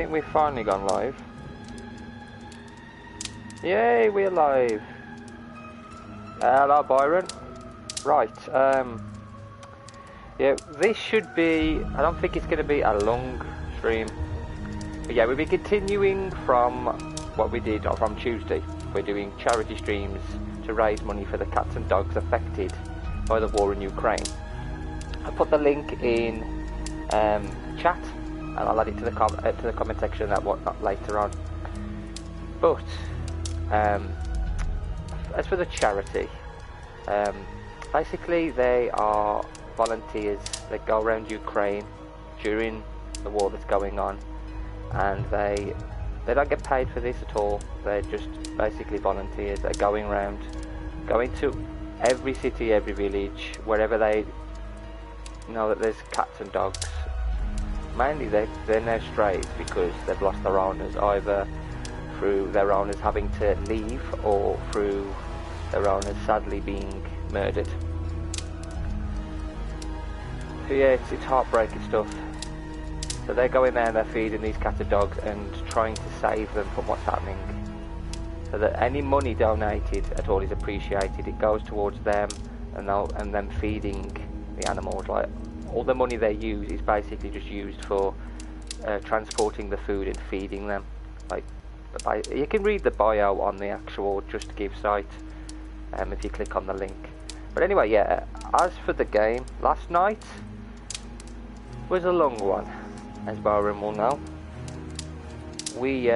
think we've finally gone live. Yay, we're live. Hello, Byron. Right, yeah, this should be, I don't think it's going to be a long stream. But yeah, we'll be continuing from what we did from Tuesday. We're doing charity streams to raise money for the cats and dogs affected by the war in Ukraine. I put the link in chat, and I'll add it to the comment section and whatnot later on. But as for the charity, basically they are volunteers that go around Ukraine during the war that's going on, and they don't get paid for this at all. They're just basically volunteers. They're going to every city, every village, wherever they know that there's cats and dogs. Mainly they're now strays because they've lost their owners, either through their owners having to leave or through their owners sadly being murdered. So yeah, it's heartbreaking stuff. So they're going there and they're feeding these cats and dogs and trying to save them from what's happening. So that any money donated at all is appreciated. It goes towards them and them feeding the animals. Like, all the money they use is basically just used for transporting the food and feeding them. Like, you can read the bio on the actual Just Give site if you click on the link. But anyway, yeah, as for the game, last night was a long one, as Byron will know. We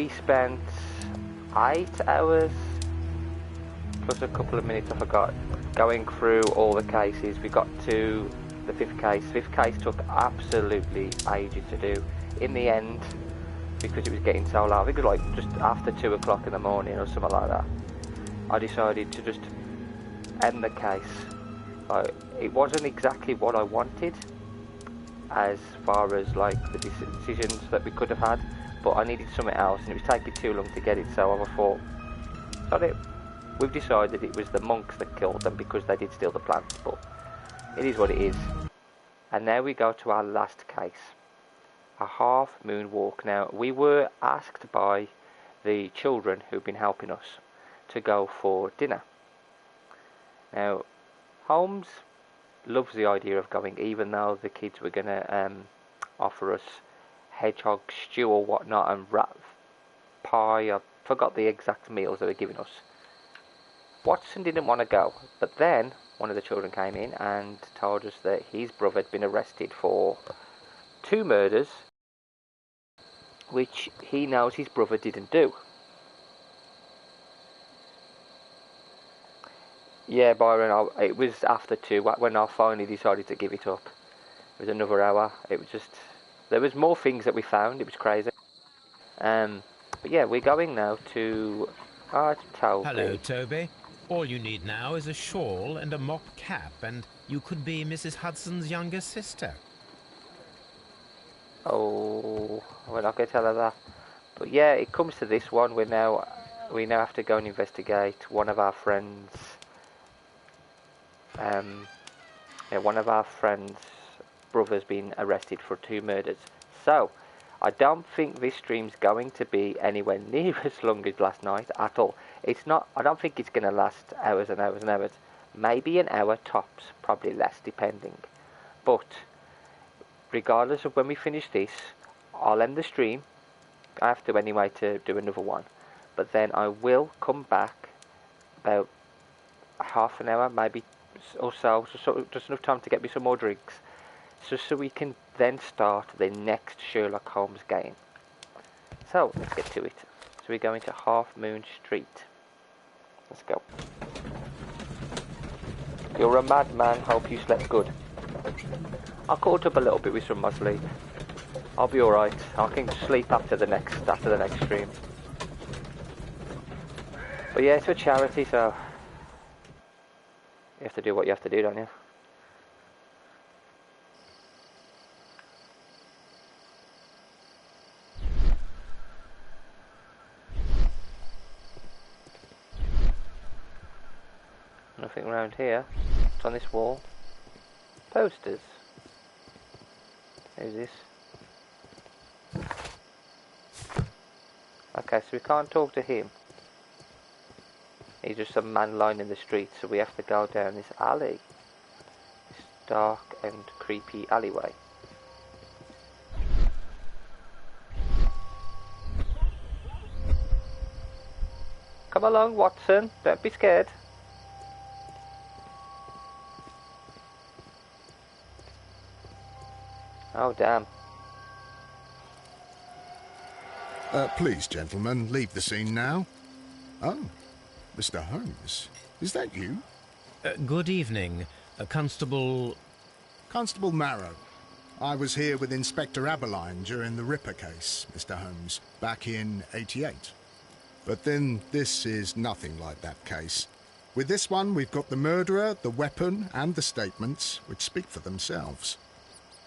spent 8 hours plus a couple of minutes, I forgot, going through all the cases. We got to the 5th case. 5th case took absolutely ages to do. In the end, because it was getting so late, I think it was like just after 2 o'clock in the morning or something like that, I decided to just end the case. It wasn't exactly what I wanted as far as like the decisions that we could have had, but I needed something else and it was taking too long to get it, so I thought, we've decided it was the monks that killed them because they did steal the plants, but it is what it is. And now we go to our last case, a half moon walk. Now, we were asked by the children who've been helping us to go for dinner. Now, Holmes loves the idea of going, even though the kids were going to offer us hedgehog stew or whatnot and rat pie. I forgot the exact meals they were giving us. Watson didn't want to go, but then one of the children came in and told us that his brother had been arrested for 2 murders, which he knows his brother didn't do. Yeah, Byron, it was after 2 when I finally decided to give it up. It was another hour. It was just, there was more things that we found. It was crazy. But yeah, we're going now to Toby. Hello, Toby. All you need now is a shawl and a mop cap, and you could be Mrs. Hudson's younger sister. Oh, we're not going to tell her that. But yeah, it comes to this one. We now have to go and investigate one of our friends. One of our friends' brother's been arrested for 2 murders. So, I don't think this stream's going to be anywhere near as long as last night at all. It's not. I don't think it's going to last hours and hours and hours. Maybe an hour tops, probably less, depending. But regardless of when we finish this, I'll end the stream. I have to anyway to do another one. But then I will come back about half an hour, maybe or so just enough time to get me some more drinks, so we can then start the next Sherlock Holmes game. So let's get to it. So we're going to Half Moon Street. Let's go. You're a madman. Hope you slept good. I caught up a little bit with some of my sleep. I'll be alright. I can sleep after the next stream. But yeah, it's for charity, so you have to do what you have to do, don't you? Nothing around here. It's on this wall. Posters. Who's this? Okay, so we can't talk to him. He's just some man lying in the street, so we have to go down this alley. This dark and creepy alleyway. Come along, Watson. Don't be scared. Oh, damn. Please, gentlemen, leave the scene now. Oh, Mr. Holmes. Is that you? Good evening, Constable... Constable Marrow. I was here with Inspector Aberline during the Ripper case, Mr. Holmes, back in '88. But then this is nothing like that case. With this one, we've got the murderer, the weapon, and the statements, which speak for themselves.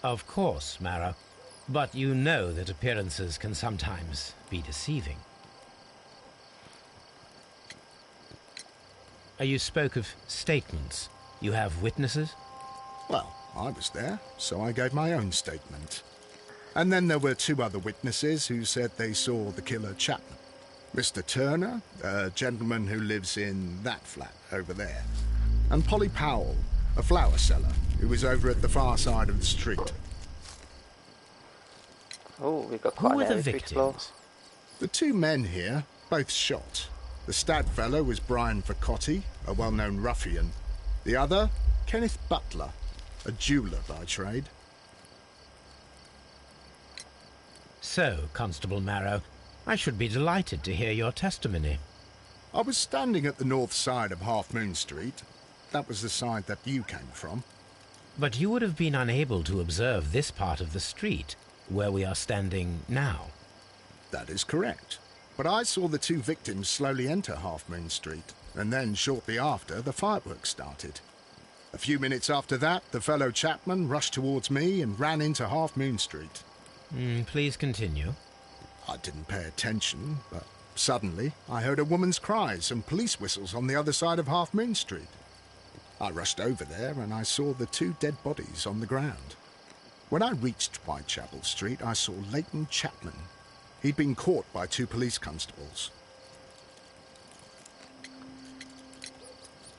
Of course, Marrow. But you know that appearances can sometimes be deceiving. You spoke of statements. You have witnesses? Well, I was there, so I gave my own statement. And then there were two other witnesses who said they saw the killer Chapman. Mr. Turner, a gentleman who lives in that flat over there. And Polly Powell, a flower seller, who was over at the far side of the street. Oh, we've got quite Who an were the area to explore. victims? The two men here, both shot. The stab fellow was Brian Vercotti, a well-known ruffian. The other, Kenneth Butler, a jeweller by trade. So, Constable Marrow, I should be delighted to hear your testimony. I was standing at the north side of Half Moon Street. That was the side that you came from. But you would have been unable to observe this part of the street, where we are standing now. That is correct. But I saw the two victims slowly enter Half Moon Street, and then shortly after, the fireworks started. A few minutes after that, the fellow Chapman rushed towards me and ran into Half Moon Street. Please continue. I didn't pay attention, but suddenly I heard a woman's cries and police whistles on the other side of Half Moon Street. I rushed over there and I saw the two dead bodies on the ground. When I reached Whitechapel Street, I saw Leighton Chapman. He'd been caught by two police constables.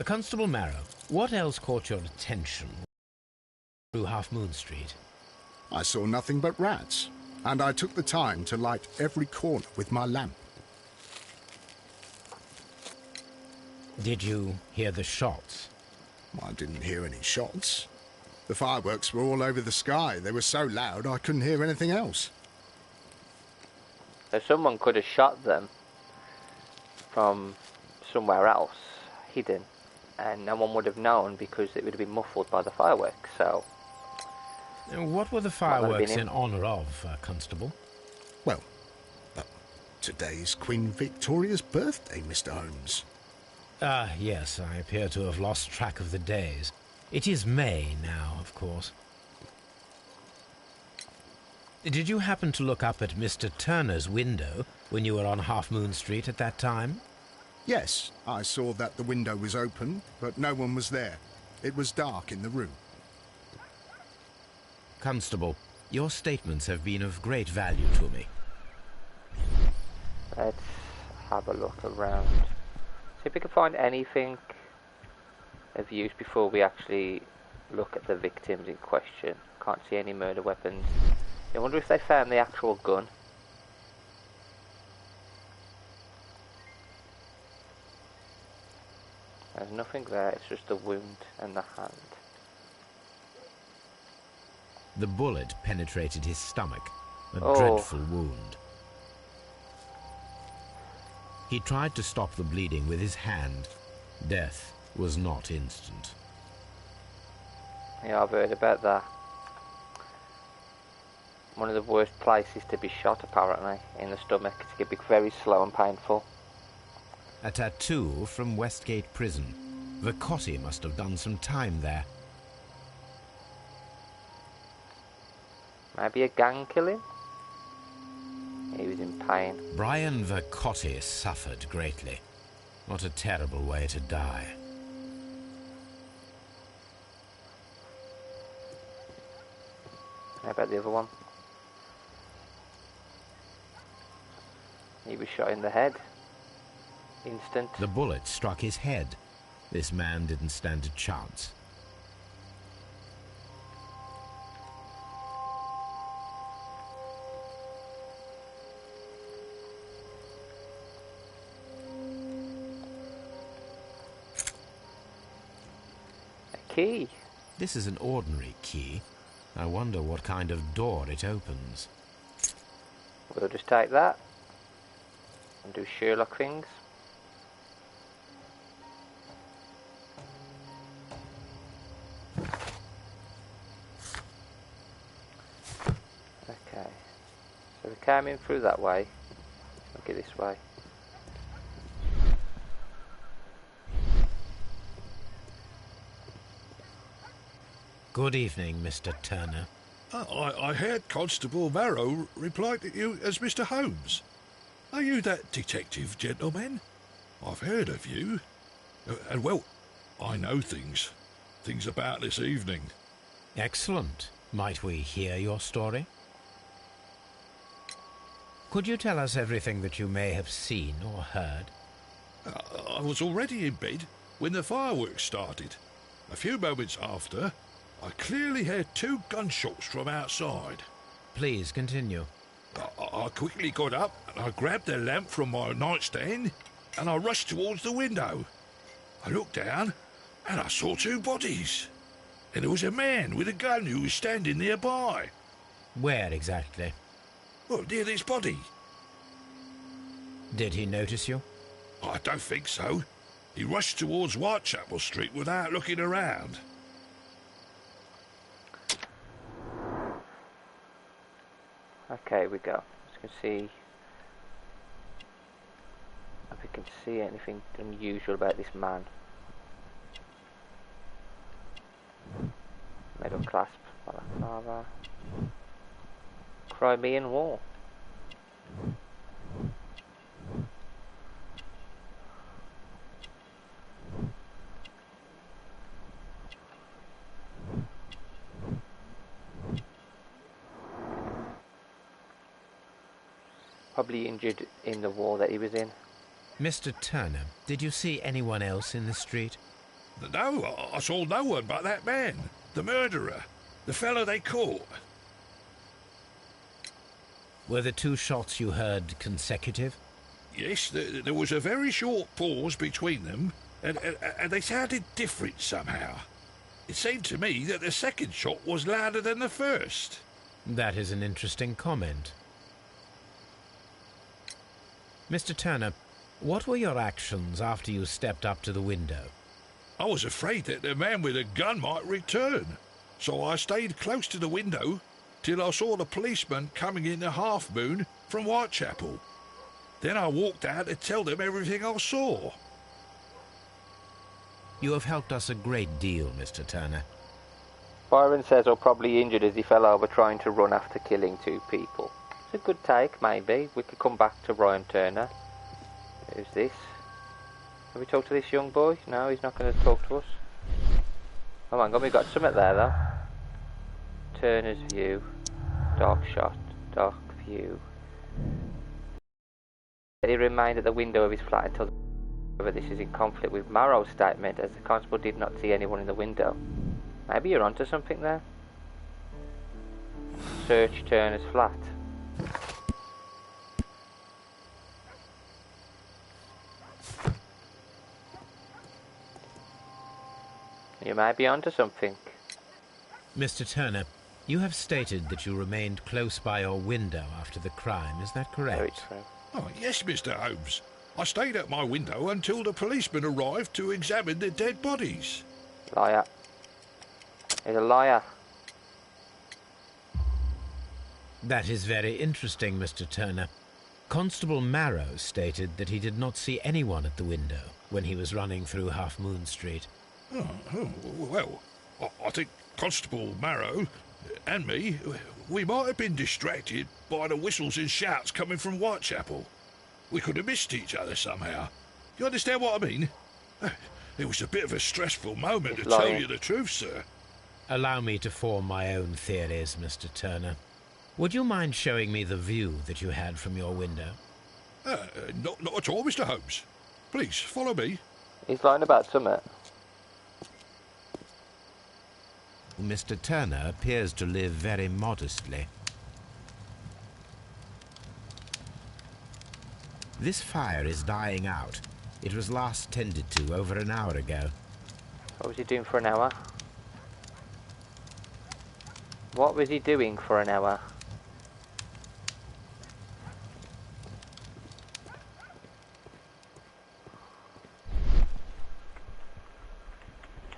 Constable Marrow, what else caught your attention through Half Moon Street? I saw nothing but rats, and I took the time to light every corner with my lamp. Did you hear the shots? I didn't hear any shots. The fireworks were all over the sky. They were so loud I couldn't hear anything else. So someone could have shot them from somewhere else, hidden, and no one would have known because it would have been muffled by the fireworks, so... What were the fireworks in honour of, Constable? Well, today's Queen Victoria's birthday, Mr. Holmes. Ah, yes, I appear to have lost track of the days. It is May now, of course. Did you happen to look up at Mr. Turner's window when you were on Half Moon Street at that time? Yes, I saw that the window was open, but no one was there. It was dark in the room. Constable, your statements have been of great value to me. Let's have a look around. See if we can find anything of use before we actually look at the victims in question. Can't see any murder weapons. I wonder if they found the actual gun. There's nothing there, it's just the wound and the hand. The bullet penetrated his stomach, a Oh. dreadful wound. He tried to stop the bleeding with his hand. Death was not instant. Yeah, I've heard about that. One of the worst places to be shot, apparently, in the stomach. It can be very slow and painful. A tattoo from Westgate Prison. Vercotti must have done some time there. Maybe a gang killing? He was in pain. Brian Vercotti suffered greatly. What a terrible way to die. How about the other one? He was shot in the head. Instant. The bullet struck his head. This man didn't stand a chance. A key. This is an ordinary key. I wonder what kind of door it opens. We'll just take that and do Sherlock things. Okay, so we came in through that way. Look at this way. Good evening, Mr. Turner. I heard Constable Marrow reply to you as Mr. Holmes. Are you that detective gentleman? I've heard of you. And well, I know things about this evening. Excellent. Might we hear your story? Could you tell us everything that you may have seen or heard? I was already in bed when the fireworks started. A few moments after, I clearly heard 2 gunshots from outside. Please continue. I quickly got up and I grabbed the lamp from my nightstand and I rushed towards the window. I looked down and I saw 2 bodies. And there was a man with a gun who was standing nearby. Where exactly? Well, near this body. Did he notice you? I don't think so. He rushed towards Whitechapel Street without looking around. Okay, we go. Let's go see if we can see anything unusual about this man. Medal clasp, balaclava. Crimean War. Probably injured in the war that he was in. Mr. Turner, did you see anyone else in the street? No, I saw no one but that man, the murderer, the fellow they caught. Were the 2 shots you heard consecutive? Yes, there was a very short pause between them, and they sounded different somehow. It seemed to me that the second shot was louder than the first. That is an interesting comment. Mr. Turner, what were your actions after you stepped up to the window? I was afraid that the man with a gun might return, so I stayed close to the window till I saw the policeman coming in the Half Moon from Whitechapel. Then I walked out to tell them everything I saw. You have helped us a great deal, Mr. Turner. Byron says you're probably injured as he fell over trying to run after killing 2 people. It's a good take, maybe. We could come back to Ryan Turner. Who's this? Have we talked to this young boy? No, he's not going to talk to us. Oh my god, we've got something there though. Turner's view. Dark shot. Dark view. He remained at the window of his flat until this is in conflict with Marrow's statement, as the constable did not see anyone in the window. Maybe you're onto something there. Search Turner's flat. You might be onto something. Mr. Turner, you have stated that you remained close by your window after the crime, is that correct? Very true. Oh, yes, Mr. Holmes. I stayed at my window until the policeman arrived to examine the dead bodies. Liar. He's a liar. That is very interesting, Mr. Turner. Constable Marrow stated that he did not see anyone at the window when he was running through Half Moon Street. Well, I think Constable Marrow and me, we might have been distracted by the whistles and shouts coming from Whitechapel. We could have missed each other somehow. You understand what I mean? It was a bit of a stressful moment, He's to tell lying. you the truth, sir. Allow me to form my own theories, Mr. Turner. Would you mind showing me the view that you had from your window? Not at all, Mr. Holmes. Please, follow me. He's lying about summit. Mr. Turner appears to live very modestly. This fire is dying out. It was last tended to over an hour ago. What was he doing for an hour? What was he doing for an hour?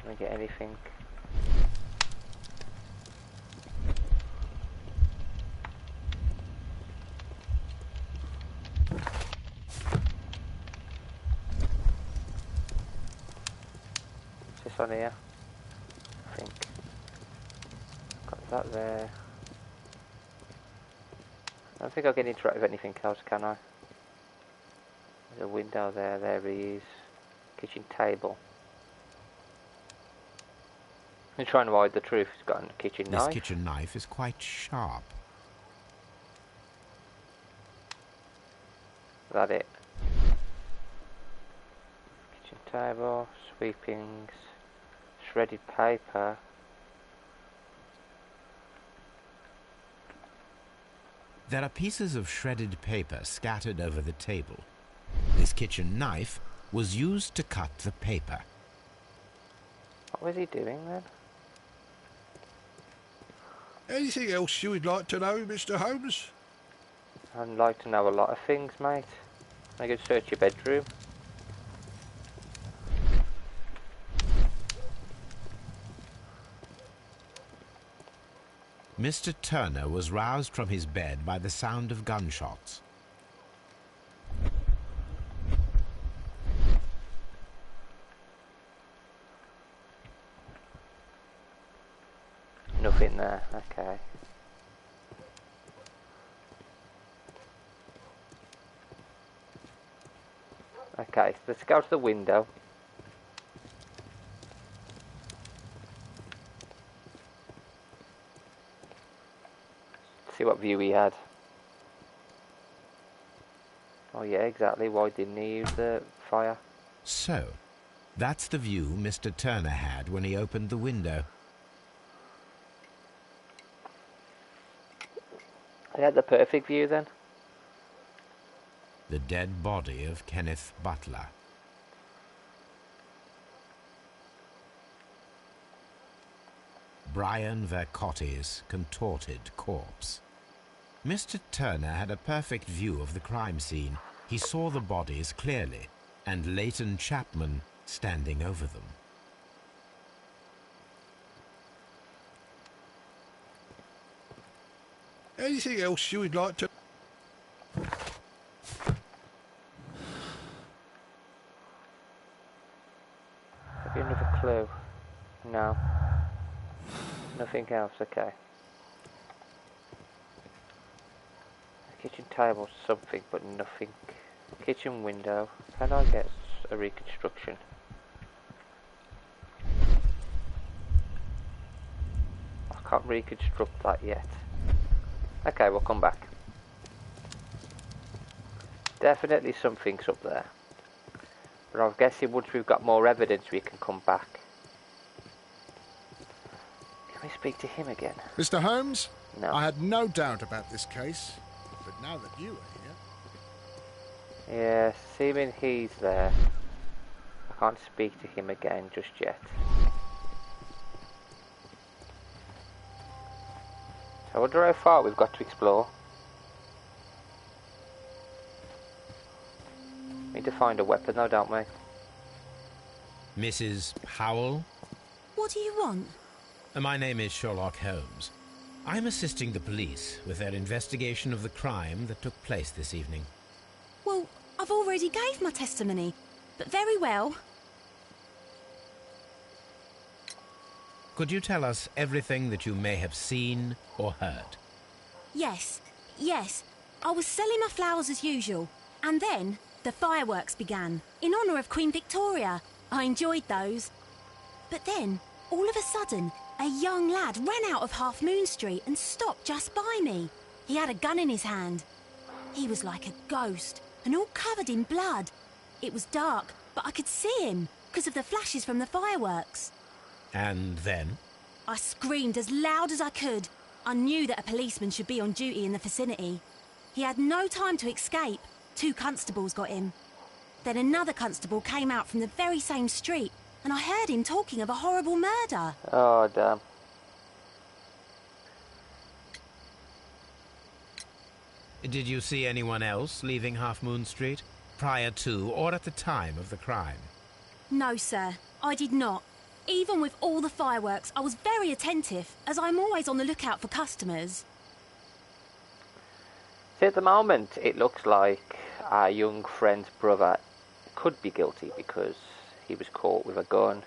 Can I get anything? Is this on here? I think. Got that there. I don't think I can interact with anything else, can I? There's a window there, there he is. Kitchen table. He's trying to hide the truth, he's got a kitchen knife. This kitchen knife is quite sharp. Is that it? Kitchen table, sweepings, shredded paper. There are pieces of shredded paper scattered over the table. This kitchen knife was used to cut the paper. What was he doing then? Anything else you would like to know, Mr. Holmes? I'd like to know a lot of things, mate. I could search your bedroom. Mr. Turner was roused from his bed by the sound of gunshots. Nothing there, okay. Okay, let's go to the window. See what view he had. Oh yeah, exactly. Why didn't he use the fire? So, that's the view Mr. Turner had when he opened the window. He had the perfect view then. The dead body of Kenneth Butler. Brian Vercotti's contorted corpse. Mr. Turner had a perfect view of the crime scene. He saw the bodies clearly, and Leighton Chapman standing over them. Anything else you would like to... Have you another clue? No. Nothing else, okay. Kitchen table, something, but nothing. Kitchen window. Can I get a reconstruction? I can't reconstruct that yet. Okay, we'll come back. Definitely something's up there. But I'm guessing once we've got more evidence we can come back. Can we speak to him again? Mr. Holmes? No. I had no doubt about this case, but now that you are here... Yeah, seeming he's there. I can't speak to him again just yet. So I wonder how far we've got to explore. We need to find a weapon though, don't we? Mrs. Howell? What do you want? My name is Sherlock Holmes. I'm assisting the police with their investigation of the crime that took place this evening. Well, I've already gave my testimony, but very well. Could you tell us everything that you may have seen or heard? Yes. I was selling my flowers as usual, and then the fireworks began, in honour of Queen Victoria. I enjoyed those. But then, all of a sudden, A young lad ran out of Half Moon Street and stopped just by me. He had a gun in his hand. He was like a ghost and all covered in blood. It was dark, but I could see him because of the flashes from the fireworks. And then? I screamed as loud as I could. I knew that a policeman should be on duty in the vicinity. He had no time to escape. 2 constables got him. Then another constable came out from the very same street, and I heard him talking of a horrible murder. Oh, damn. Did you see anyone else leaving Half Moon Street, prior to or at the time of the crime? No, sir, I did not. Even with all the fireworks, I was very attentive, as I'm always on the lookout for customers. See, at the moment, it looks like our young friend's brother could be guilty because he was caught with a gun.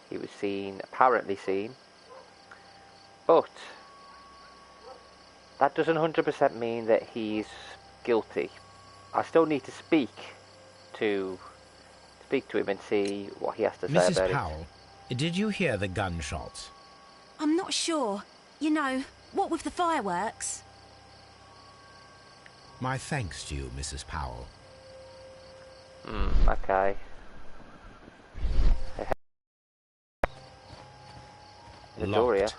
He was apparently seen. But that doesn't 100% mean that he's guilty. I still need to speak to him and see what he has to say Mrs. about Powell, did you hear the gunshots? I'm not sure. You know, what with the fireworks? My thanks to you, Mrs. Powell. Okay. The door here. Locked.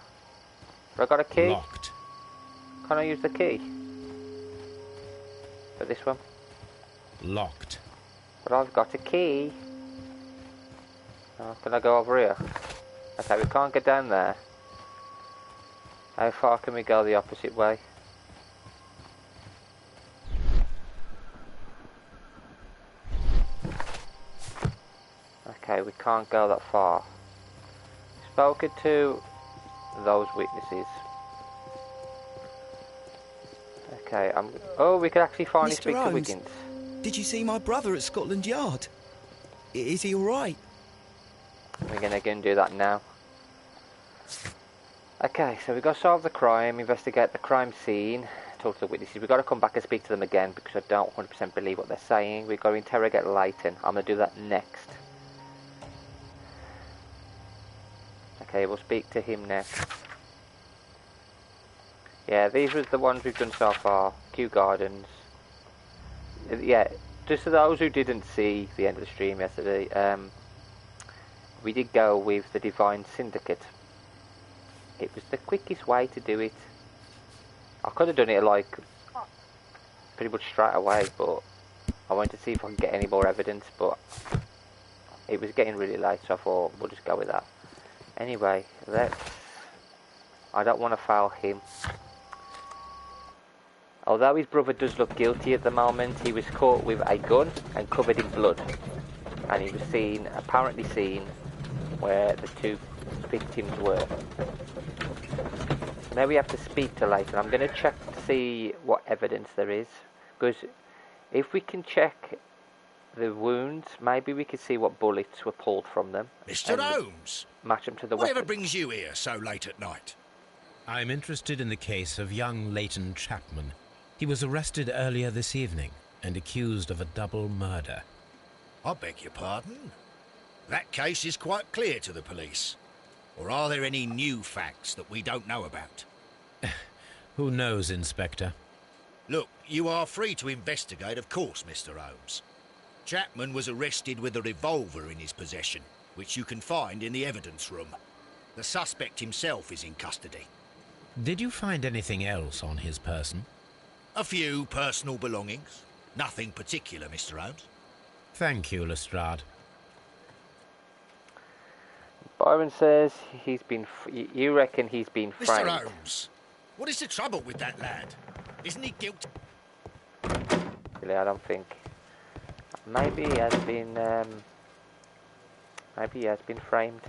Have I got a key? Locked. Can I use the key? For this one? Locked. But I've got a key. Oh, can I go over here? Okay, we can't get down there. How far can we go the opposite way? Okay, we can't go that far. Spoken to those witnesses. Okay, oh, we could actually finally Mr. speak to Holmes, Wiggins. did you see my brother at Scotland Yard? Is he all right? We're gonna go and do that now. Okay, so we've got to solve the crime, investigate the crime scene, talk to the witnesses. We've got to come back and speak to them again because I don't 100% believe what they're saying. We've got to interrogate Leighton. I'm going to do that next. Okay, we'll speak to him next. Yeah, these were the ones we've done so far. Kew Gardens. Yeah, just for those who didn't see the end of the stream yesterday, we did go with the Divine Syndicate. It was the quickest way to do it. I could have done it like pretty much straight away, but I wanted to see if I could get any more evidence, but it was getting really late, so I thought we'll just go with that. Anyway, I don't want to fail him. Although his brother does look guilty at the moment, he was caught with a gun and covered in blood. And he was apparently seen, where the 2 victims were. Now we have to speak to Leighton. I'm going to check to see what evidence there is. Because if we can check the wounds, maybe we could see what bullets were pulled from them. Mr. Holmes! Match them to the Whatever weapon. brings you here so late at night? I'm interested in the case of young Leighton Chapman. He was arrested earlier this evening and accused of a double murder. I beg your pardon? That case is quite clear to the police. Or are there any new facts that we don't know about? Who knows, Inspector? Look, you are free to investigate, of course, Mr. Holmes. Chapman was arrested with a revolver in his possession, which you can find in the evidence room. The suspect himself is in custody. Did you find anything else on his person? A few personal belongings. Nothing particular, Mr. Holmes. Thank you, Lestrade. Byron says you reckon he's been framed. Mr. Holmes, what is the trouble with that lad? Isn't he guilty? Really, I don't think. Maybe he has been. Maybe he has been framed.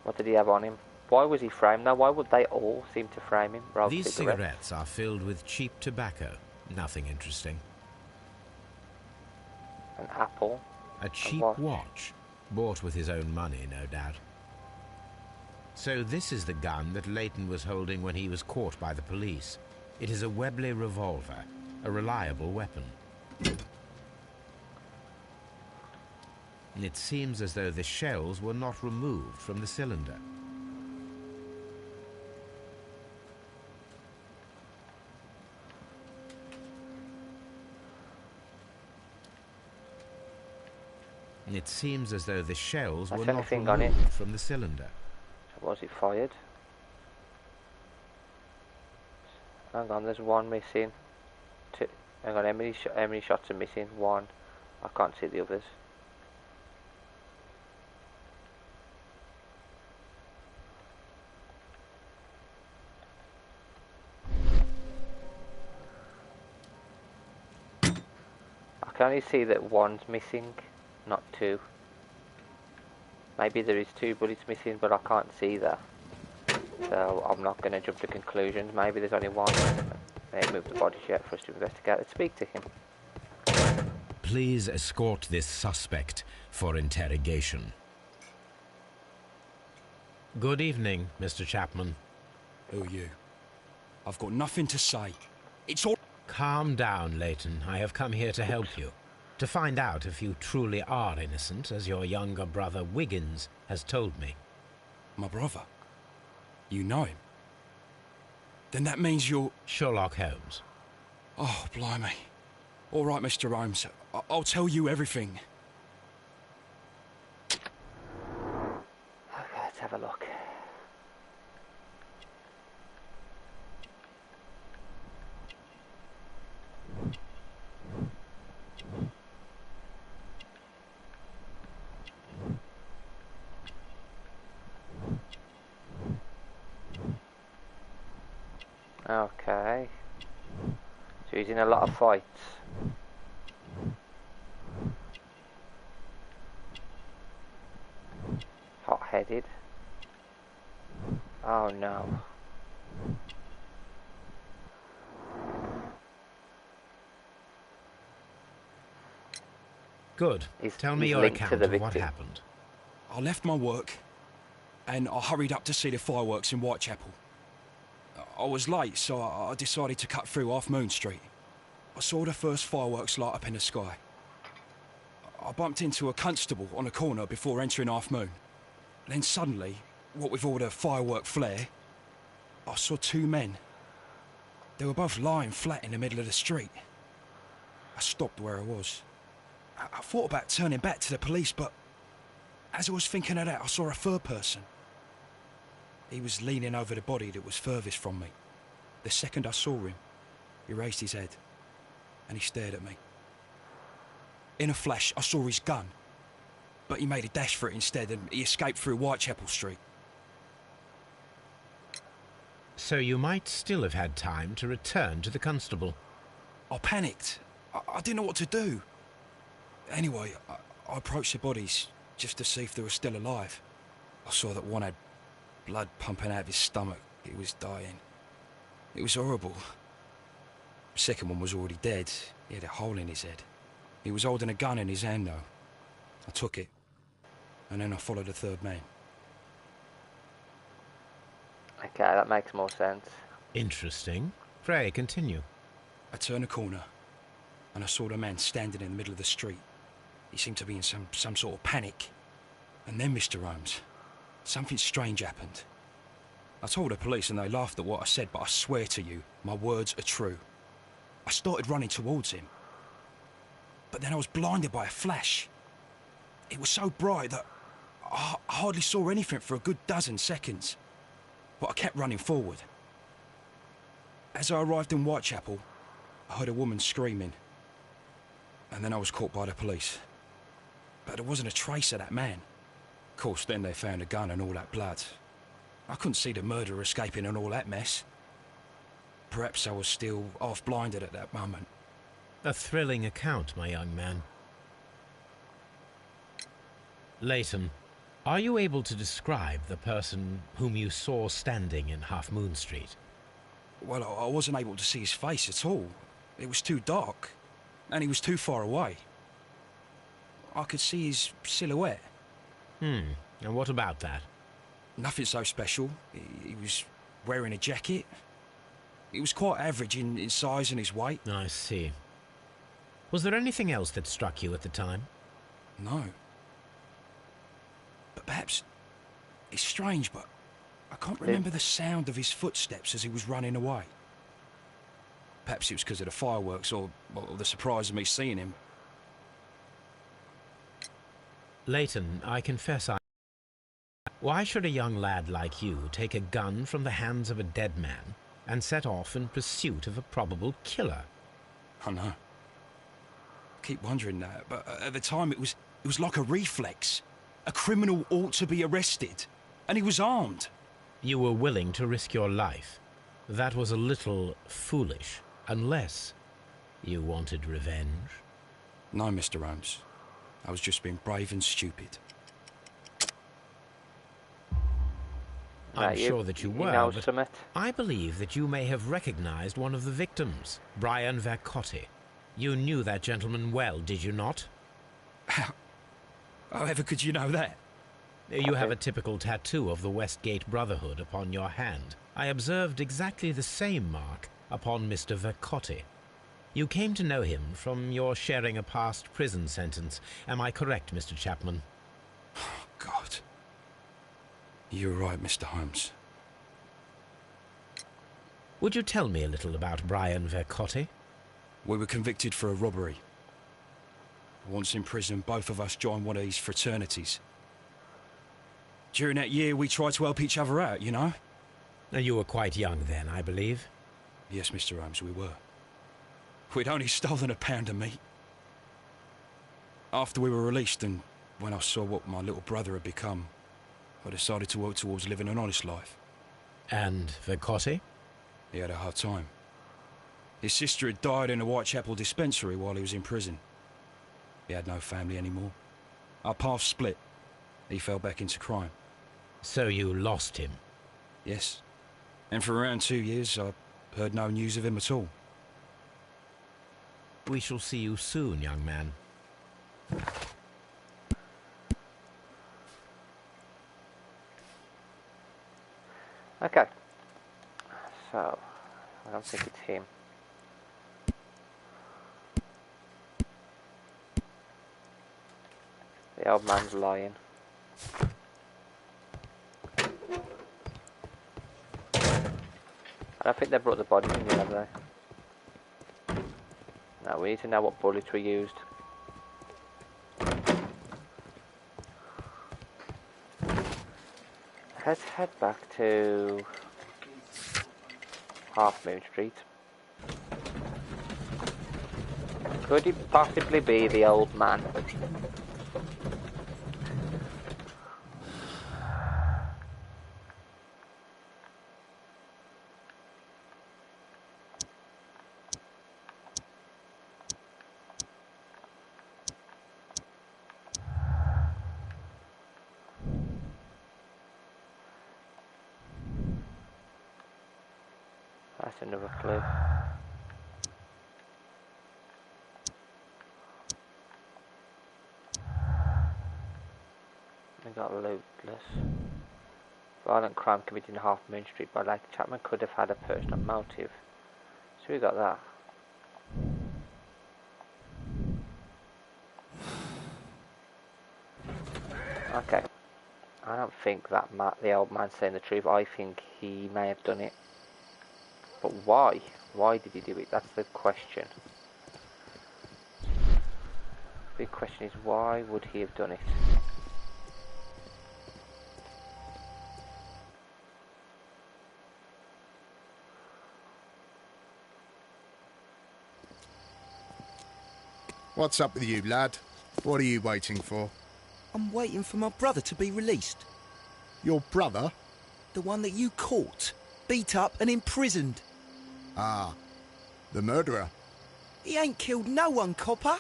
What did he have on him? Why was he framed? Now, why would they all seem to frame him? These cigarettes are filled with cheap tobacco. Nothing interesting. An apple. A cheap watch. Bought with his own money, no doubt. So this is the gun that Leighton was holding when he was caught by the police. It is a Webley revolver, a reliable weapon. It seems as though the shells were not removed from the cylinder. It seems as though the shells That's were not anything on it. removed from the cylinder. Was it fired? Hang on, there's one missing. Two. Hang on, how many shots are missing? One. I can't see the others. I can only see that one's missing, not two. Maybe there is two bullets missing, but I can't see that. So I'm not going to jump to conclusions. Maybe there's only one. They move the body yet for us to investigate. Let's speak to him. Please escort this suspect for interrogation. Good evening, Mr. Chapman. Who are you? I've got nothing to say. It's all... Calm down, Leighton. I have come here to help you. To find out if you truly are innocent, as your younger brother Wiggins has told me. My brother? You know him? Then that means you're... Sherlock Holmes. Oh, blimey. All right, Mr. Holmes. I'll tell you everything. Okay, let's have a look. Okay. So he's in a lot of fights. Hot-headed. Oh no. Good. Tell me He's your linked to account the of what victim. happened. I left my work and I hurried up to see the fireworks in Whitechapel. I was late, so I decided to cut through Half Moon Street. I saw the first fireworks light up in the sky. I bumped into a constable on a corner before entering Half Moon. Then suddenly, what with all the firework flare, I saw two men. They were both lying flat in the middle of the street. I stopped where I was. I thought about turning back to the police, but as I was thinking of that, I saw a third person. He was leaning over the body that was furthest from me. The second I saw him, he raised his head and he stared at me. In a flash, I saw his gun, but he made a dash for it instead and he escaped through Whitechapel Street. So you might still have had time to return to the constable. I panicked. I didn't know what to do. Anyway, I approached the bodies just to see if they were still alive. I saw that one had blood pumping out of his stomach. He was dying. It was horrible. The second one was already dead. He had a hole in his head. He was holding a gun in his hand, though. I took it, and then I followed the third man. Okay, that makes more sense. Interesting. Pray, continue. I turned a corner, and I saw the man standing in the middle of the street. He seemed to be in some sort of panic. And then, Mr. Holmes, something strange happened. I told the police and they laughed at what I said, but I swear to you, my words are true. I started running towards him. But then I was blinded by a flash. It was so bright that I hardly saw anything for a good dozen seconds. But I kept running forward. As I arrived in Whitechapel, I heard a woman screaming. And then I was caught by the police. But there wasn't a trace of that man. Of course, then they found a gun and all that blood. I couldn't see the murderer escaping and all that mess. Perhaps I was still half-blinded at that moment. A thrilling account, my young man. Leighton, are you able to describe the person whom you saw standing in Half Moon Street? Well, I wasn't able to see his face at all. It was too dark, and he was too far away. I could see his silhouette. And what about that? Nothing so special. He was wearing a jacket. He was quite average in size and his weight. I see. Was there anything else that struck you at the time? No. But perhaps... It's strange, but I can't remember the sound of his footsteps as he was running away. Perhaps it was because of the fireworks or the surprise of me seeing him. Leighton, I confess Why should a young lad like you take a gun from the hands of a dead man and set off in pursuit of a probable killer? I know. I keep wondering that, but at the time it was like a reflex. A criminal ought to be arrested, and he was armed. You were willing to risk your life. That was a little foolish, unless you wanted revenge. No, Mr. Holmes. I was just being brave and stupid. I'm sure that you were, but Summit. I believe that you may have recognized one of the victims, Brian Vercotti. You knew that gentleman well, did you not? However could you know that? You have a typical tattoo of the Westgate Brotherhood upon your hand. I observed exactly the same mark upon Mr. Vercotti. You came to know him from your sharing a past prison sentence. Am I correct, Mr. Chapman? Oh, God. You're right, Mr. Holmes. Would you tell me a little about Brian Vercotti? We were convicted for a robbery. Once in prison, both of us joined one of these fraternities. During that year, we tried to help each other out, you know? You were quite young then, I believe. Yes, Mr. Holmes, we were. We'd only stolen a pound of meat. After we were released, and when I saw what my little brother had become, I decided to work towards living an honest life. And Vercotti? He had a hard time. His sister had died in a Whitechapel dispensary while he was in prison. He had no family anymore. Our paths split. He fell back into crime. So you lost him? Yes. And for around 2 years, I heard no news of him at all. We shall see you soon, young man. Okay. So, I don't think it's him. The old man's lying. I don't think they brought the bodies in yet, have they? No, we need to know what bullets were used. Let's head back to Half Moon Street. Could he possibly be the old man? That's another clue. We got lootless. Violent crime committed in Half Moon Street by Leighton Chapman could have had a personal motive. So we got that. Okay. I don't think that the old man's saying the truth. I think he may have done it. But why? Why did he do it? That's the question. The big question is, why would he have done it? What's up with you, lad? What are you waiting for? I'm waiting for my brother to be released. Your brother? The one that you caught, beat up and imprisoned. Ah, the murderer. He ain't killed no one, copper.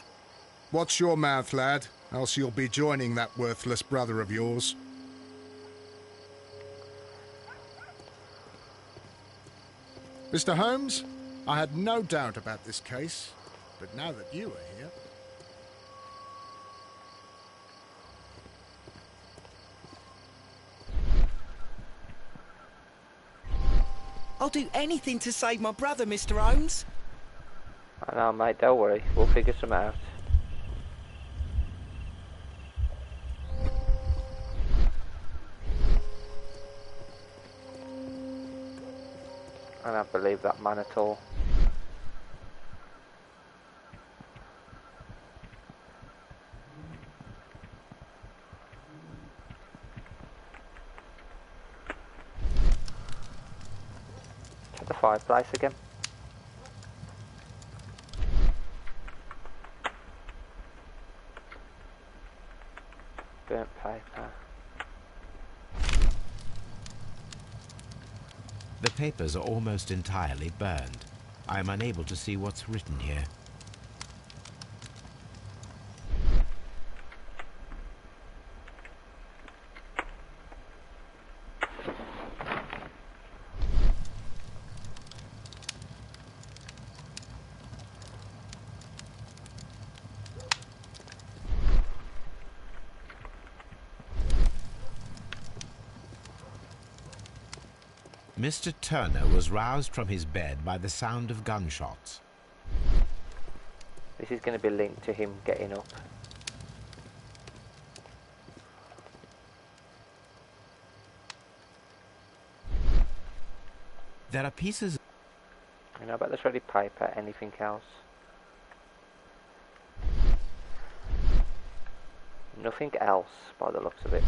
Watch your mouth, lad, else you'll be joining that worthless brother of yours. Mr. Holmes, I had no doubt about this case, but now that you are here... I'll do anything to save my brother, Mr. Holmes. I know, mate, don't worry. We'll figure some out. I don't believe that man at all. Check the fireplace again. Burnt paper. The papers are almost entirely burned. I am unable to see what's written here. Mr. Turner was roused from his bed by the sound of gunshots. This is going to be linked to him getting up. There are pieces... You know about the shredded paper, anything else? Nothing else by the looks of it.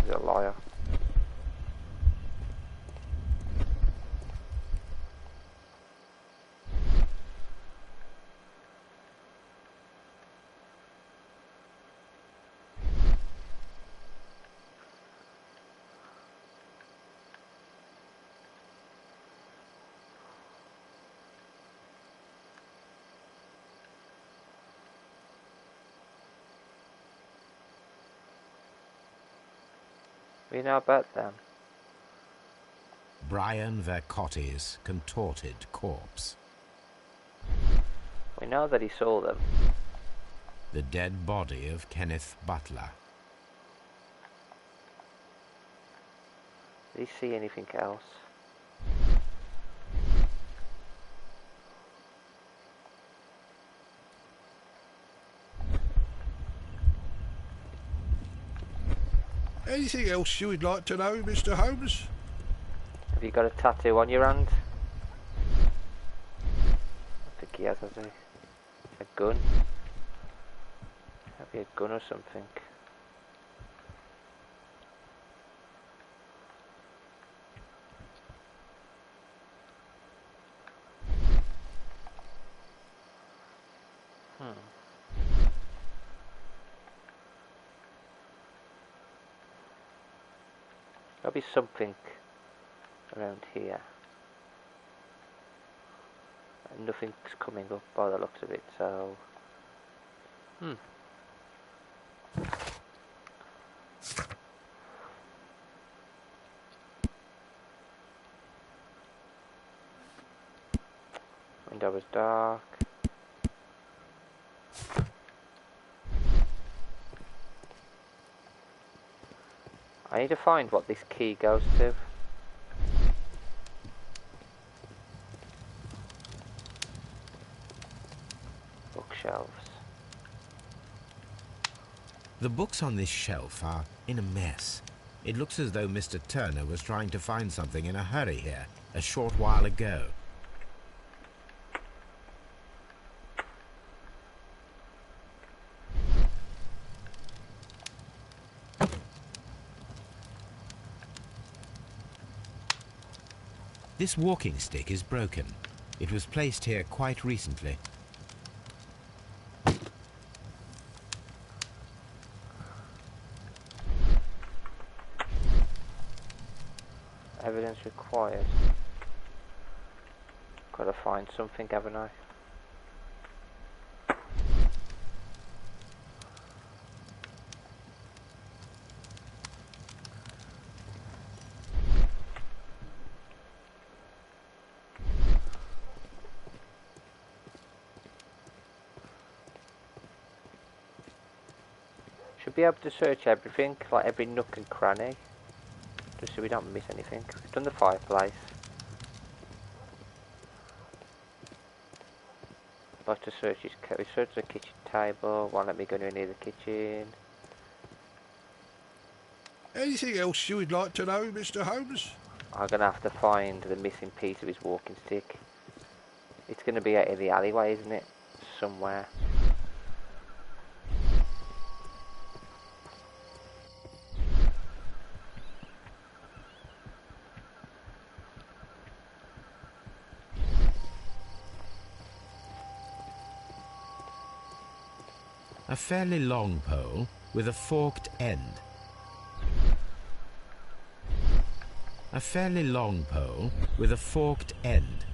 He's a liar. We know about them. Brian Vercotti's contorted corpse. We know that he saw them. The dead body of Kenneth Butler. Did he see anything else? Anything else you would like to know, Mr. Holmes? Have you got a tattoo on your hand? I think he has he? A gun? Maybe a gun or something. There'll be something around here. And nothing's coming up by the looks of it, so... Window was dark. I need to find what this key goes to. Bookshelves. The books on this shelf are in a mess. It looks as though Mr. Turner was trying to find something in a hurry here, a short while ago. This walking stick is broken. It was placed here quite recently. Evidence required. Gotta find something, haven't I? Should be able to search everything, like every nook and cranny, just so we don't miss anything. We've done the fireplace. I'd like to search this. We searched the kitchen table. Won't let me go near the kitchen. Anything else you would like to know, Mr. Holmes? I'm gonna have to find the missing piece of his walking stick. It's gonna be out in the alleyway, isn't it? Somewhere. A fairly long pole with a forked end. A fairly long pole with a forked end.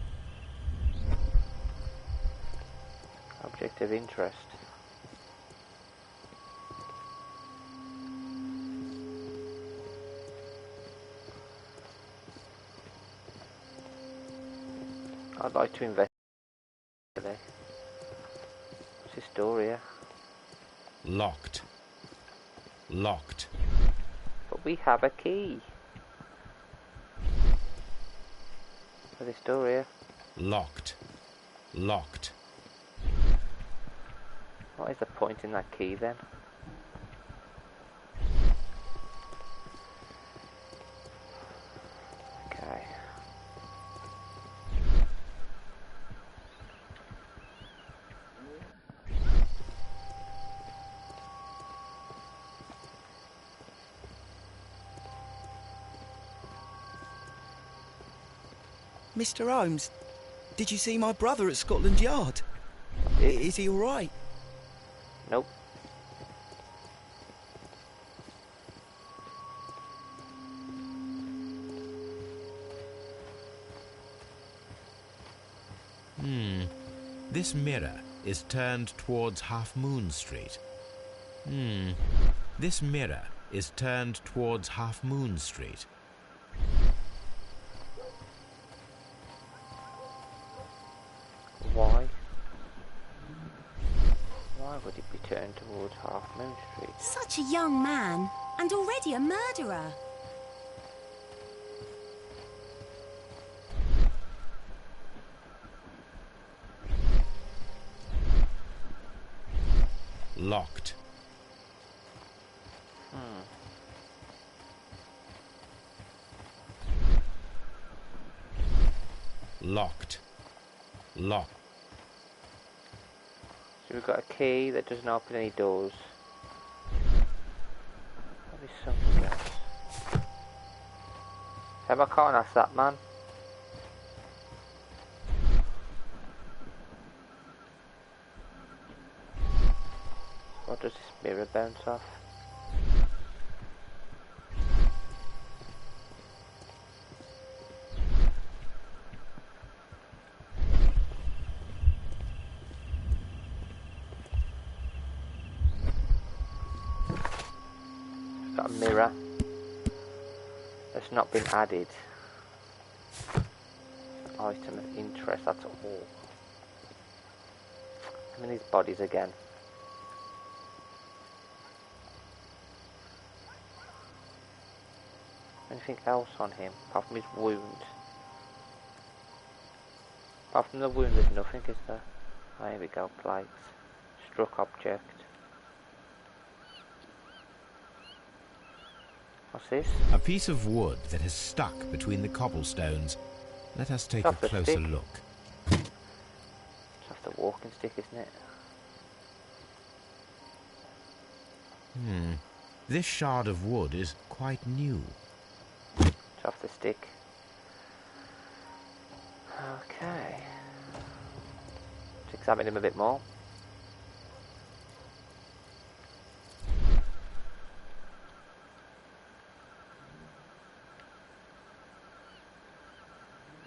Object of interest. I'd like to investigate today. What's his story here? Locked. Locked. But we have a key. What's his story here? Locked. Locked. What is the point in that key then? Okay. Mr. Holmes, did you see my brother at Scotland Yard? Is he all right? Nope. This mirror is turned towards Half Moon Street. This mirror is turned towards Half Moon Street. Why? Why would it be turned towards Half Moon Street? Such a young man, and already a murderer. Locked. Locked. Locked. So we've got a key that doesn't open any doors. Maybe something else. I can't ask that man. What does this mirror bounce off? It's got a mirror that's not been added. Item of interest, that's all. How many bodies again? Anything else on him apart from his wound? Apart from the wound there's nothing, is there? Oh, here we go, plates. Struck object. What's this? A piece of wood that has stuck between the cobblestones. Let us take a Off the closer stick. look. It's off the walking stick, isn't it? This shard of wood is quite new. It's off the stick. Okay. Let's examine him a bit more.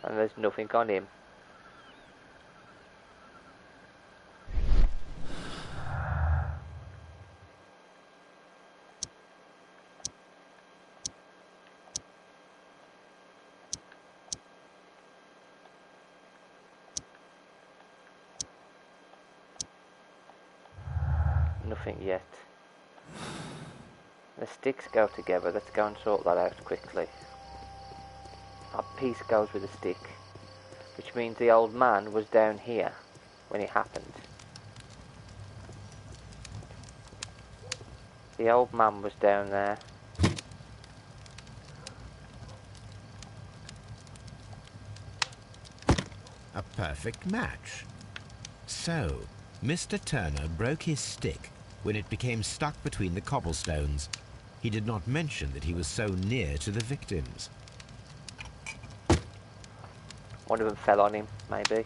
And there's nothing on him. Nothing yet. The sticks go together. Let's go and sort that out quickly. A piece goes with a stick, which means the old man was down here when it happened. The old man was down there. A perfect match. So, Mr. Turner broke his stick when it became stuck between the cobblestones. He did not mention that he was so near to the victims. One of them fell on him, maybe.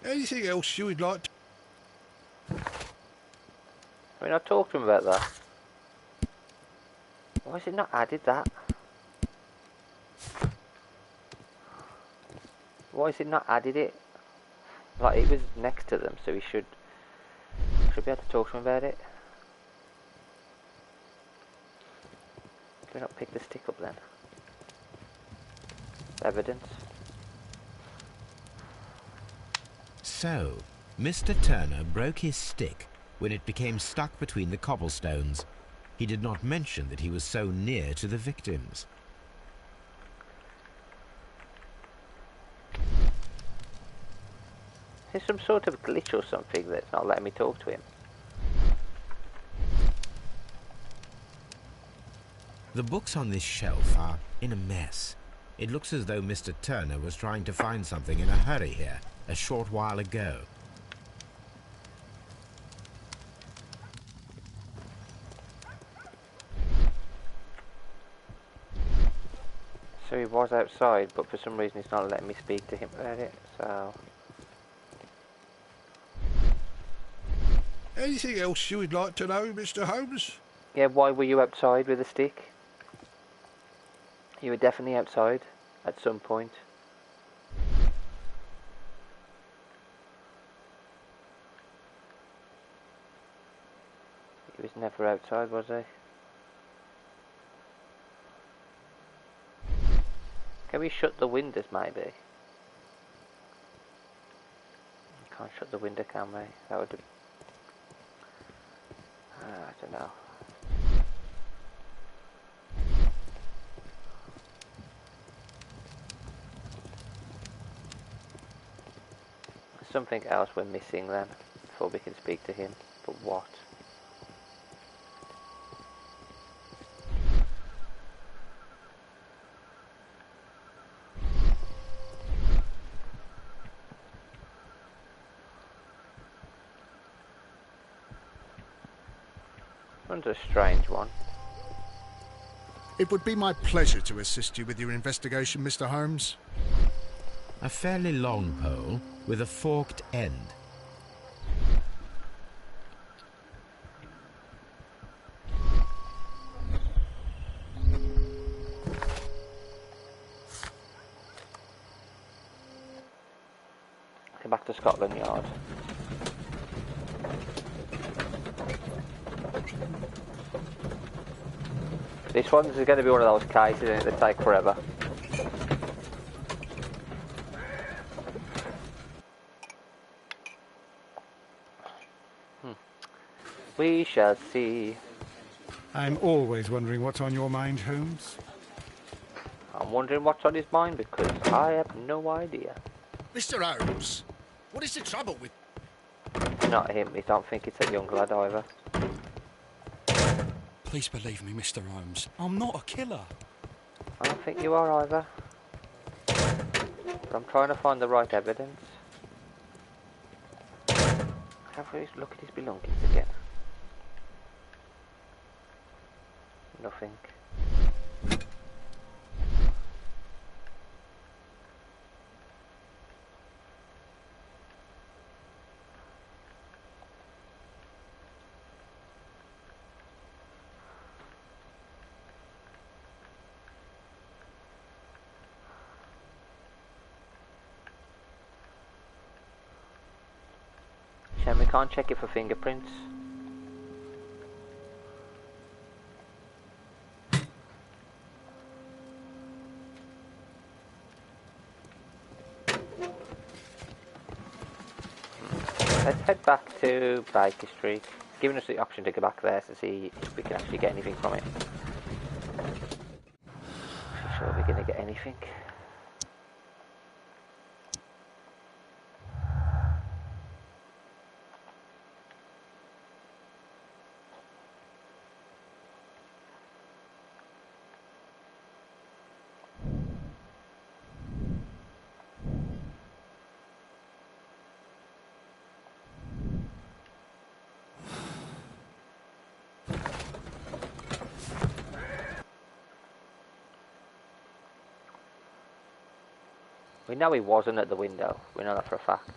Anything else you would like to... I mean, I talked to him about that. Why has it not added that? Why has it not added it? Like, it was next to them, so we should be able to talk to him about it. Can we not pick the stick up then? Evidence. So, Mr. Turner broke his stick when it became stuck between the cobblestones. He did not mention that he was so near to the victims. There's some sort of glitch or something that's not letting me talk to him. The books on this shelf are in a mess. It looks as though Mr. Turner was trying to find something in a hurry here a short while ago. So he was outside, but for some reason he's not letting me speak to him about it, so... Anything else you would like to know, Mr. Holmes? Yeah, why were you outside with a stick? You were definitely outside at some point. He was never outside, was he? Can we shut the windows, maybe? Can't shut the window, can we? That would... I don't know. Something else we're missing then, before we can speak to him. But what? One's a strange one. It would be my pleasure to assist you with your investigation, Mr. Holmes. A fairly long pole with a forked end. Come back to Scotland Yard. This one's going to be one of those cases, isn't it, that take forever. We shall see. I'm always wondering what's on your mind, Holmes. I'm wondering what's on his mind because I have no idea. Mr. Holmes, what is the trouble with... Not him, I don't think it's that young lad either. Please believe me, Mr. Holmes. I'm not a killer. I don't think you are either. But I'm trying to find the right evidence. Have we look at his belongings again? Nothing. Shame we can't check it for fingerprints. Let's head back to Baker Street. It's giving us the option to go back there to see if we can actually get anything from it. Not sure we're going to get anything. We know he wasn't at the window. We know that for a fact.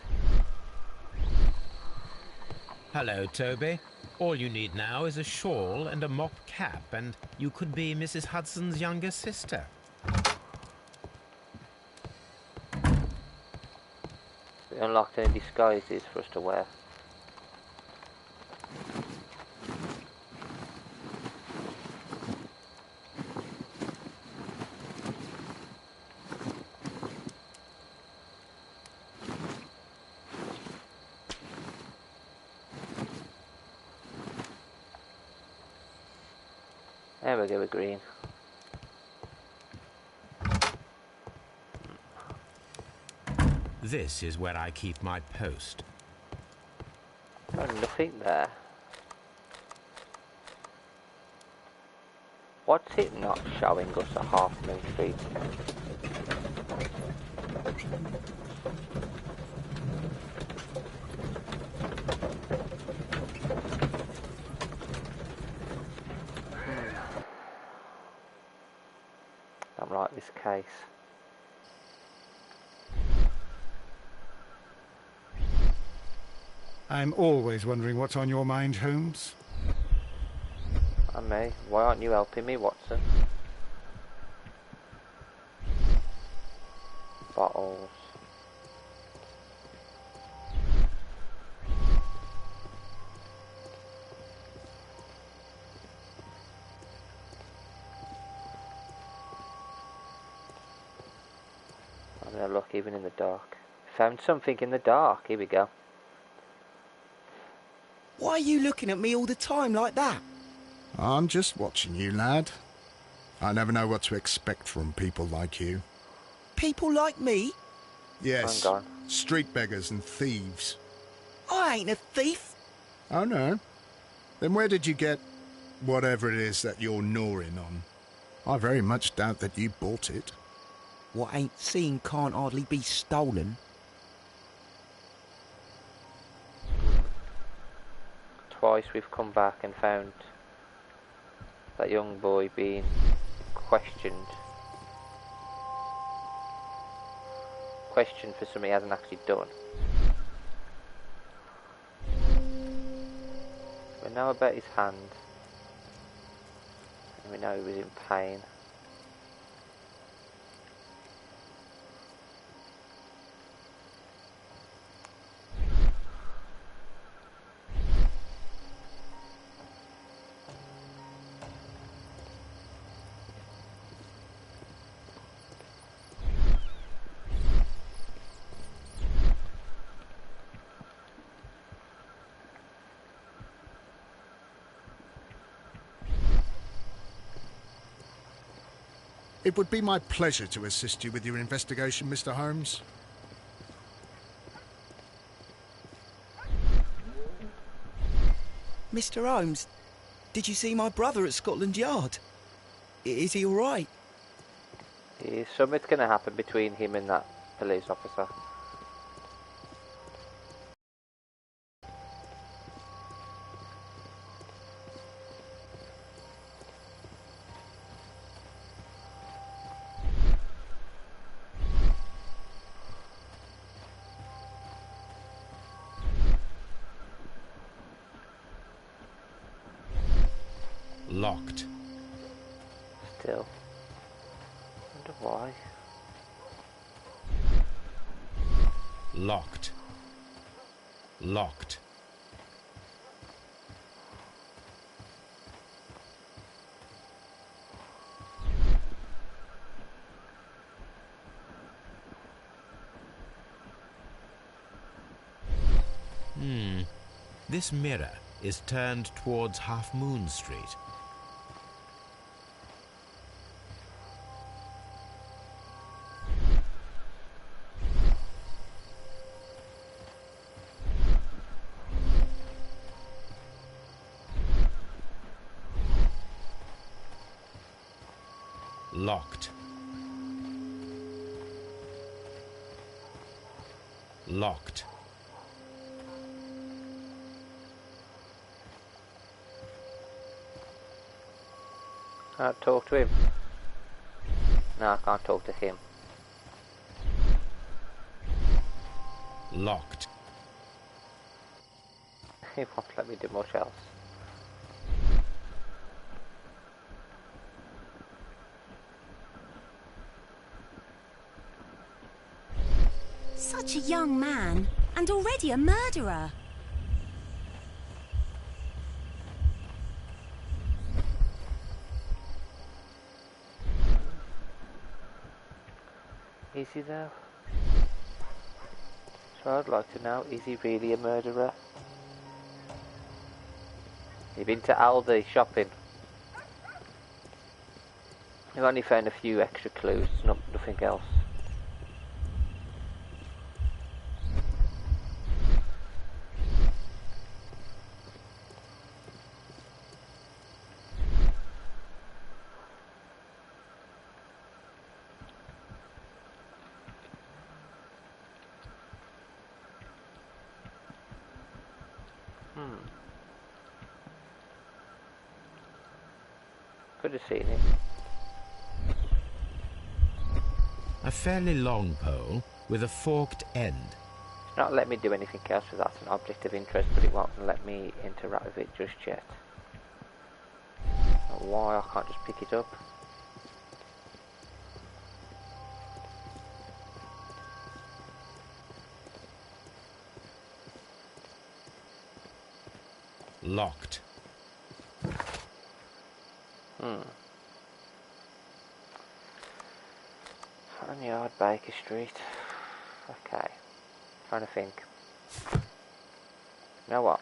Hello, Toby. All you need now is a shawl and a mop cap, and you could be Mrs. Hudson's younger sister. We unlocked any disguises for us to wear. There we go, with green. This is where I keep my post. Oh, nothing there. What's it not showing us a Half Moon Street? Don't like this case. I'm always wondering what's on your mind, Holmes. And me, why aren't you helping me, Watson? Bottles. I'm gonna look even in the dark. Found something in the dark, here we go. Why are you looking at me all the time like that? I'm just watching you, lad. I never know what to expect from people like you. People like me? Yes, Hang on. street beggars and thieves. I ain't a thief. Oh, no? Then where did you get whatever it is that you're gnawing on? I very much doubt that you bought it. What ain't seen can't hardly be stolen. Twice we've come back and found that young boy being questioned for something he hasn't actually done. We know about his hand, and we know he was in pain. It would be my pleasure to assist you with your investigation, Mr. Holmes. Mr. Holmes, did you see my brother at Scotland Yard? Is he all right? Something's going to happen between him and that police officer. Locked. Still. Wonder why. Locked. Locked. This mirror is turned towards Half Moon Street. Locked. Locked. Can't talk to him. No, I can't talk to him. Locked. He won't let me do much else. Such a young man, and already a murderer. Is he though? So I'd like to know, is he really a murderer? You've been to Aldi shopping. I've only found a few extra clues, nothing else. Could have seen him. A fairly long pole with a forked end. It's not letting me do anything else, so that's an object of interest, but it won't let me interact with it just yet. Why I can't just pick it up? Locked. Front yard, Baker Street. Okay. Trying to think. You know what?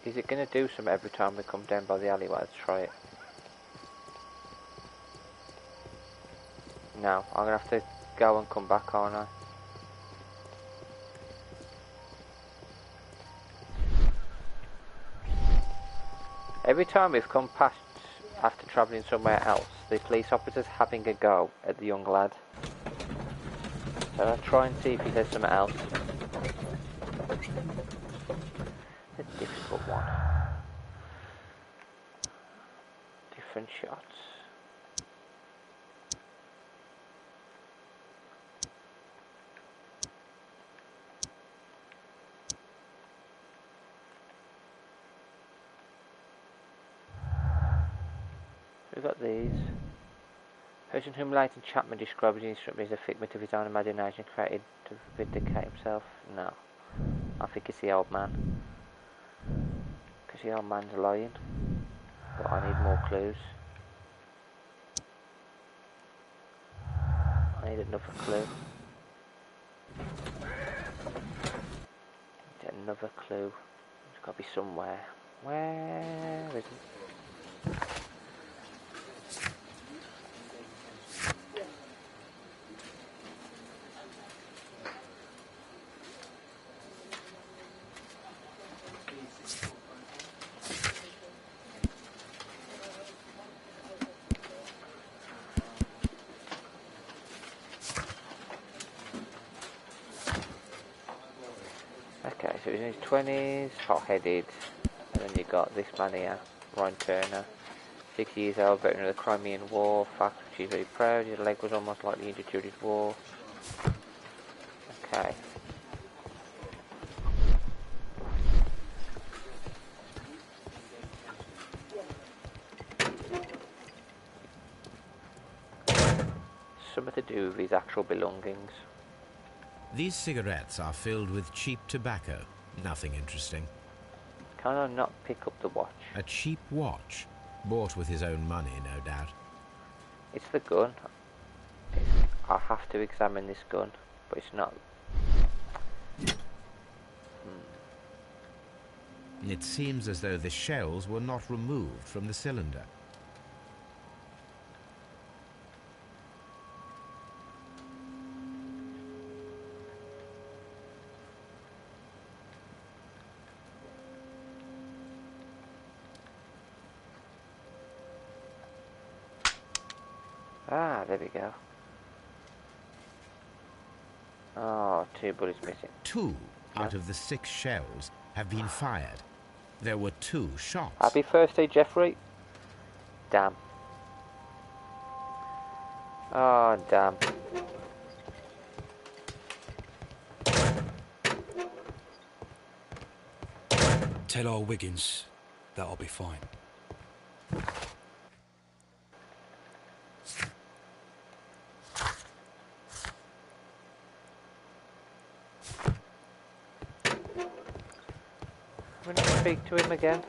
Is it going to do something every time we come down by the alleyway? Let's try it. No, I'm going to have to go and come back, aren't I? Every time we've come past after travelling somewhere else, the police officer's having a go at the young lad. So I'll try and see if he says something else. It's a difficult one. Different shots. We've got these. Person whom Leighton Chapman described as an instrument is a figment of his own imagination created to vindicate himself. No. I think it's the old man. Because the old man's lying. But I need more clues. I need another clue. Get another clue. It's got to be somewhere. Where is it? Okay, so he's in his 20s, hot-headed, and then you got this man here, Ryan Turner, 60 years old, veteran of the Crimean War, fact which he's very proud, his leg was almost likely injured during his war. Okay. Something to do with his actual belongings. These cigarettes are filled with cheap tobacco. Nothing interesting. Can I not pick up the watch? A cheap watch, bought with his own money, no doubt. It's the gun. I have to examine this gun, but it's not. It seems as though the shells were not removed from the cylinder. Ah, there we go. Oh, 2 bullets missing. 2 out of the 6 shells have been fired. There were 2 shots. Happy first day, Jeffrey. Damn. Oh, damn. Tell old Wiggins that I'll be fine. Can we not speak to him again?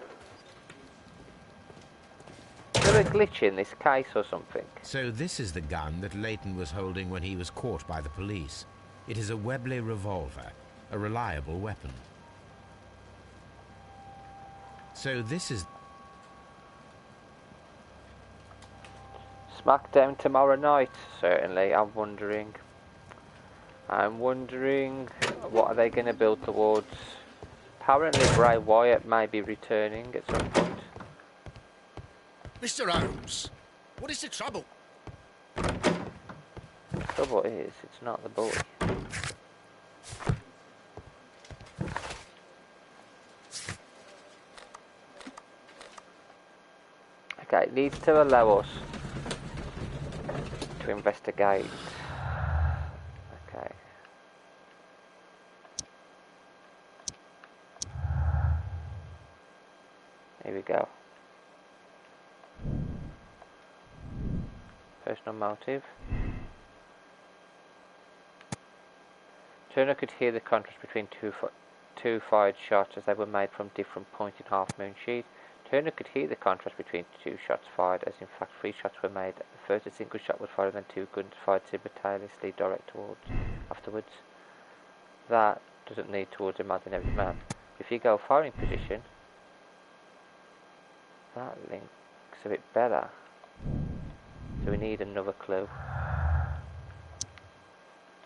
Is there a glitch in this case or something? So this is the gun that Leighton was holding when he was caught by the police. It is a Webley revolver, a reliable weapon. So this is... Smackdown tomorrow night, certainly. I'm wondering what are they going to build towards. Apparently Bray Wyatt may be returning at some point. Mr. Holmes, what is the trouble? The trouble is, it's not the boy. Okay, it needs to allow us to investigate. Okay. Here we go. Personal motive. Turner could hear the contrast between two fired shots as they were made from different points in Half Moon Street. Turner could hear the contrast between two shots fired, as in fact 3 shots were made. First a single shot was fired and then 2 guns fired simultaneously direct towards afterwards. That doesn't lead towards imaginary man. If you go firing position, that links a bit better. So we need another clue.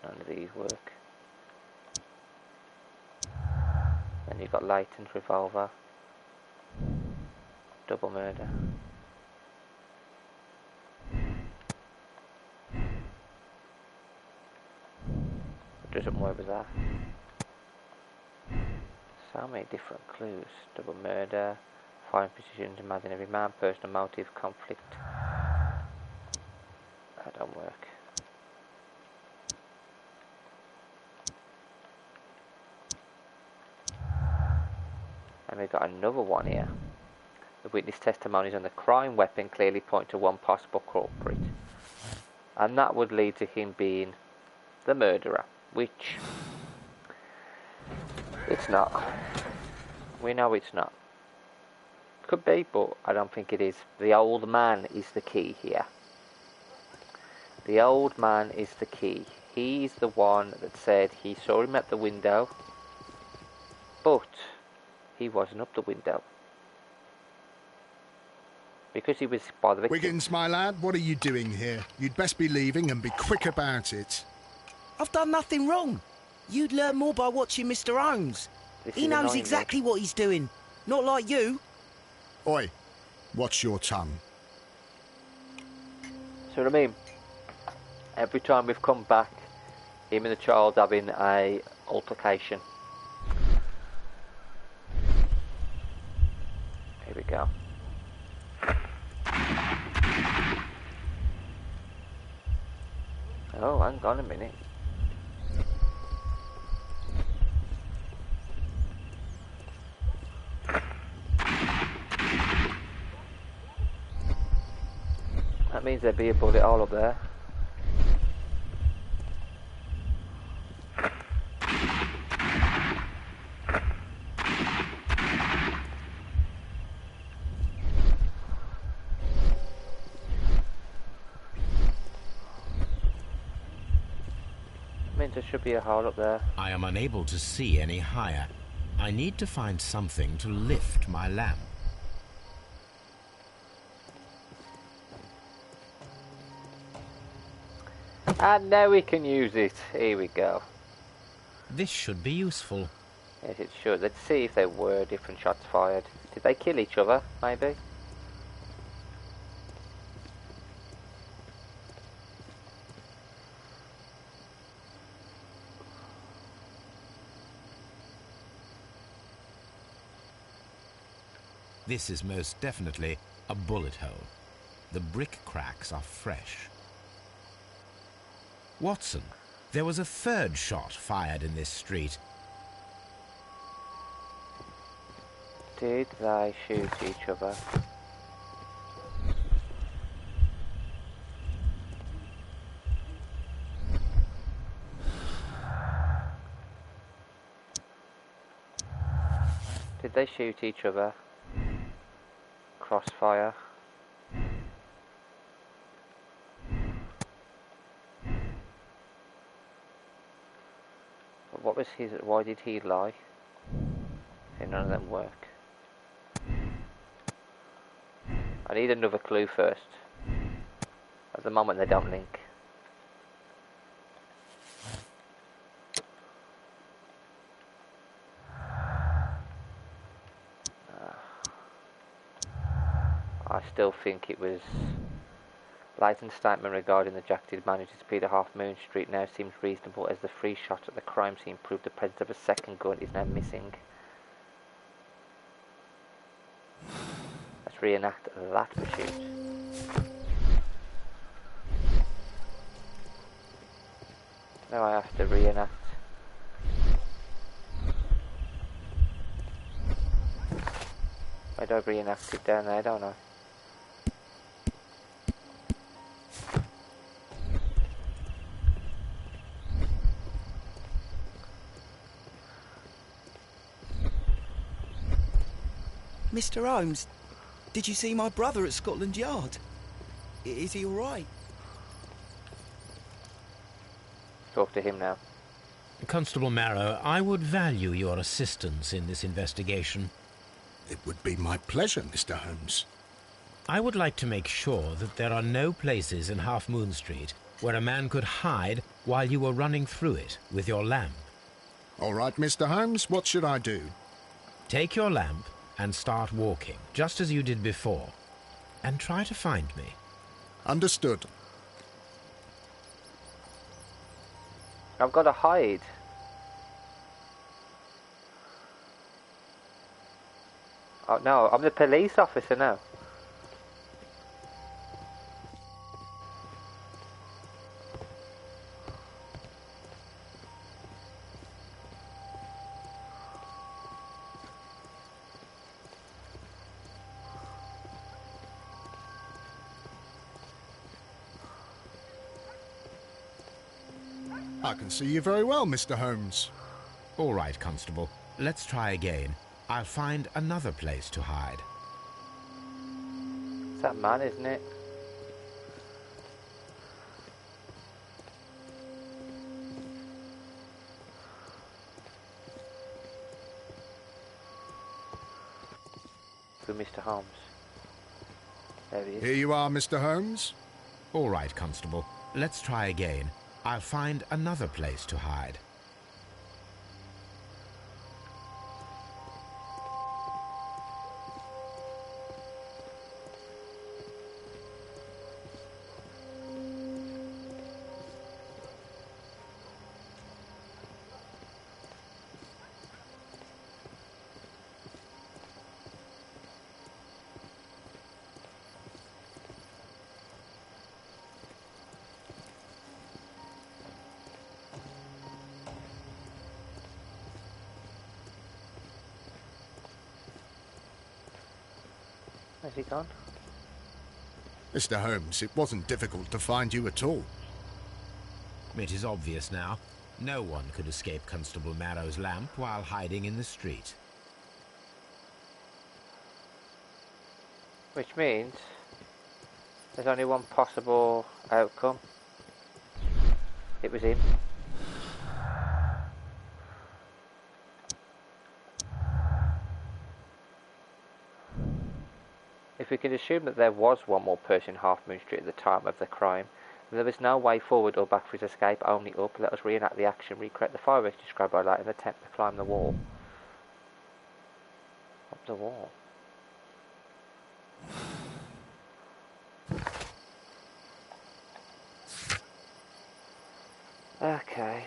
None of these work. Then you've got Leighton's revolver. Double murder. It doesn't work with that. So many different clues. Double murder, firing positions, imaginary man, personal motive, conflict. That don't work. And we've got another one here. The witness testimonies on the crime weapon clearly point to one possible culprit. And that would lead to him being the murderer, which it's not. We know it's not. Could be, but I don't think it is. The old man is the key here. The old man is the key. He's the one that said he saw him at the window, but he wasn't up the window. Because he was by the victim. Wiggins, my lad, what are you doing here? You'd best be leaving and be quick about it. I've done nothing wrong. You'd learn more by watching Mr. Holmes. He knows exactly what he's doing. Not like you. Oi, watch your tongue. So what I mean, every time we've come back, him and the child having a altercation. Here we go. Oh, hang on a minute. That means there'd be a bullet all up there. Means there should be a hole up there. I am unable to see any higher. I need to find something to lift my lamp. And now we can use it. Here we go. This should be useful. Yes, it should. Let's see if there were different shots fired. Did they kill each other, maybe? This is most definitely a bullet hole. The brick cracks are fresh. Watson, there was a third shot fired in this street. Did they shoot each other? Did they shoot each other? Crossfire. But what was his? Why did he lie? None of them work. I need another clue first. At the moment they don't link. I still think it was Layton's statement regarding the jacked man who disappeared at Half Moon Street now seems reasonable, as the free shot at the crime scene proved the presence of a second gun is now missing. Let's reenact that pursuit. Now I have to reenact. I don't reenact it down there, don't I? Mr. Holmes, did you see my brother at Scotland Yard? Is he all right? Talk to him now. Constable Marrow, I would value your assistance in this investigation. It would be my pleasure, Mr. Holmes. I would like to make sure that there are no places in Half Moon Street where a man could hide while you were running through it with your lamp. All right, Mr. Holmes, what should I do? Take your lamp and start walking, just as you did before, and try to find me. Understood. I've got to hide. Oh no, I'm the police officer now. I can see you very well, Mr. Holmes. All right, Constable. Let's try again. I'll find another place to hide. It's that man, isn't it? Through Mr. Holmes. There he is. Here you are, Mr. Holmes. All right, Constable. Let's try again. I'll find another place to hide. Where's he gone? Mr. Holmes, it wasn't difficult to find you at all. It is obvious now. No one could escape Constable Marrow's lamp while hiding in the street. Which means there's only one possible outcome. It was him. If we can assume that there was one more person in Half Moon Street at the time of the crime, then there was no way forward or back for his escape, only up. Let us reenact the action, recreate the fireworks described by Light and attempt to climb the wall. Up the wall. Okay.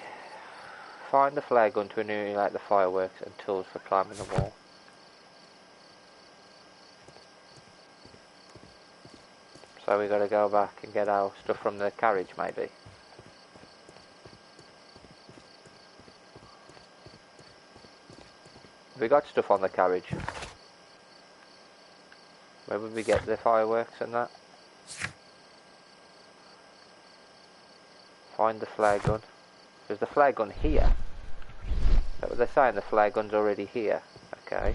Find the flare gun to annihilate the fireworks and tools for climbing the wall. So we got to go back and get our stuff from the carriage, maybe. We got stuff on the carriage. Where would we get the fireworks and that? Find the flare gun. There's the flare gun here. Is that what they're saying? The flare gun's already here. Okay.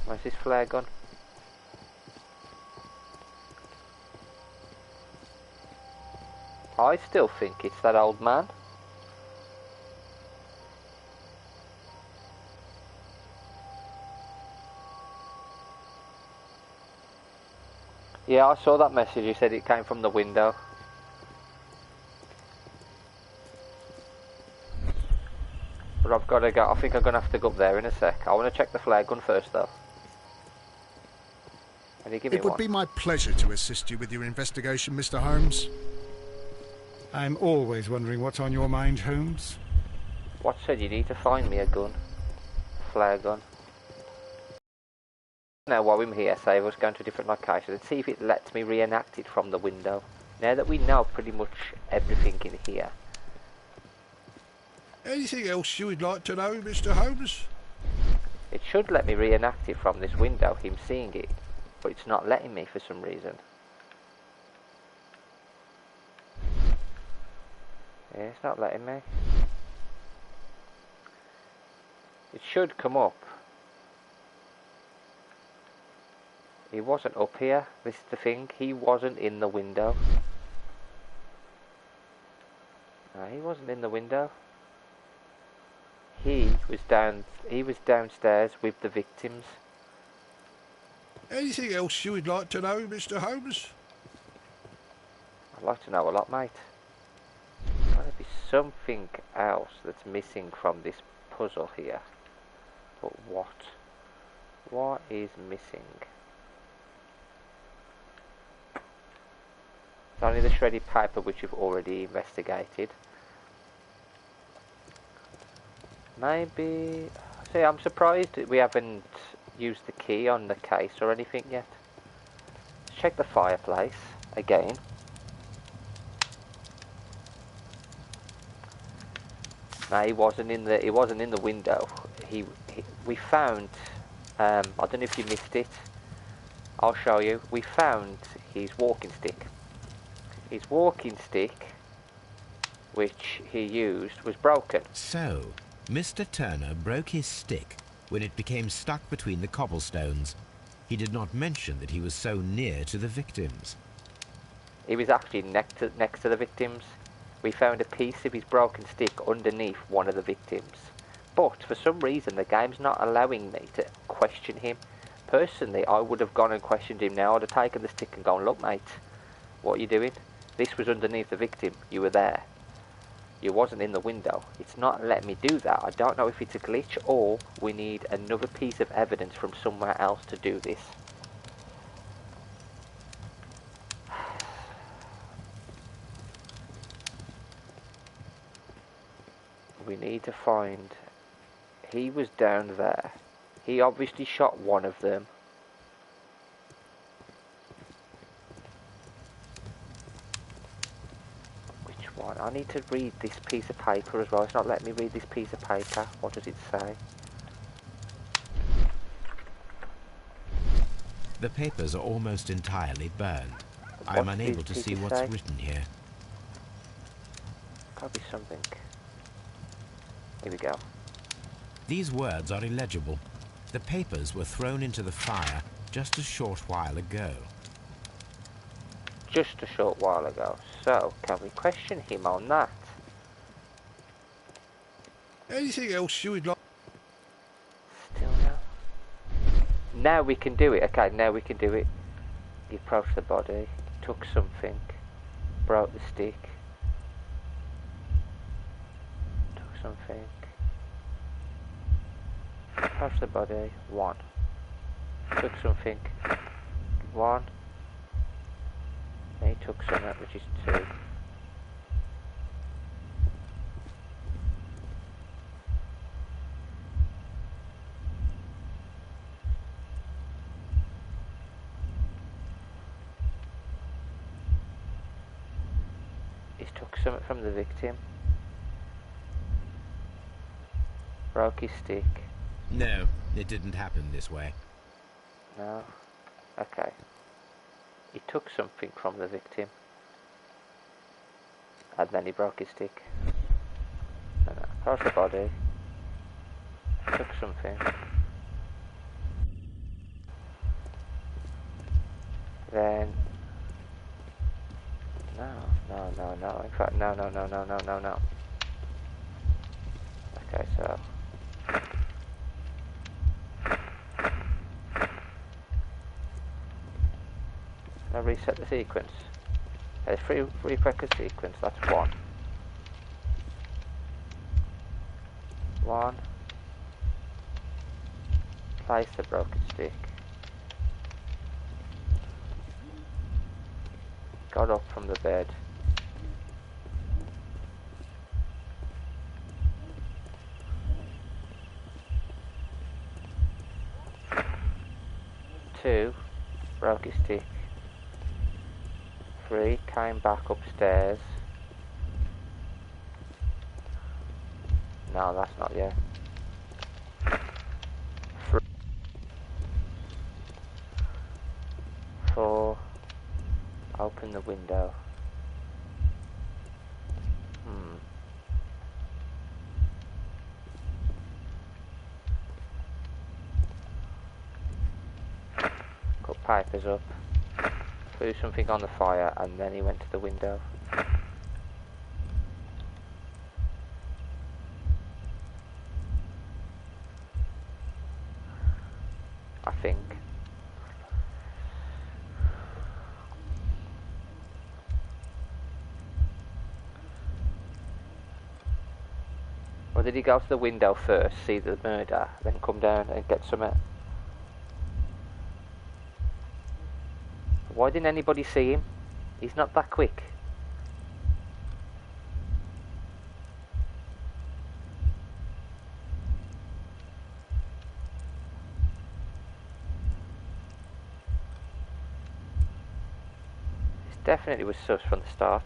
Where's this flare gun? I still think it's that old man. Yeah, I saw that message. You said it came from the window. But I've got to go. I think I'm going to have to go up there in a sec. I want to check the flare gun first, though. Can you give me It would one? be my pleasure to assist you with your investigation, Mr. Holmes. I'm always wondering what's on your mind, Holmes. What said you need to find me a gun? Flare gun. Now while I'm here, say I was going to a different location and see if it lets me reenact it from the window. Now that we know pretty much everything in here. Anything else you would like to know, Mr. Holmes? It should let me reenact it from this window, him seeing it. But it's not letting me for some reason. Yeah, it's not letting me. It should come up. He wasn't up here, this is the thing. He wasn't in the window. No, he wasn't in the window. He was downstairs with the victims. Anything else you would like to know, Mr. Holmes? I'd like to know a lot, mate. There's gotta be something else that's missing from this puzzle here. But what? What is missing? It's only the shredded paper which we've already investigated. Maybe... See, I'm surprised that we haven't used the key on the case or anything yet. Let's check the fireplace again. No, he wasn't in the window. We found I don't know if you missed it. I'll show you. We found his walking stick. His walking stick, which he used, was broken. So, Mr. Turner broke his stick when it became stuck between the cobblestones. He did not mention that he was so near to the victims. He was actually next to the victims. We found a piece of his broken stick underneath one of the victims. But for some reason the game's not allowing me to question him. Personally, I would have gone and questioned him now. I'd have taken the stick and gone, look mate, what are you doing? This was underneath the victim. You were there. You wasn't in the window. It's not letting me do that. I don't know if it's a glitch or we need another piece of evidence from somewhere else to do this. We need to find... He was down there. He obviously shot one of them. Which one? I need to read this piece of paper as well. It's not letting me read this piece of paper. What does it say? The papers are almost entirely burned. I am unable to see what's written here. Gotta be something. Here we go. These words are illegible. The papers were thrown into the fire just a short while ago. Just a short while ago. So, can we question him on that? Anything else you would like? Still no. Now we can do it. Okay, now we can do it. He approached the body, took something, broke the stick, took something, approached the body, one, took something, one, and he took something, which is two. Took something from the victim, broke his stick, No, it didn't happen this way. No? Okay. He took something from the victim. And then he broke his stick. And across the body. Took something. Then... No. In fact, no. Okay, so... I'll reset the sequence. There's three record sequence, that's one. One. Place the broken stick. Got up from the bed. Two. Broke his stick. 3, came back upstairs. No, that's not yet. 3, 4, open the window. Cut papers up. Threw something on the fire and then he went to the window. I think. Or did he go to the window first, see the murder, then come down and get some? Why didn't anybody see him? He's not that quick. This definitely was sus from the start.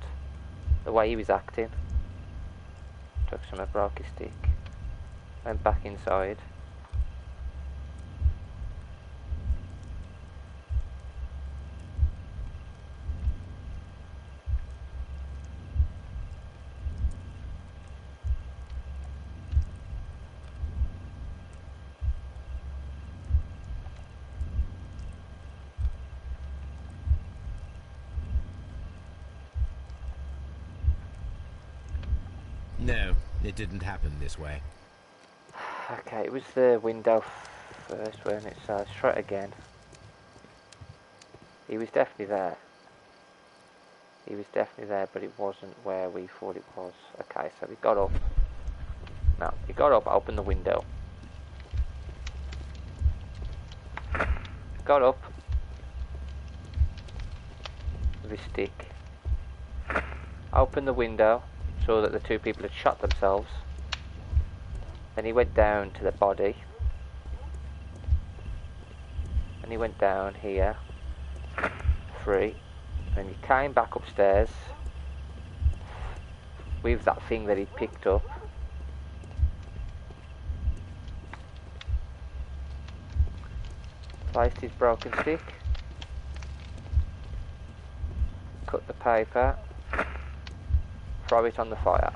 The way he was acting. Took some and broke his stick. Went back inside. No, it didn't happen this way. Okay, it was the window first, wasn't it? So let's try it again. He was definitely there. He was definitely there, but it wasn't where we thought it was. Okay, so we got up. No, he got up, opened the window. Got up with his stick. Opened the window. Saw that the two people had shot themselves. Then he went down to the body. And he went down here. 3. And he came back upstairs with that thing that he picked up. Placed his broken stick. Cut the paper. Throw it on the fire.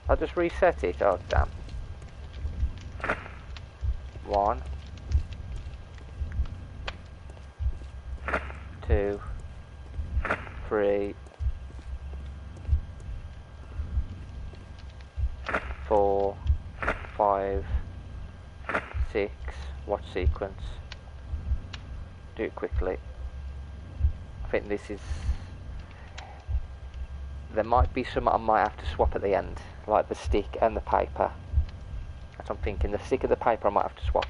I'll just reset it. Oh damn. 1, 2, 3, 4, 5, 6. Watch sequence. Do it quickly. I think this is... There might be some I might have to swap at the end, like the stick and the paper. That's what I'm thinking. The stick and the paper I might have to swap.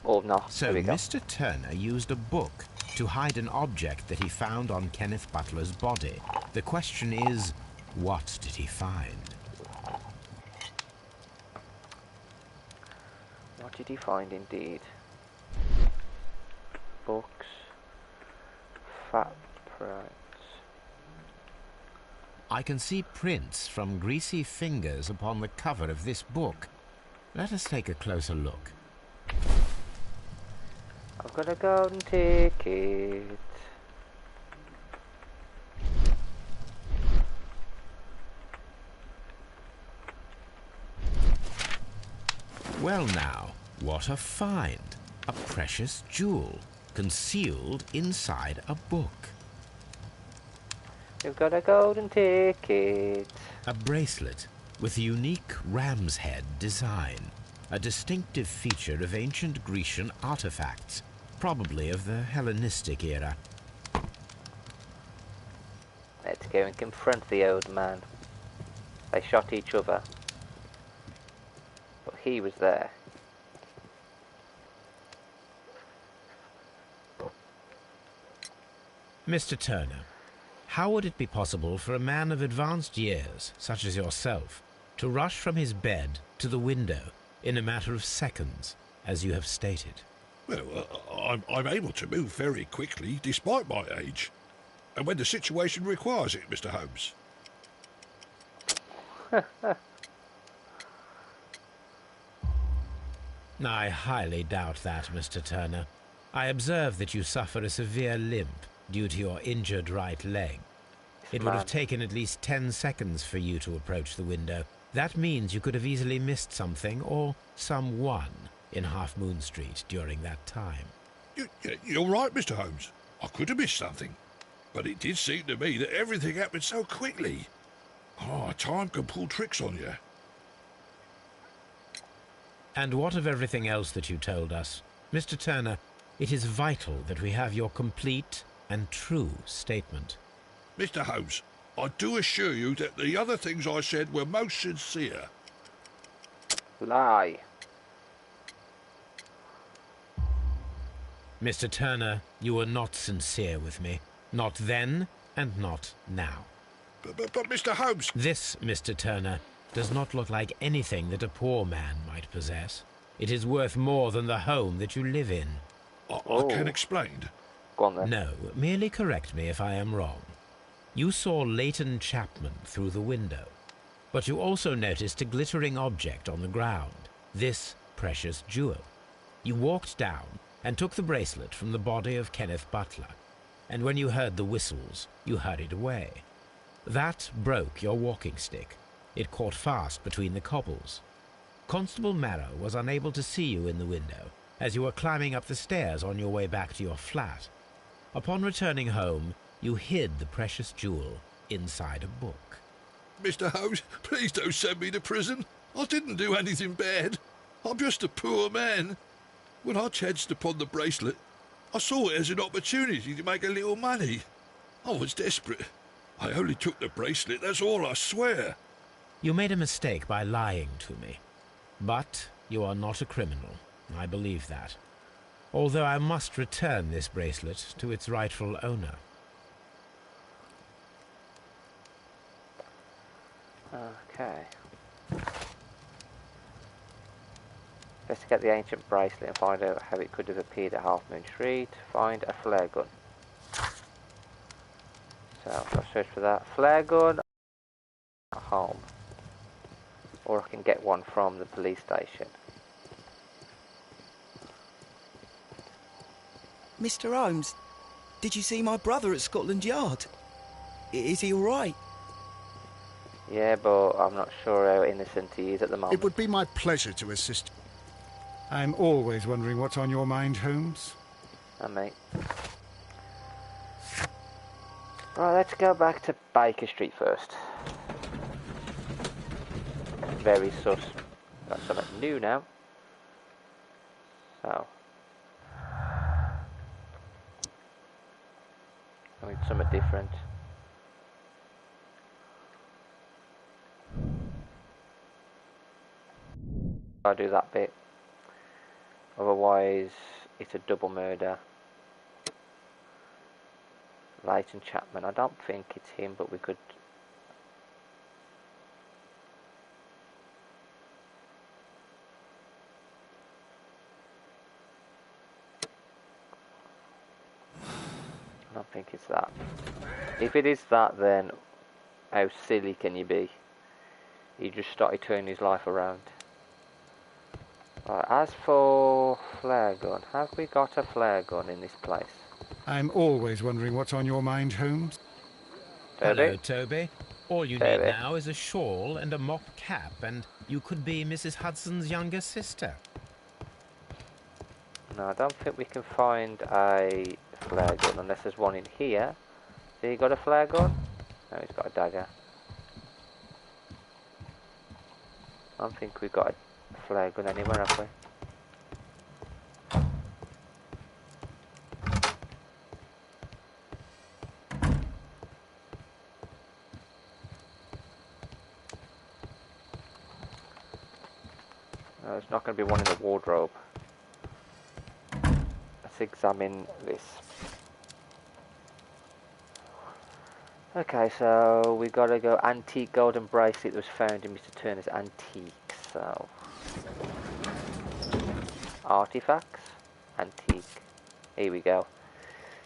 Or not. So Mr. Turner used a book to hide an object that he found on Kenneth Butler's body. The question is, what did he find? What did he find indeed? Books. fat prints. I can see prints from greasy fingers upon the cover of this book. Let us take a closer look. I've got a golden ticket. Well now, what a find! A precious jewel, concealed inside a book. You've got a golden ticket. A bracelet with a unique ram's head design, a distinctive feature of ancient Grecian artifacts, probably of the Hellenistic era. Let's go and confront the old man. They shot each other, but he was there. Mr. Turner, how would it be possible for a man of advanced years, such as yourself, to rush from his bed to the window in a matter of seconds, as you have stated? Well, I'm able to move very quickly, despite my age. And when the situation requires it, Mr. Holmes. I highly doubt that, Mr. Turner. I observe that you suffer a severe limp due to your injured right leg. It would have taken at least 10 seconds for you to approach the window. That means you could have easily missed something or someone in Half Moon Street during that time. You're right, Mr. Holmes. I could have missed something. But it did seem to me that everything happened so quickly. Time can pull tricks on you. And what of everything else that you told us? Mr. Turner, it is vital that we have your complete and true statement. Mr. Holmes, I do assure you that the other things I said were most sincere. Lie. Mr. Turner, you were not sincere with me. Not then, and not now. But Mr. Holmes... This, Mr. Turner, does not look like anything that a poor man might possess. It is worth more than the home that you live in. I can explain. Go on then. No, merely correct me if I am wrong. You saw Leighton Chapman through the window, but you also noticed a glittering object on the ground, this precious jewel. You walked down and took the bracelet from the body of Kenneth Butler, and when you heard the whistles, you hurried away. That broke your walking stick. It caught fast between the cobbles. Constable Marrow was unable to see you in the window as you were climbing up the stairs on your way back to your flat. Upon returning home, you hid the precious jewel inside a book. Mr. Holmes, please don't send me to prison. I didn't do anything bad. I'm just a poor man. When I chanced upon the bracelet, I saw it as an opportunity to make a little money. I was desperate. I only took the bracelet, that's all, I swear. You made a mistake by lying to me. But you are not a criminal. I believe that. Although I must return this bracelet to its rightful owner. Okay. Investigate the ancient bracelet and find out how it could have appeared at Half Moon Street. Find a flare gun. So I'll search for that. Flare gun at home. Or I can get one from the police station. Mr. Holmes, did you see my brother at Scotland Yard? Is he all right? Yeah, but I'm not sure how innocent he is at the moment. It would be my pleasure to assist. I'm always wondering what's on your mind, Holmes. And mate. Right, let's go back to Baker Street first. Very sus. Got something new now. So. I mean, something different. I'll do that bit. Otherwise, it's a double murder. Leighton Chapman. I don't think it's him, but we could. don't think it's that. If it is that, then how silly can you be? He just started turning his life around. Right, as for flare gun, have we got a flare gun in this place? I'm always wondering what's on your mind, Holmes. Toby? Hello, Toby. All you Toby. need now is a shawl and a mop cap, and you could be Mrs. Hudson's younger sister. No, I don't think we can find a flare gun unless there's one in here. So he got a flare gun? No, he's got a dagger. I don't think we've got a flare gun anywhere, have we? No, there's not going to be one in the wardrobe. Let's examine this. Okay, so we gotta go antique golden bracelet that was found in Mr. Turner's antique. So artifacts, antique. Here we go.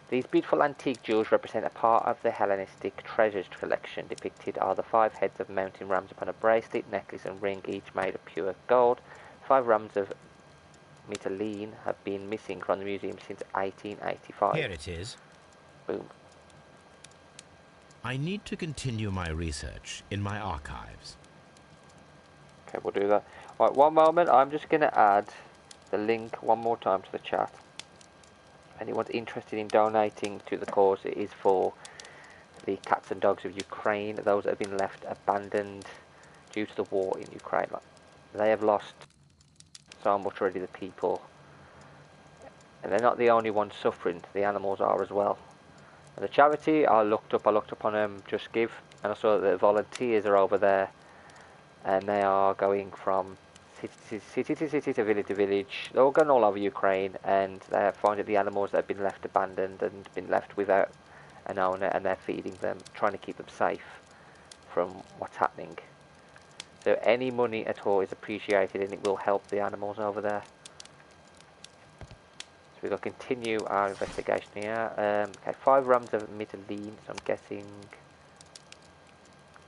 These beautiful antique jewels represent a part of the Hellenistic treasures collection. Depicted are the 5 heads of mountain rams upon a bracelet, necklace and ring, each made of pure gold. 5 rams of Mytilene have been missing from the museum since 1885. Here it is. Boom. I need to continue my research in my archives. Okay, we'll do that. Right, one moment. I'm just going to add the link one more time to the chat. If anyone's interested in donating to the cause, it is for the cats and dogs of Ukraine, those that have been left abandoned due to the war in Ukraine. They have lost so much already, the people. And they're not the only ones suffering, the animals are as well. And the charity, I looked up on Just Give, and I saw that the volunteers are over there, and they are going from city to city to village. They're all going all over Ukraine, and they're finding the animals that have been left abandoned and been left without an owner, and they're feeding them, trying to keep them safe from what's happening. So any money at all is appreciated, and it will help the animals over there. So we're going to continue our investigation here. Okay, 5 rams of Mytilene, so I'm guessing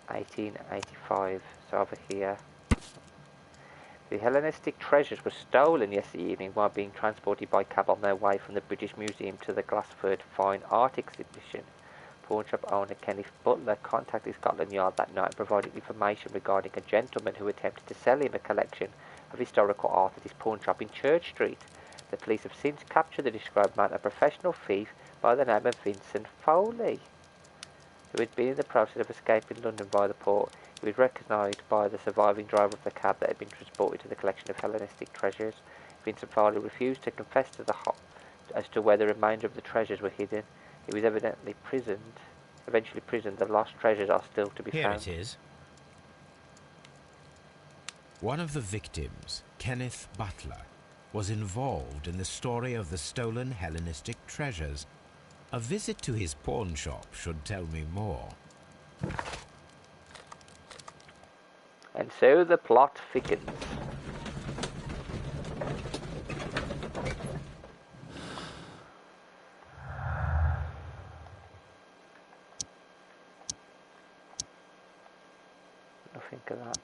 1885. So over here. The Hellenistic treasures were stolen yesterday evening while being transported by cab on their way from the British Museum to the Glassford Fine Art Exhibition. Pawn shop owner Kenneth Butler contacted Scotland Yard that night and provided information regarding a gentleman who attempted to sell him a collection of historical art at his pawn shop in Church Street. The police have since captured the described man, a professional thief by the name of Vincent Foley, who had been in the process of escaping London by the port. He was recognised by the surviving driver of the cab that had been transported to the collection of Hellenistic treasures. Vincent Foley refused to confess to as to where the remainder of the treasures were hidden. He was eventually prisoned. The lost treasures are still to be found. Here it is. One of the victims, Kenneth Butler, was involved in the story of the stolen Hellenistic treasures. A visit to his pawn shop should tell me more. And so the plot thickens. Nothing of that.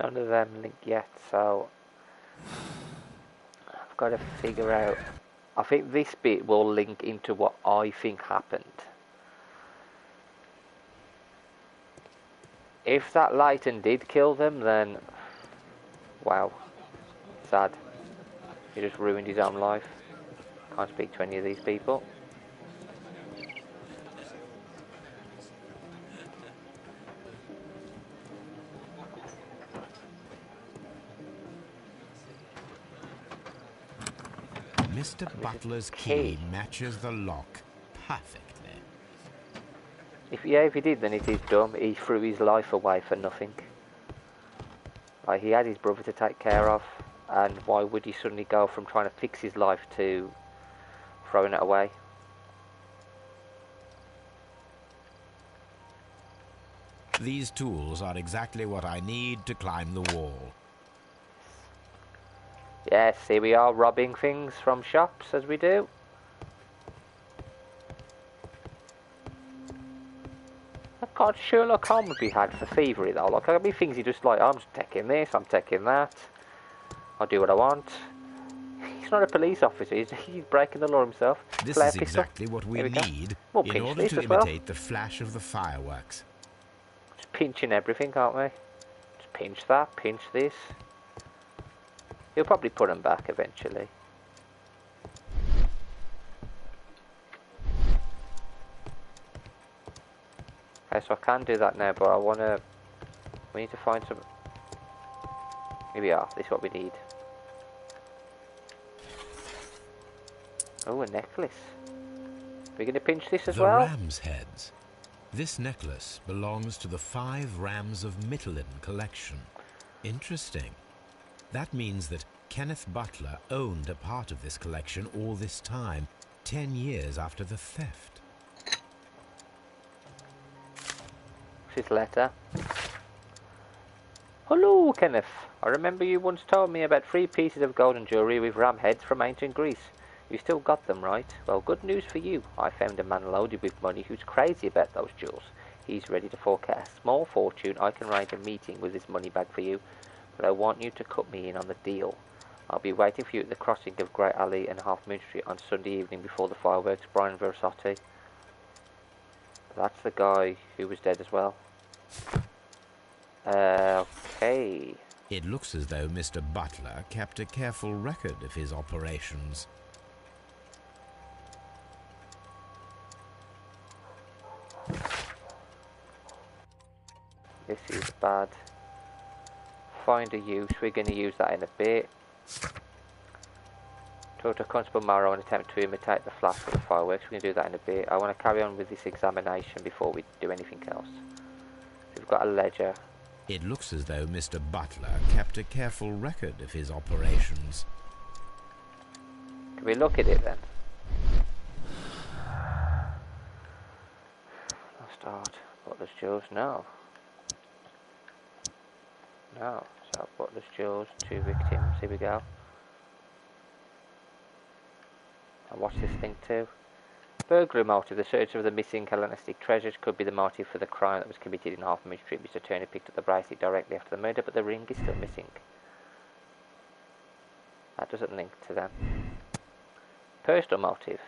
None of them link yet, so I've got to figure out. I think this bit will link into what I think happened. If that Leighton did kill them, then wow, sad. He just ruined his own life. Can't speak to any of these people. Mr. Butler's key matches the lock perfectly. If he did, then it is dumb. He threw his life away for nothing. Like, he had his brother to take care of, and why would he suddenly go from trying to fix his life to throwing it away? These tools are exactly what I need to climb the wall. Yes, here we are robbing things from shops as we do. God, Sherlock Holmes would be had for thievery though. Like, there'd be things he just like, I'm just taking this, I'm taking that. I'll do what I want. He's not a police officer, he's breaking the law himself. This Flare is pistol. exactly what we Here go. need We'll in pinch order this to as well. imitate the flash of the fireworks. Just pinching everything, aren't we? Just pinch that, pinch this. He'll probably put them back eventually. Okay, so I can do that now, but I want to... We need to find some... Here we are, this is what we need. Oh, a necklace. Are we going to pinch this as well? The ram's heads. This necklace belongs to the 5 Rams of Mittelin collection. Interesting. That means that Kenneth Butler owned a part of this collection all this time, 10 years after the theft. His letter. Hello, Kenneth. I remember you once told me about 3 pieces of golden jewellery with ram heads from ancient Greece. You still got them, right? Well, good news for you. I found a man loaded with money who's crazy about those jewels. He's ready to forecast a small fortune. I can arrange a meeting with this money bag for you, but I want you to cut me in on the deal. I'll be waiting for you at the crossing of Great Alley and Half Moon Street on Sunday evening before the fireworks. Brian Versotti. That's the guy who was dead as well. Okay. It looks as though Mr. Butler kept a careful record of his operations. This is bad. Find a use. We're going to use that in a bit. Talk to Constable Morrow and attempt to imitate the flash of the fireworks. We're going to do that in a bit. I want to carry on with this examination before we do anything else. We've got a ledger. It looks as though Mr. Butler kept a careful record of his operations. Can we look at it then? I'll start. Butler's jewels? No. No. So Butler's jewels, 2 victims. Here we go. And what's this thing too? Burglary motive. The search of the missing Hellenistic treasures could be the motive for the crime that was committed in Half Moon Street. Mr. Turner picked up the bracelet directly after the murder, but the ring is still missing. That doesn't link to them. Personal motive.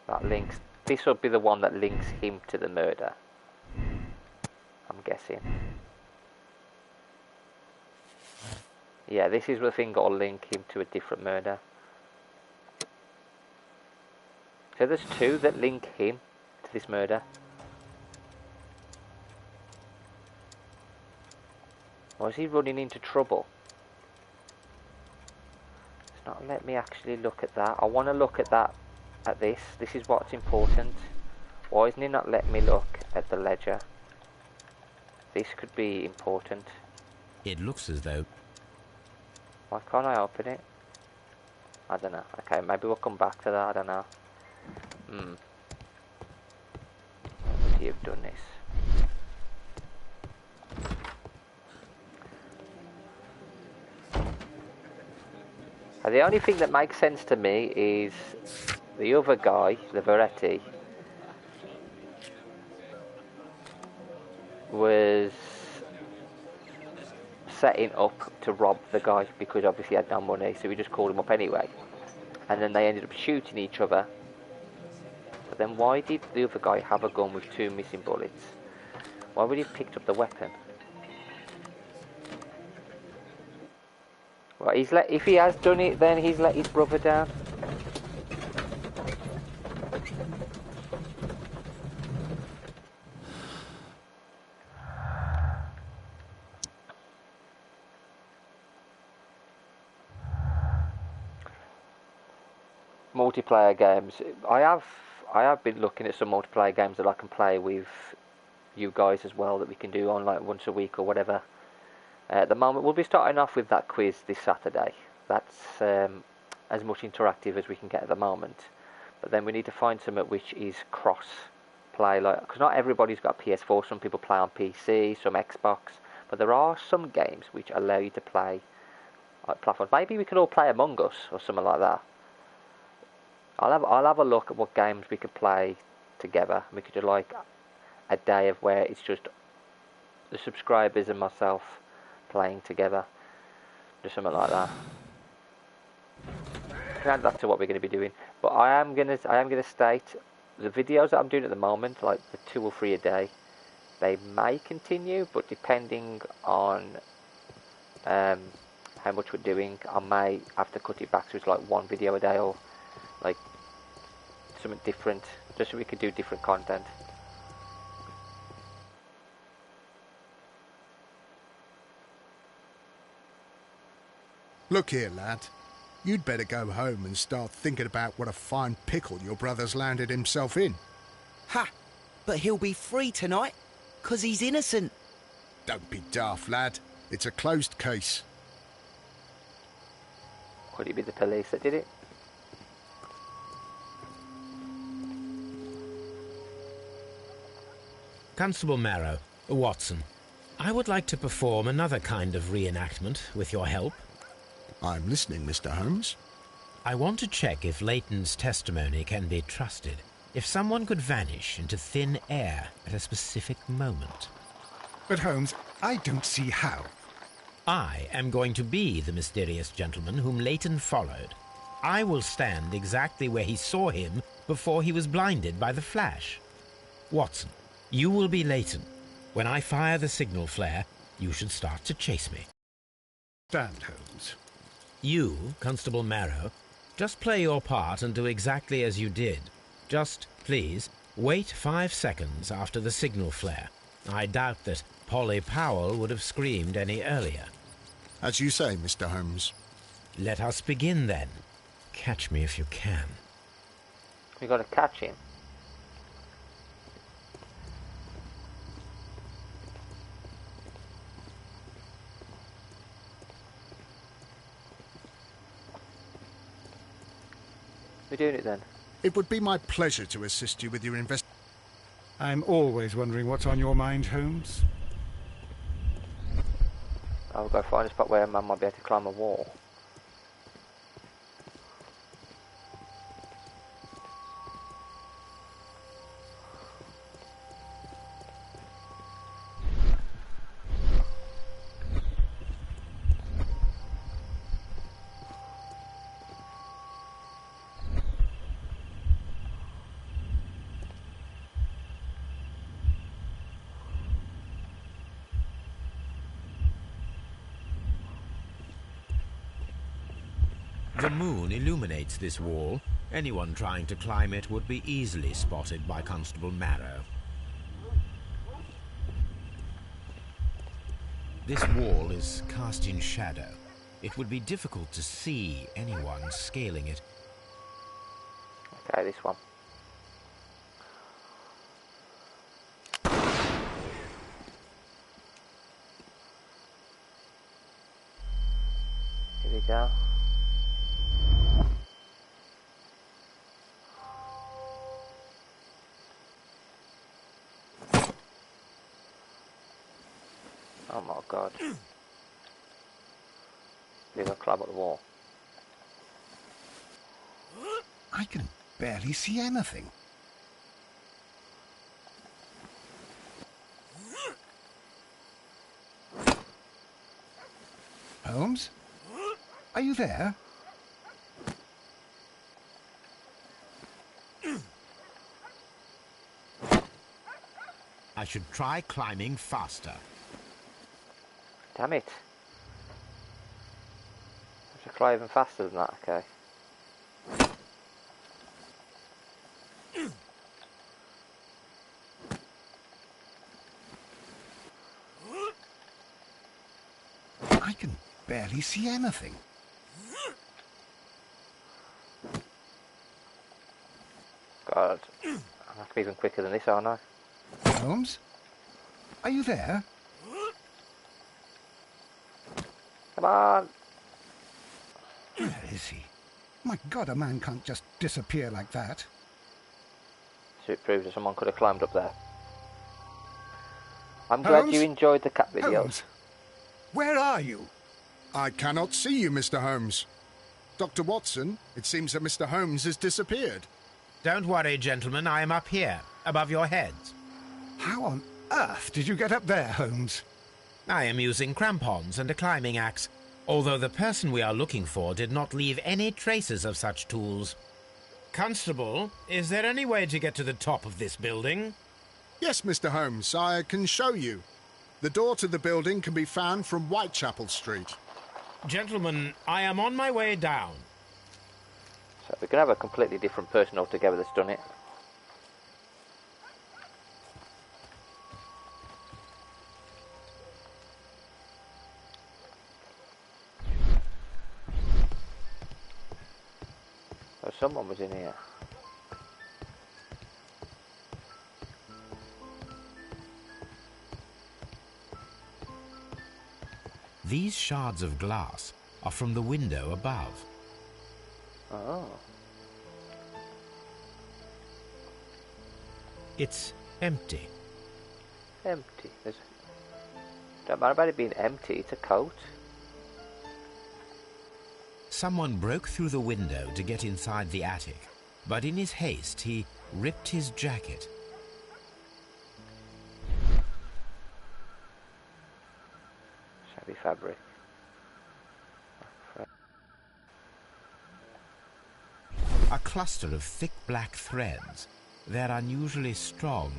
That links. This will be the one that links him to the murder. I'm guessing. Yeah, this is the thing that'll link him to a different murder. So there's 2 that link him to this murder. Or is he running into trouble? It's not let me actually look at that. I want to look at that, at this. This is what's important. Why isn't he not letting me look at the ledger? This could be important. It looks as though... Why can't I open it? I don't know. Okay, maybe we'll come back to that. I don't know. Why would he have done this? The only thing that makes sense to me is the other guy, the Veretti, was setting up to rob the guy because obviously he had no money, so we just called him up anyway. And then they ended up shooting each other. But then why did the other guy have a gun with 2 missing bullets? Why would he have picked up the weapon? Well, if he has done it, then he's let his brother down. Multiplayer games. I have been looking at some multiplayer games that I can play with you guys as well, that we can do on like once a week or whatever. At the moment, we'll be starting off with that quiz this Saturday. That's as much interactive as we can get at the moment. But then we need to find something which is cross-play, like, because not everybody's got a PS4. Some people play on PC, some Xbox. But there are some games which allow you to play like platforms. Maybe we could all play Among Us or something like that. I'll have a look at what games we could play together. We could do like a day of where it's just the subscribers and myself playing together, do something like that. Add that to what we're going to be doing. But I am going to state the videos that I'm doing at the moment, like the 2 or 3 a day, they may continue, but depending on how much we're doing, I may have to cut it back to like 1 video a day or like something different, just so we can do different content. Look here, lad. You'd better go home and start thinking about what a fine pickle your brother's landed himself in. Ha! But he'll be free tonight, 'cause he's innocent. Don't be daft, lad. It's a closed case. Could it be the police that did it? Constable Marrow, Watson, I would like to perform another kind of reenactment with your help. I'm listening, Mr. Holmes. I want to check if Leighton's testimony can be trusted. If someone could vanish into thin air at a specific moment. But Holmes, I don't see how. I am going to be the mysterious gentleman whom Leighton followed. I will stand exactly where he saw him before he was blinded by the flash. Watson, you will be Leighton. When I fire the signal flare, you should start to chase me. Stand, Holmes. You, Constable Marrow, just play your part and do exactly as you did. Just, please, wait 5 seconds after the signal flare. I doubt that Polly Powell would have screamed any earlier. As you say, Mr. Holmes. Let us begin, then. Catch me if you can. We got to catch him. We're doing it then. It would be my pleasure to assist you with your investigation. I'm always wondering what's on your mind, Holmes. I'll go find a spot where a man might be able to climb a wall. The moon illuminates this wall. Anyone trying to climb it would be easily spotted by Constable Marrow. This wall is cast in shadow. It would be difficult to see anyone scaling it. Okay, this one. Here we go. Oh my god. They're gonna climb up the wall. I can barely see anything. Holmes? Are you there? I should try climbing faster. Damn it. I should fly even faster than that, okay. I can barely see anything. God. I have to be even quicker than this, aren't I? Holmes? Are you there? Come on. Where is he? My God, a man can't just disappear like that. So it proves that someone could have climbed up there. I'm glad you enjoyed the cat videos. Holmes, where are you? I cannot see you, Mr. Holmes. Dr. Watson, it seems that Mr. Holmes has disappeared. Don't worry, gentlemen, I am up here, above your heads. How on earth did you get up there, Holmes? I am using crampons and a climbing axe, although the person we are looking for did not leave any traces of such tools. Constable, is there any way to get to the top of this building? Yes, Mr. Holmes, I can show you. The door to the building can be found from Whitechapel Street. Gentlemen, I am on my way down. So we can have a completely different person altogether that's done it. Oh, someone was in here. These shards of glass are from the window above. Oh. It's empty. Empty. Don't matter about it being empty, it's a coat. Someone broke through the window to get inside the attic, but in his haste he ripped his jacket. Shabby fabric. A cluster of thick black threads. They're unusually strong.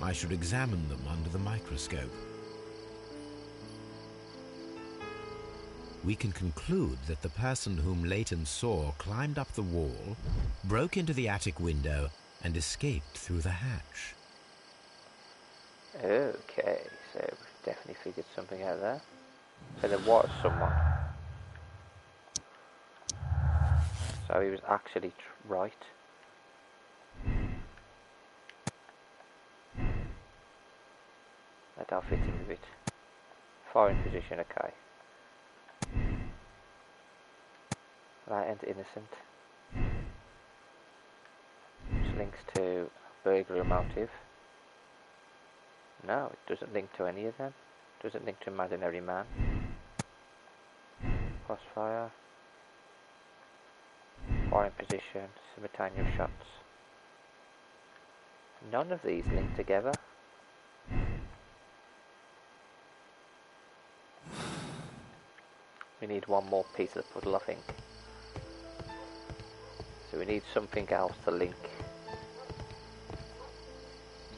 I should examine them under the microscope. We can conclude that the person whom Leighton saw climbed up the wall, broke into the attic window, and escaped through the hatch. Okay, so we've definitely figured something out there. So there was someone. So he was actually right. That I'll fit in with it. Foreign position, okay. Right, and innocent. Which links to burglary motive. No, it doesn't link to any of them. Doesn't link to imaginary man. Crossfire. Foreign position, simultaneous shots. None of these link together. We need one more piece of the puzzle, I think. So we need something else to link.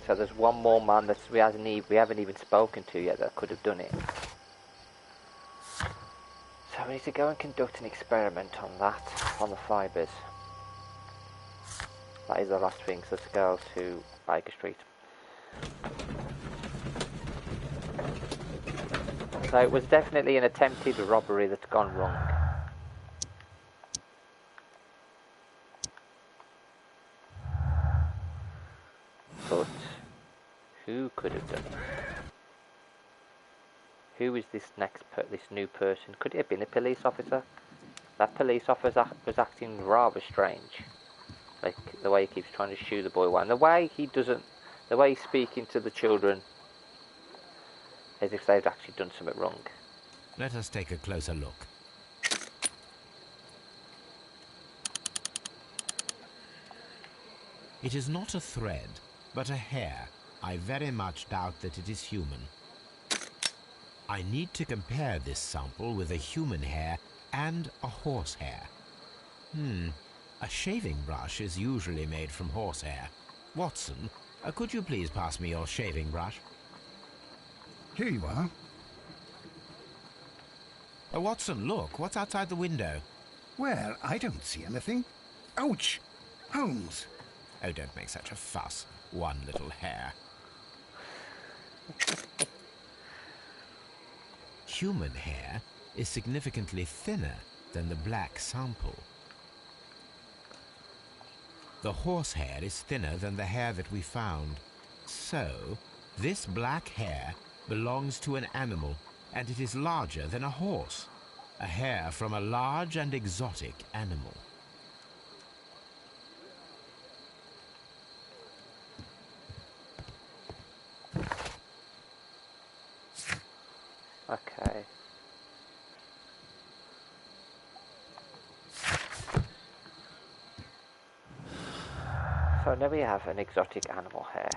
So there's one more man that we haven't even spoken to yet that could have done it. So we need to go and conduct an experiment on that, on the fibres. That is the last thing, so let's go to Baker Street. So it was definitely an attempted robbery that's gone wrong. But who could have done it? Who is this this new person? Could it have been a police officer? That police officer was acting rather strange. Like the way he keeps trying to shoo the boy away, and the way he's speaking to the children, as if they've actually done something wrong. Let us take a closer look. It is not a thread, but a hair. I very much doubt that it is human. I need to compare this sample with a human hair and a horse hair. A shaving brush is usually made from horsehair. Watson, could you please pass me your shaving brush? Here you are. Watson, look, what's outside the window? Well, I don't see anything. Ouch! Holmes! Oh, don't make such a fuss. One little hair. Human hair is significantly thinner than the black sample. The horsehair is thinner than the hair that we found. So, this black hair belongs to an animal, and it is larger than a horse. a hair from a large and exotic animal. Okay. So now we have an exotic animal hair.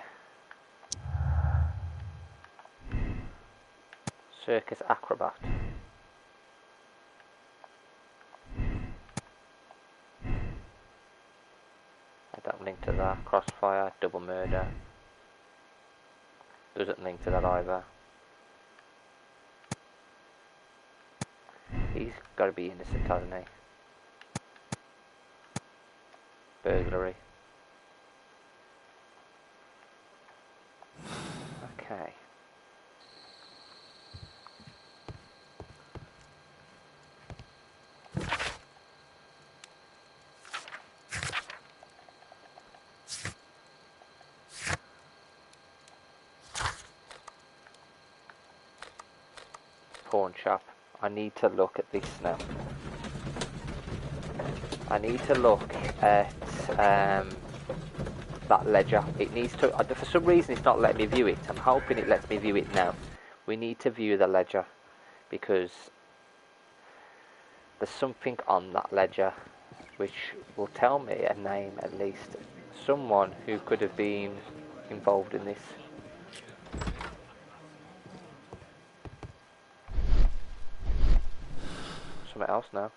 Circus acrobat. I don't link to that. Crossfire, double murder. Doesn't link to that either. He's got to be innocent, hasn't he? Burglary. Okay. Pawn shop. I need to look at this now. I need to look at that ledger. It needs to. For some reason, it's not letting me view it. I'm hoping it lets me view it now. We need to view the ledger because there's something on that ledger which will tell me a name at least. Someone who could have been involved in this. Something else now.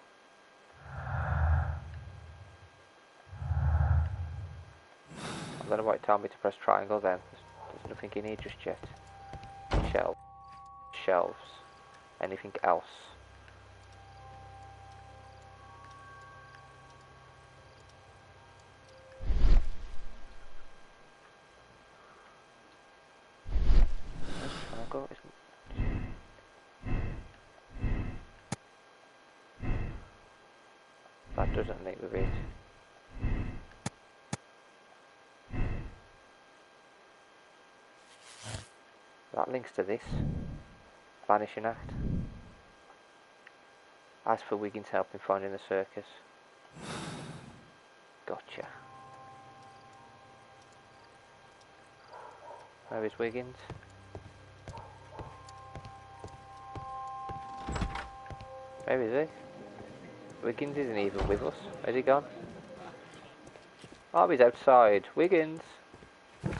I don't know why it told me to press triangle then. There's nothing in here just yet. Shelves. Anything else? Triangle is. That doesn't link with it. That links to this. Vanishing Act. As for Wiggins' help in finding the circus. Gotcha. Where is Wiggins? Where is he? Wiggins isn't even with us. Where's he gone? Oh, he's outside. Wiggins! Let's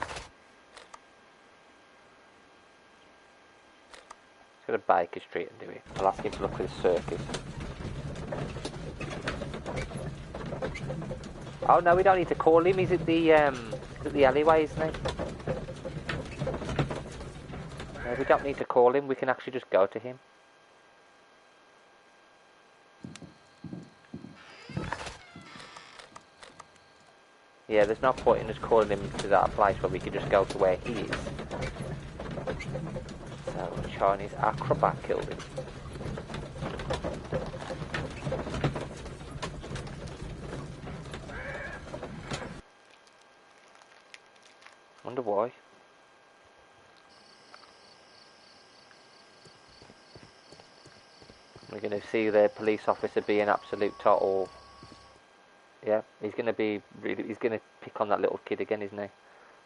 go to Baker Street and do it. I'll ask him to look for the circus. Oh no, we don't need to call him. He's at the alleyway, isn't he? No, we don't need to call him. We can actually just go to him. Yeah, there's no point in us calling him to that place where we can just go to where he is. So, Chinese acrobat killed him. Wonder why. We're going to see the police officer be an absolute total. Yeah, he's going to be really. He's going to pick on that little kid again, isn't he?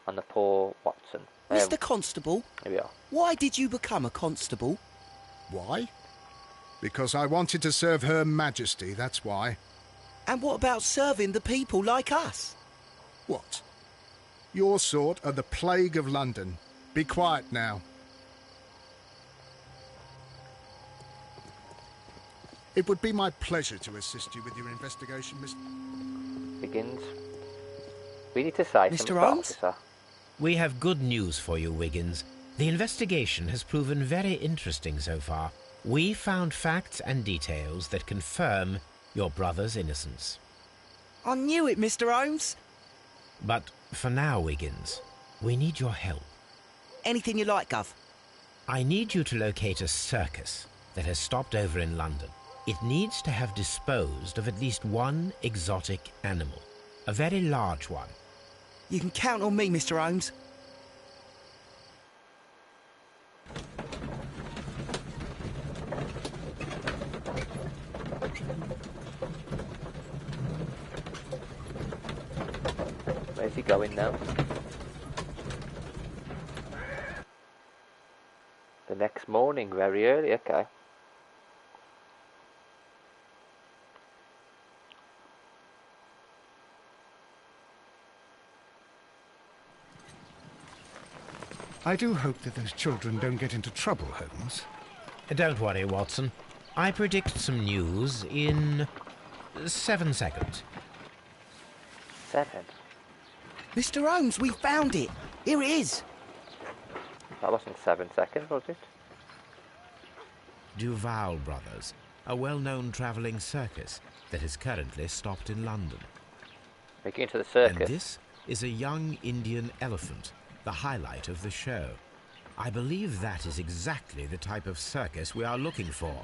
On the poor Watson. Mr. Constable. Here we are. Why did you become a constable? Why? Because I wanted to serve Her Majesty, that's why. And what about serving the people like us? What? Your sort are the plague of London. Be quiet now. It would be my pleasure to assist you with your investigation, Mr. Begins. We need to say Mr. something, Holmes? officer. We have good news for you, Wiggins. The investigation has proven very interesting so far. We found facts and details that confirm your brother's innocence. I knew it, Mr. Holmes. But for now, Wiggins, we need your help. Anything you like, Gov. I need you to locate a circus that has stopped over in London. It needs to have disposed of at least one exotic animal, a very large one. You can count on me, Mr. Holmes. Where's he going now? The next morning, very early, okay. I do hope that those children don't get into trouble, Holmes. Don't worry, Watson. I predict some news in 7 seconds. 7? Mr. Holmes, we found it. Here it is. That wasn't 7 seconds, was it? Duval Brothers, a well-known travelling circus that is currently stopped in London. We're going to the circus. And this is a young Indian elephant, the highlight of the show. I believe that is exactly the type of circus we are looking for.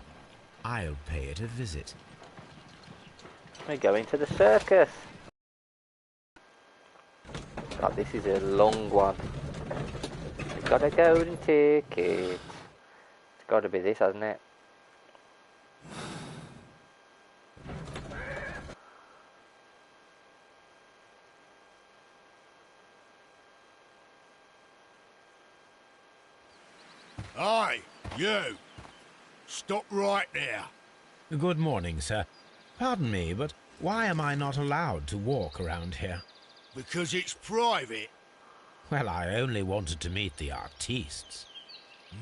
I'll pay it a visit. We're going to the circus. God, this is a long one. We've got a golden ticket. It's got to be this, hasn't it? Aye, you! Stop right there. Good morning, sir. Pardon me, but why am I not allowed to walk around here? Because it's private. Well, I only wanted to meet the artistes.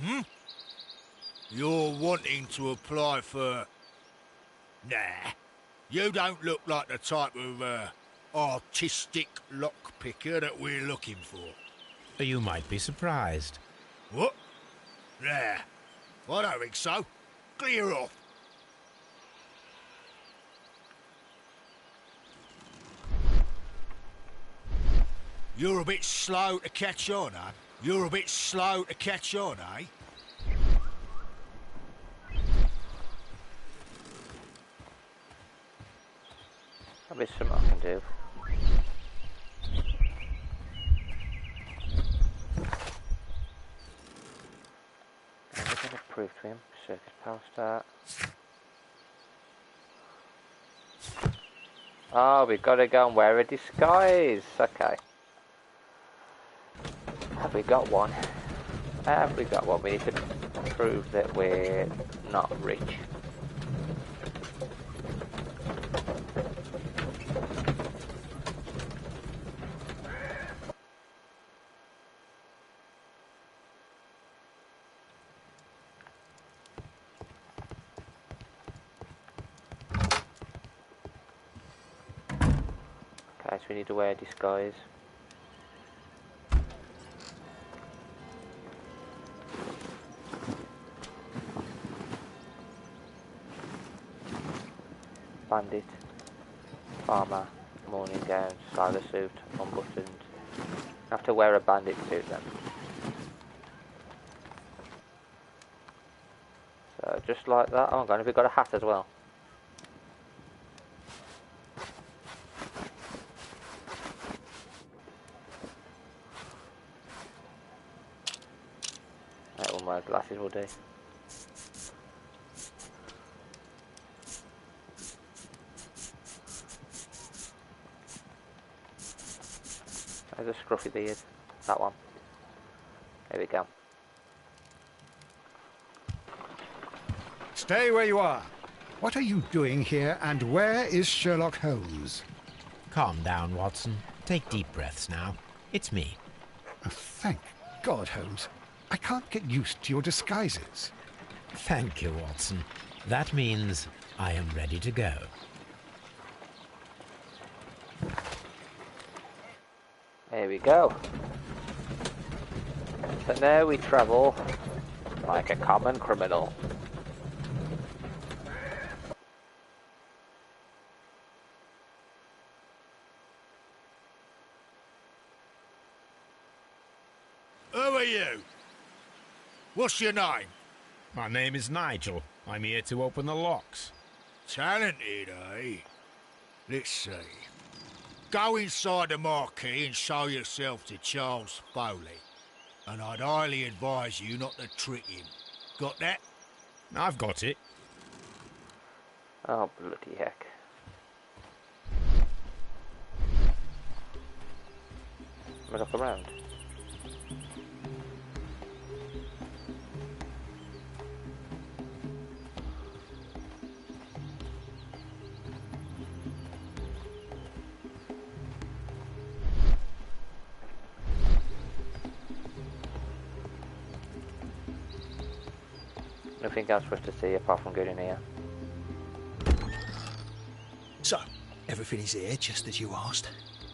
Hmm? You're wanting to apply for... Nah. You don't look like the type of, artistic lockpicker that we're looking for. You might be surprised. What? Nah. I don't think so. Clear off. You're a bit slow to catch on, eh? You're a bit slow to catch on, eh? That'll be something I can do. I'm going to prove to him. Circus power start. Oh, we've got to go and wear a disguise. Okay. Have we got one? Have we got one? We need to prove that we're not rich. Okay, so we need to wear a disguise. Bandit, farmer, morning gown, sailor suit, unbuttoned. Have to wear a bandit suit then. So just like that. Oh, have we got a hat as well? Right, well, my glasses will do. There's a scruffy beard. That one. There we go. Stay where you are. What are you doing here, and where is Sherlock Holmes? Calm down, Watson. Take deep breaths now. It's me. Oh, thank God, Holmes. I can't get used to your disguises. Thank you, Watson. That means I am ready to go. There we go. So now we travel like a common criminal. Who are you? What's your name? My name is Nigel. I'm here to open the locks. Talented, eh? Let's see. Go inside the marquee and show yourself to Charles Foley. And I'd highly advise you not to trick him. Got that? I've got it. Oh, bloody heck. Am I look around? Nothing else for us to see apart from getting here. So, everything is here just as you asked.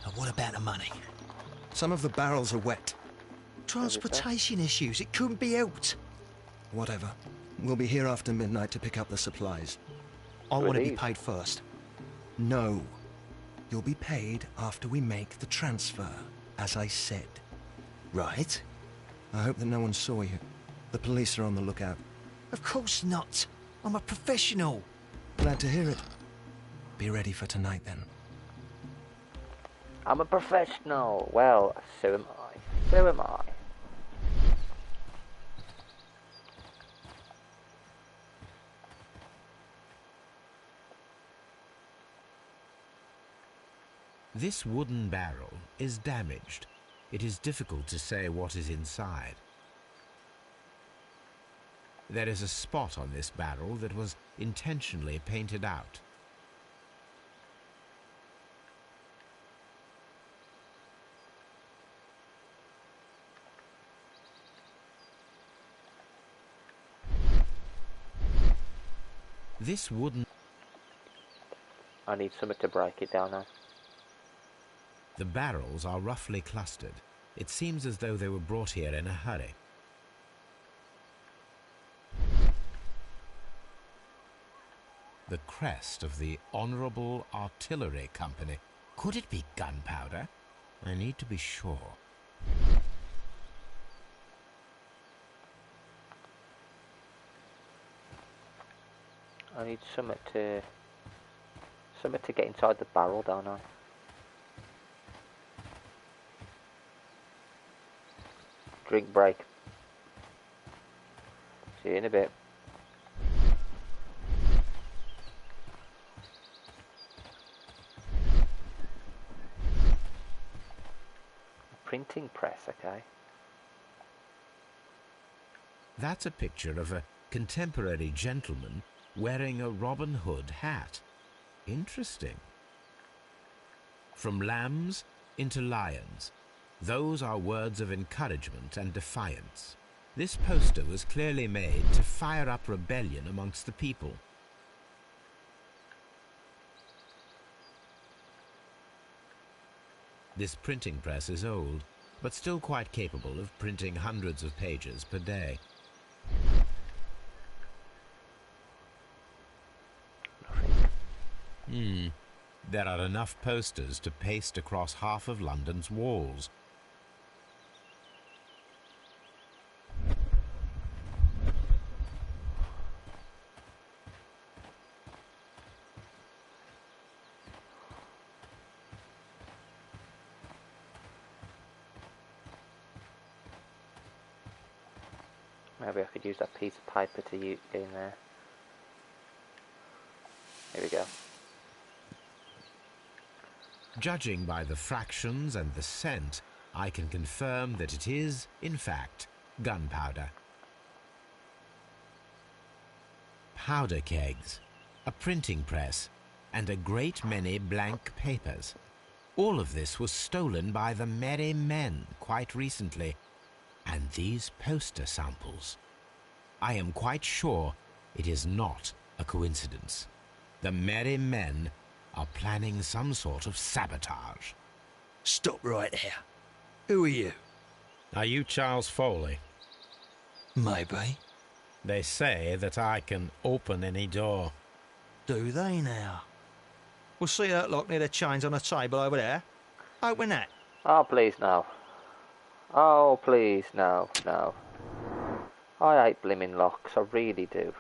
And what about the money? Some of the barrels are wet. Transportation issues, it couldn't be helped. Whatever. We'll be here after midnight to pick up the supplies. I want to be Please. paid first. No. You'll be paid after we make the transfer, as I said. Right? I hope that no one saw you. The police are on the lookout. Of course not. I'm a professional. Glad to hear it. Be ready for tonight, then. I'm a professional. Well, so am I. So am I. This wooden barrel is damaged. It is difficult to say what is inside. There is a spot on this barrel that was intentionally painted out. This wooden... I need something to break it down now. The barrels are roughly clustered. It seems as though they were brought here in a hurry. The crest of the Honourable Artillery Company. Could it be gunpowder? I need to be sure. I need something to get inside the barrel, don't I? Drink break. See you in a bit. Printing press, okay. That's a picture of a contemporary gentleman wearing a Robin Hood hat. Interesting. From lambs into lions. Those are words of encouragement and defiance. This poster was clearly made to fire up rebellion amongst the people. This printing press is old, but still quite capable of printing hundreds of pages per day. There are enough posters to paste across half of London's walls. Maybe I could use that piece of paper to get in there. Here we go. Judging by the fractions and the scent, I can confirm that it is, in fact, gunpowder. Powder kegs, a printing press, and a great many blank papers. All of this was stolen by the Merry Men quite recently. And these poster samples. I am quite sure it is not a coincidence. The Merry Men are planning some sort of sabotage. Stop right there. Who are you? Are you Charles Foley? Maybe. They say that I can open any door. Do they now? We'll see that lock near the chains on the table over there. Open that. Oh, please, no. Oh, please, no, no. I hate blimmin' locks, I really do.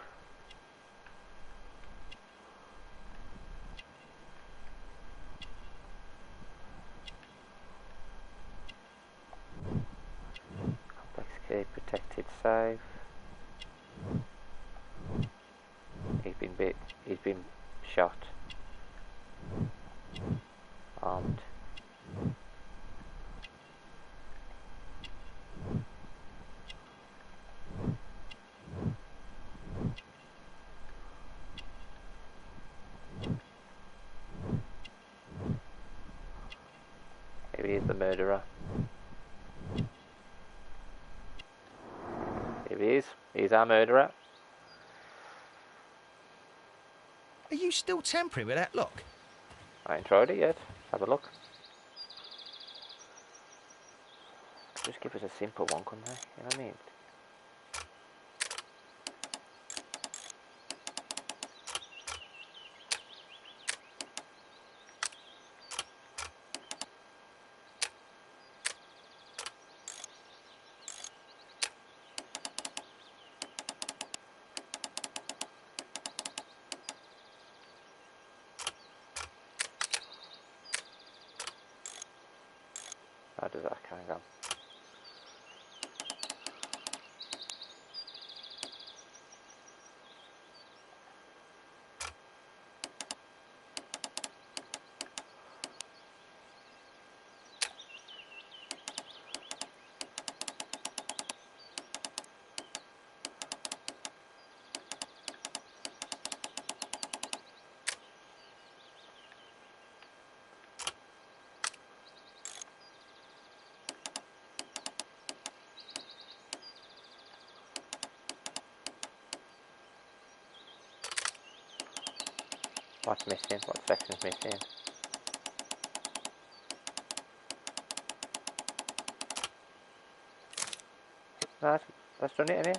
Complex key, protected safe. He's been shot, armed. Maybe he's the murderer. Here he is. He's our murderer. Are you still tampering with that lock? I ain't tried it yet. Have a look. Just give us a simple one, couldn't they? You know what I mean? How does that kind of go? What's missing? What section's missing? No, that's done it in here.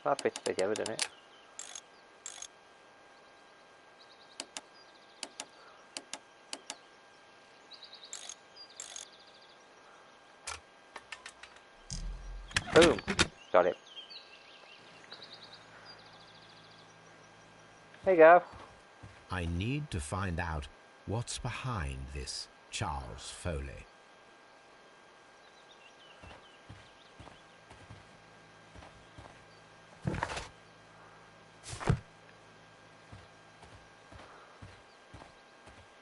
That fits together, doesn't it? Boom! Got it. There you go. I need to find out what's behind this Charles Foley.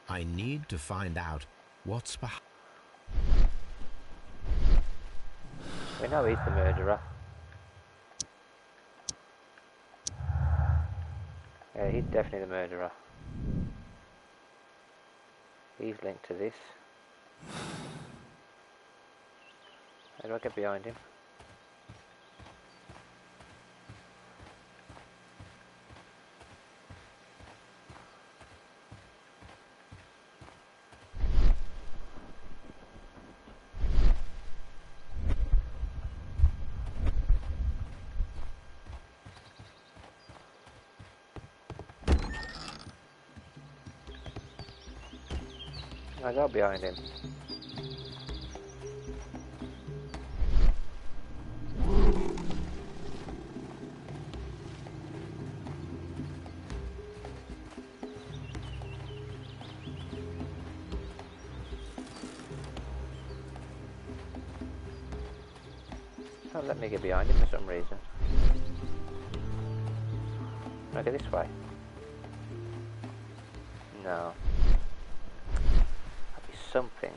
I need to find out what's behind... We know he's the murderer. Yeah, he's definitely the murderer. He's linked to this. How do I get behind him? I got behind him. Don't let me get behind him for some reason. Can I go this way? No. That'd be something.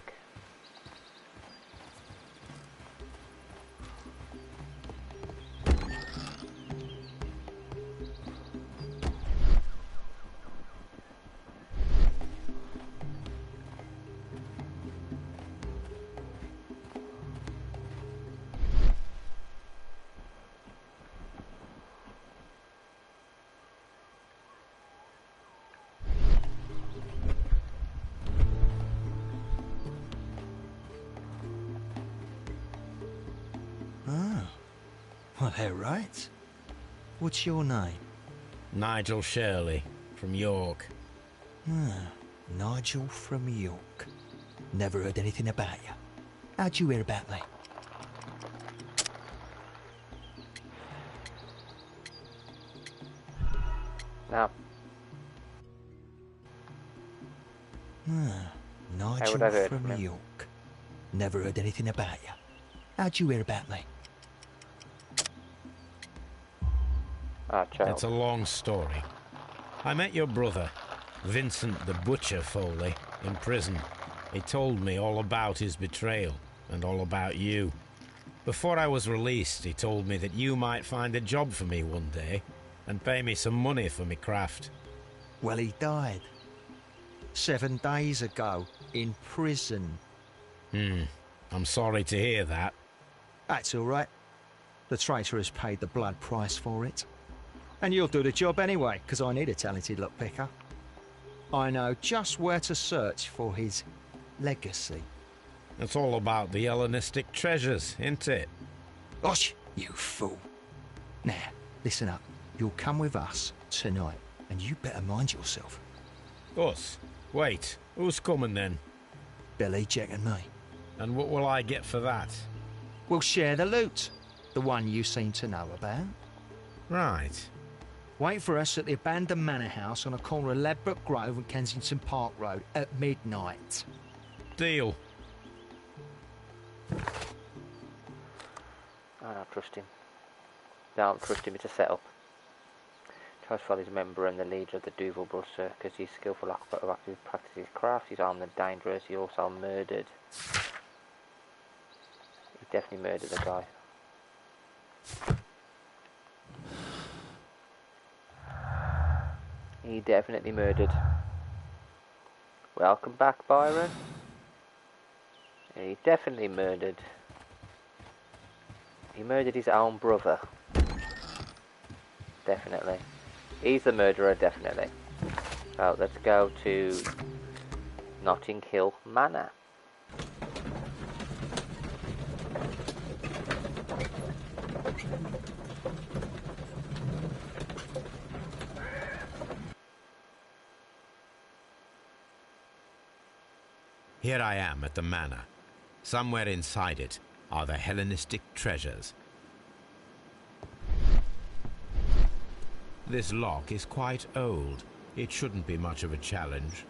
Well, they're right. What's your name? Nigel Shirley, from York. Nigel from York. Never heard anything about you. How'd you hear about me? Now. How would I Nigel heard from from him? York. Never heard anything about you. How'd you hear about me? Ah, child. It's a long story. I met your brother, Vincent the Butcher Foley, in prison. He told me all about his betrayal and all about you. Before I was released, he told me that you might find a job for me one day and pay me some money for me craft. Well, he died. 7 days ago, in prison. I'm sorry to hear that. That's all right. The traitor has paid the blood price for it. And you'll do the job anyway, because I need a talented lockpicker. I know just where to search for his legacy. It's all about the Hellenistic treasures, isn't it? Osh, you fool. Now, listen up. You'll come with us tonight, and you better mind yourself. Us? Wait, who's coming then? Billy, Jack and me. And what will I get for that? We'll share the loot. The one you seem to know about. Right. Wait for us at the abandoned manor house on the corner of Ladbroke Grove and Kensington Park Road at midnight. Deal. I don't trust him. Don't trust him, it's a setup. Charles Foley is a member and the leader of the Duval Bros Circus. He's skillful acrobat who practices craft. He's armed and dangerous. He also murdered. He definitely murdered a guy. He definitely murdered. Welcome back, Byron. He definitely murdered. He murdered his own brother. Definitely. He's the murderer, definitely. Well, let's go to Notting Hill Manor. Here I am at the manor. Somewhere inside it are the Hellenistic treasures. This lock is quite old. It shouldn't be much of a challenge.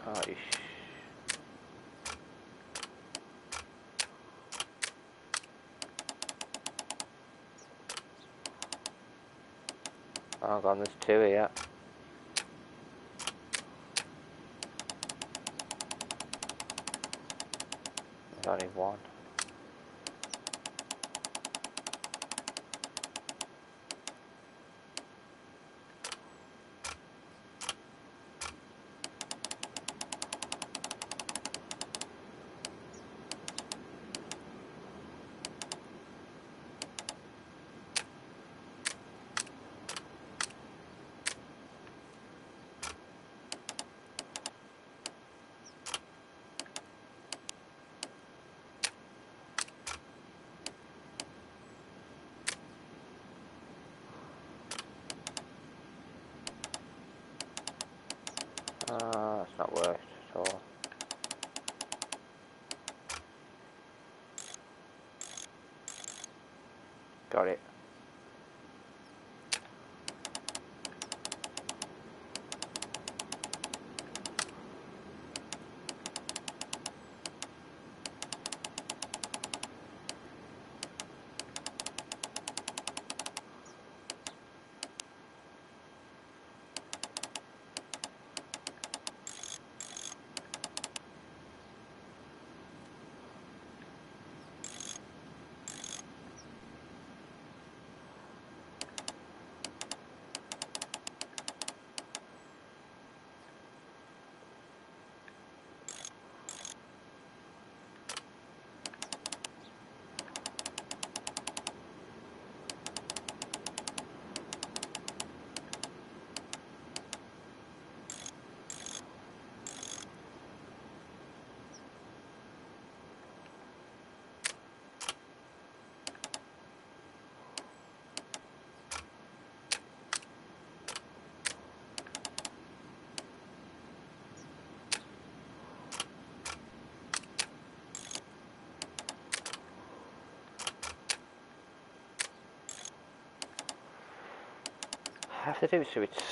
Oh, oh god, there's two here. There's only one. It's not worked at all. Got it. I have to do it so it's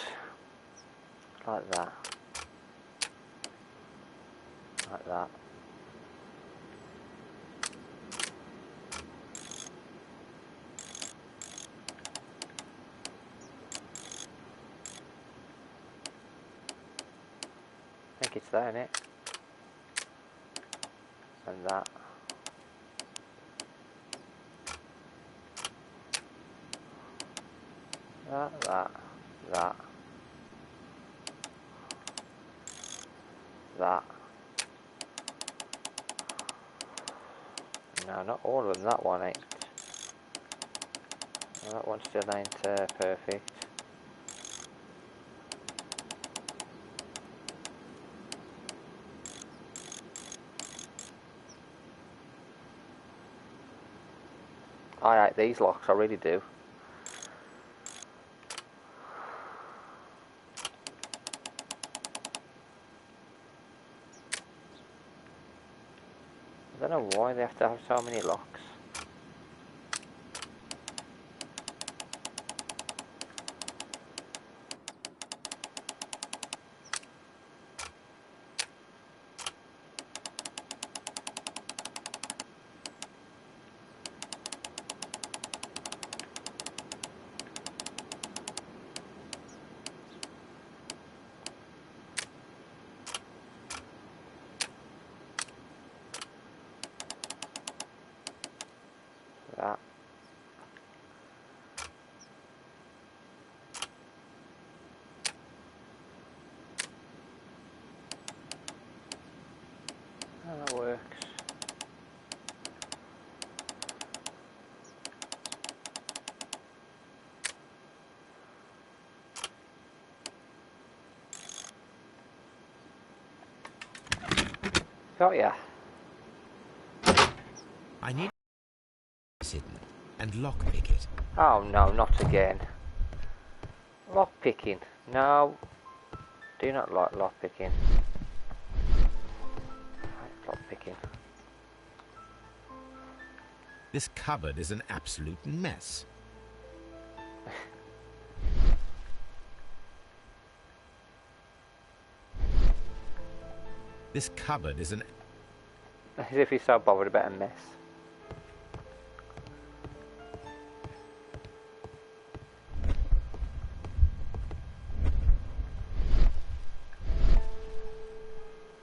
like that. Like that. I think it's there, innit? And that. That. No, not all of them. That one ain't. No, that one still ain't perfect. I hate these locks, I really do. I don't know why they have to have so many locks. That. Oh, that works. Got ya. I need hidden and lockpick it. Oh no, not again. Lock picking. No. Do not like lock picking. Lock picking. This cupboard is an absolute mess. This cupboard is an... As if he's so bothered about a mess.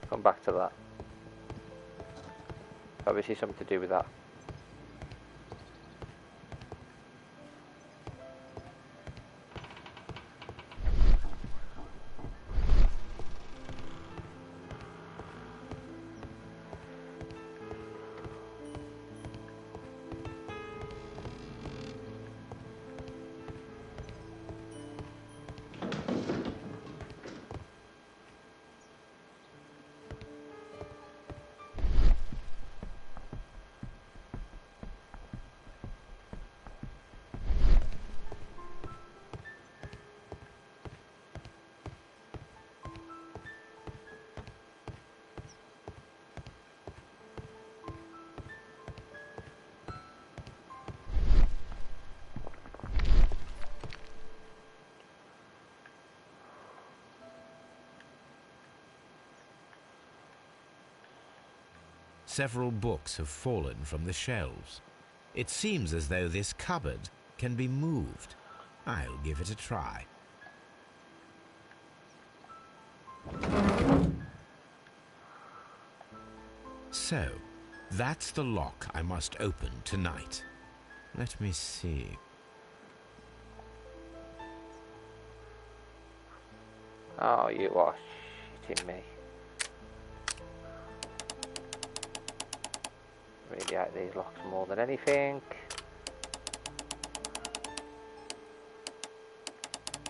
Come back to that. Obviously something to do with that. Several books have fallen from the shelves. It seems as though this cupboard can be moved. I'll give it a try. So, that's the lock I must open tonight. Let me see. Oh, you are shitting me. Really hate these locks more than anything.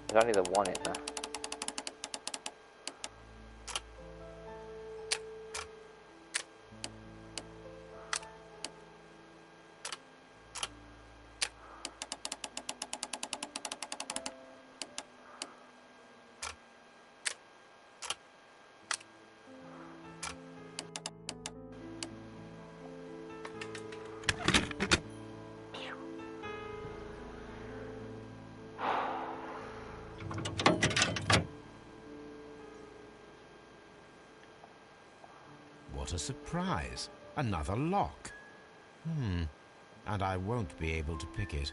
There's only the one in there. what a surprise. Another lock. And I won't be able to pick it.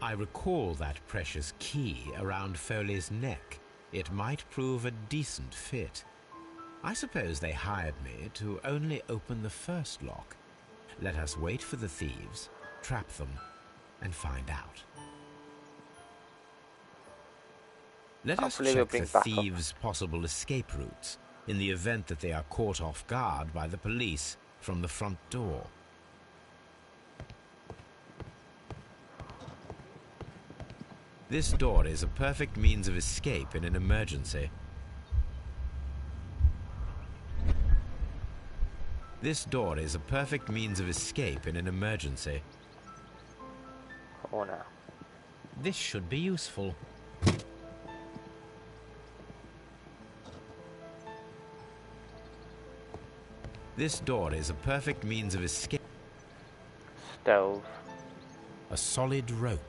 I recall that precious key around Foley's neck. It might prove a decent fit. I suppose they hired me to only open the first lock. Let us wait for the thieves, trap them, and find out. Let us check the thieves' possible escape routes in the event that they are caught off guard by the police from the front door. This door is a perfect means of escape in an emergency. This door is a perfect means of escape in an emergency. Oh no. This should be useful. This door is a perfect means of escape. Stove. A solid rope.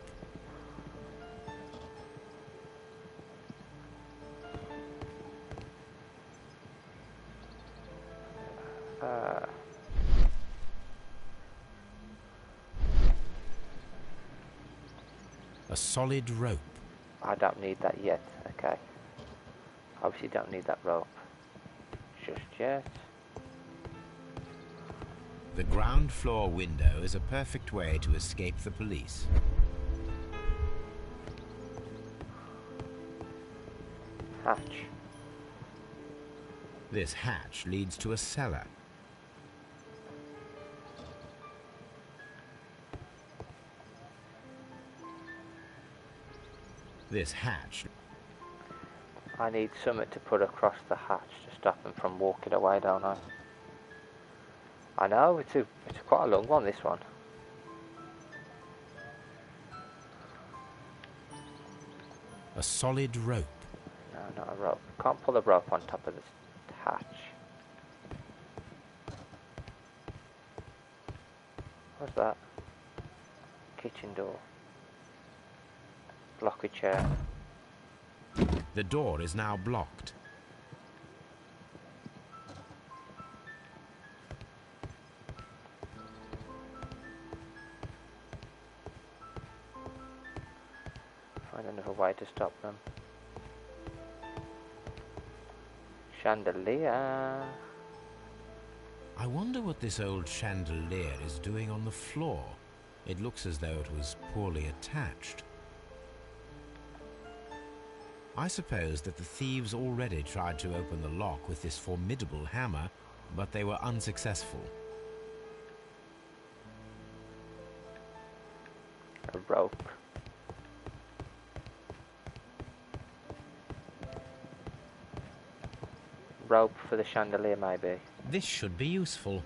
A solid rope. I don't need that yet. Okay. Obviously don't need that rope just yet. The ground floor window is a perfect way to escape the police. Hatch. This hatch leads to a cellar. This hatch. I need something to put across the hatch to stop them from walking away, don't I? I know, it's quite a long one, this one. A solid rope. No, not a rope. Can't pull a rope on top of this hatch. What's that? Kitchen door. Lock a chair. The door is now blocked. Find another way to stop them. Chandelier. I wonder what this old chandelier is doing on the floor. It looks as though it was poorly attached. I suppose that the thieves already tried to open the lock with this formidable hammer, but they were unsuccessful. A rope. Rope for the chandelier, maybe. This should be useful.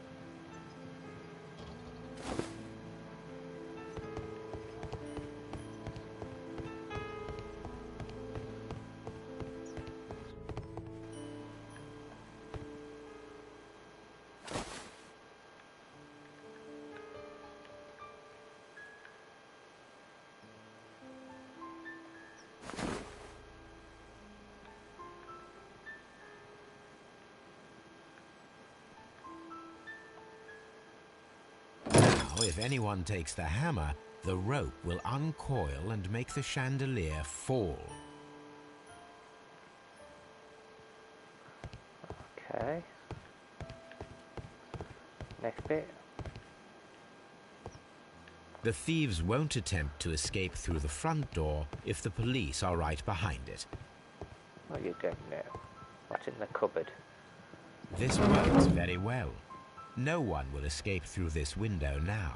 If anyone takes the hammer, the rope will uncoil and make the chandelier fall. Okay. Next bit. The thieves won't attempt to escape through the front door if the police are right behind it. What are you doing now? What's in the cupboard? This works very well. No one will escape through this window now.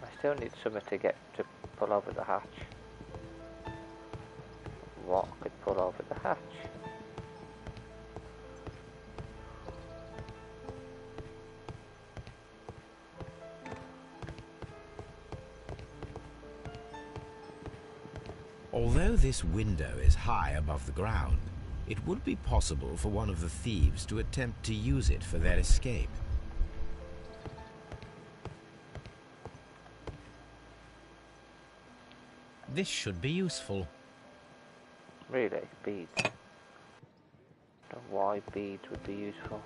I still need something to pull over the hatch. What could pull over the hatch? Although this window is high above the ground, it would be possible for one of the thieves to attempt to use it for their escape. This should be useful. Really? Beads. Don't know why beads would be useful.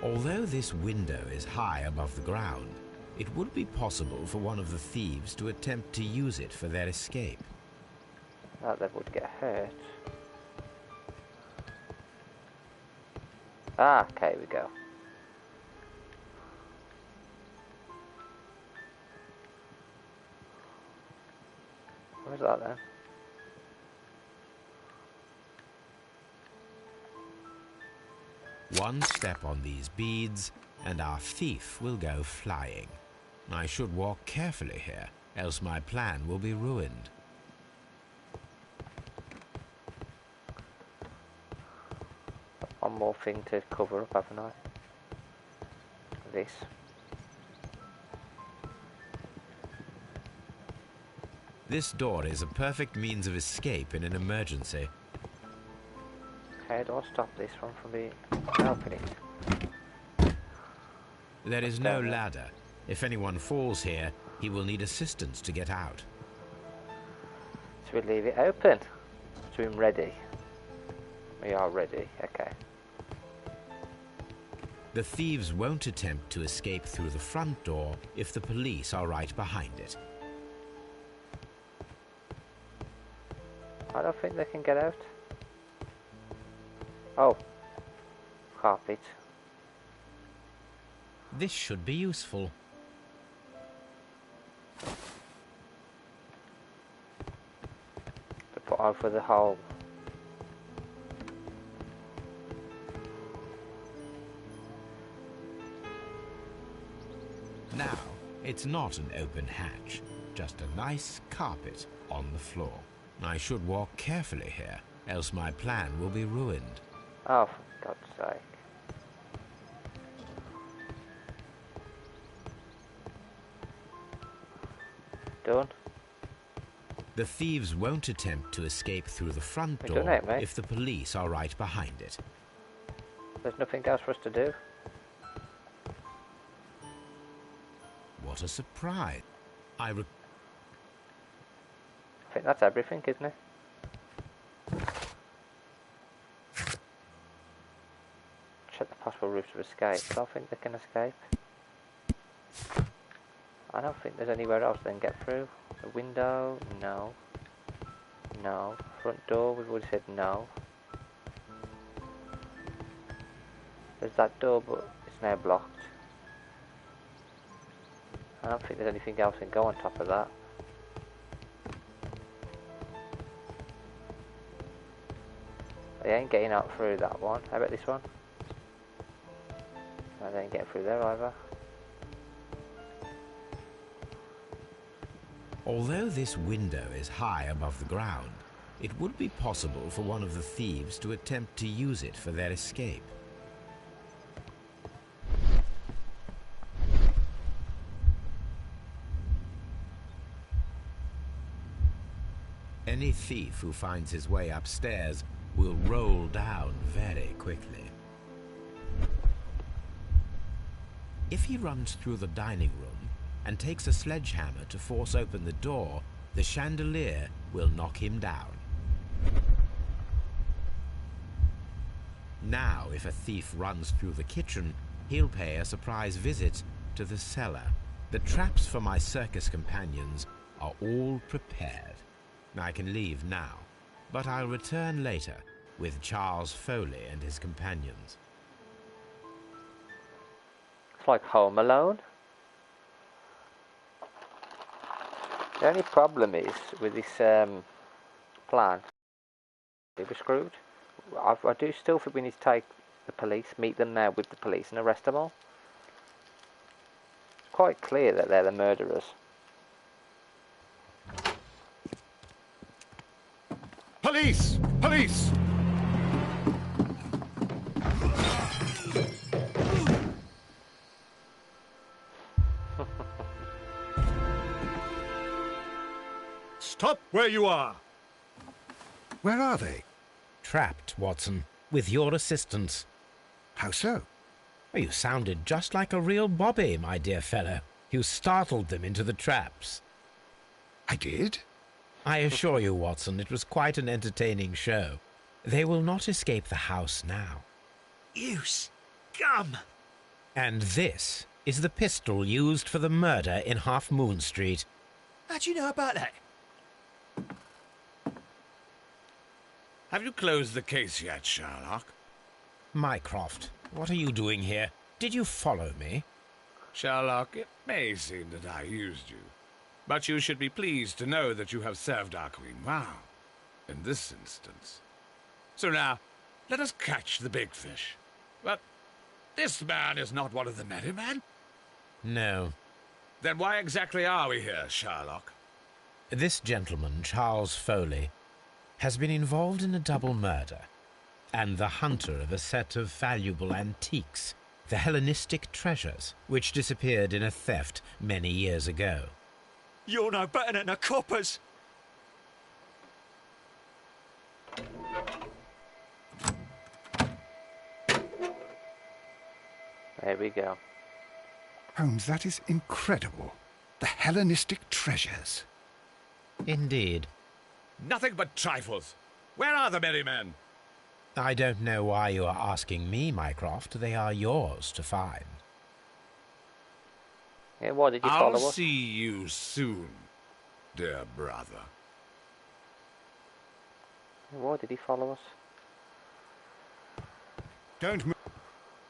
Although this window is high above the ground, it would be possible for one of the thieves to attempt to use it for their escape. That they would get hurt. Ah, okay, we go. Where's that then? One step on these beads, and our thief will go flying. I should walk carefully here, else my plan will be ruined. One more thing to cover up, haven't I? This. This door is a perfect means of escape in an emergency. Okay, do I stop this one from being helping it? There is no ladder. If anyone falls here, he will need assistance to get out. Should we leave it open? Should we ready? We are ready, okay. The thieves won't attempt to escape through the front door if the police are right behind it. I don't think they can get out. Oh. Carpet. This should be useful. To put over the hole. Now, it's not an open hatch, just a nice carpet on the floor. I should walk carefully here, else my plan will be ruined. Oh, for God's sake. Done. The thieves won't attempt to escape through the front We've done door it, mate. if the police are right behind it. There's nothing else for us to do. What a surprise. I think that's everything, isn't it? Check the possible routes of escape. I don't think they can escape. I don't think there's anywhere else they can get through. The window? No. No. Front door? We've already said no. There's that door, but it's now blocked. I don't think there's anything else that can go on top of that. They ain't getting out through that one. How about this one? No, they ain't getting through there either. Although this window is high above the ground, it would be possible for one of the thieves to attempt to use it for their escape. Any thief who finds his way upstairs will roll down very quickly. If he runs through the dining room and takes a sledgehammer to force open the door, the chandelier will knock him down. Now, if a thief runs through the kitchen, he'll pay a surprise visit to the cellar. The traps for my circus companions are all prepared. I can leave now, but I'll return later with Charles Foley and his companions. It's like Home Alone. The only problem is with this plan, we're screwed. I do still think we need to take the police, meet them there with the police and arrest them all. It's quite clear that they're the murderers. Police! Police! Stop where you are! Where are they? Trapped, Watson, with your assistance. How so? You sounded just like a real Bobby, my dear fellow. You startled them into the traps. I did? I assure you, Watson, it was quite an entertaining show. They will not escape the house now. You scum! And this is the pistol used for the murder in Half Moon Street. How'd you know about that? Have you closed the case yet, Sherlock? Mycroft, what are you doing here? Did you follow me? Sherlock, it may seem that I used you, but you should be pleased to know that you have served our queen well, in this instance. So now, let us catch the big fish. But this man is not one of the merry men? No. Then why exactly are we here, Sherlock? This gentleman, Charles Foley, has been involved in a double murder, and the hunter of a set of valuable antiques, the Hellenistic treasures, which disappeared in a theft many years ago. You're no better than the coppers! There we go. Holmes, that is incredible. The Hellenistic treasures. Indeed. Nothing but trifles. Where are the merry men? I don't know why you are asking me, Mycroft. They are yours to find. Yeah, why did you follow us? I'll see you soon, dear brother. Why did he follow us? Don't move.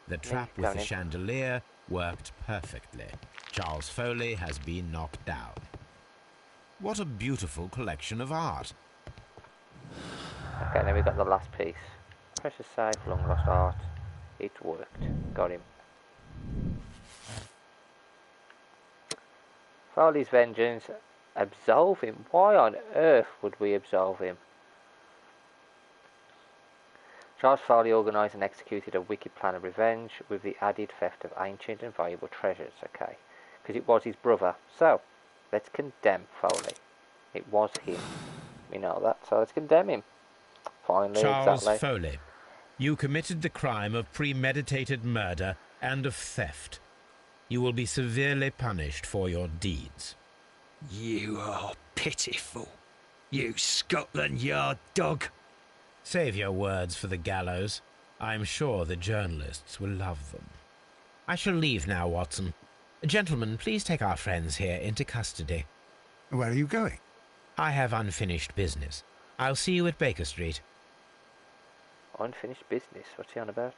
The trap with the chandelier worked perfectly. Charles Foley has been knocked down. What a beautiful collection of art. Okay, now we got the last piece. Precious safe, long lost art. It worked. Got him. Foley's vengeance. Absolve him? Why on earth would we absolve him? Charles Foley organised and executed a wicked plan of revenge with the added theft of ancient and valuable treasures. Okay, because it was his brother. So, let's condemn Foley. It was him. We know that, so let's condemn him. Finally, Charles exactly. Foley, you committed the crime of premeditated murder and of theft. You will be severely punished for your deeds. You are pitiful. You Scotland Yard dog. Save your words for the gallows. I'm sure the journalists will love them. I shall leave now, Watson. Gentlemen, please take our friends here into custody. Where are you going? I have unfinished business. I'll see you at Baker Street. Unfinished business? What's he on about?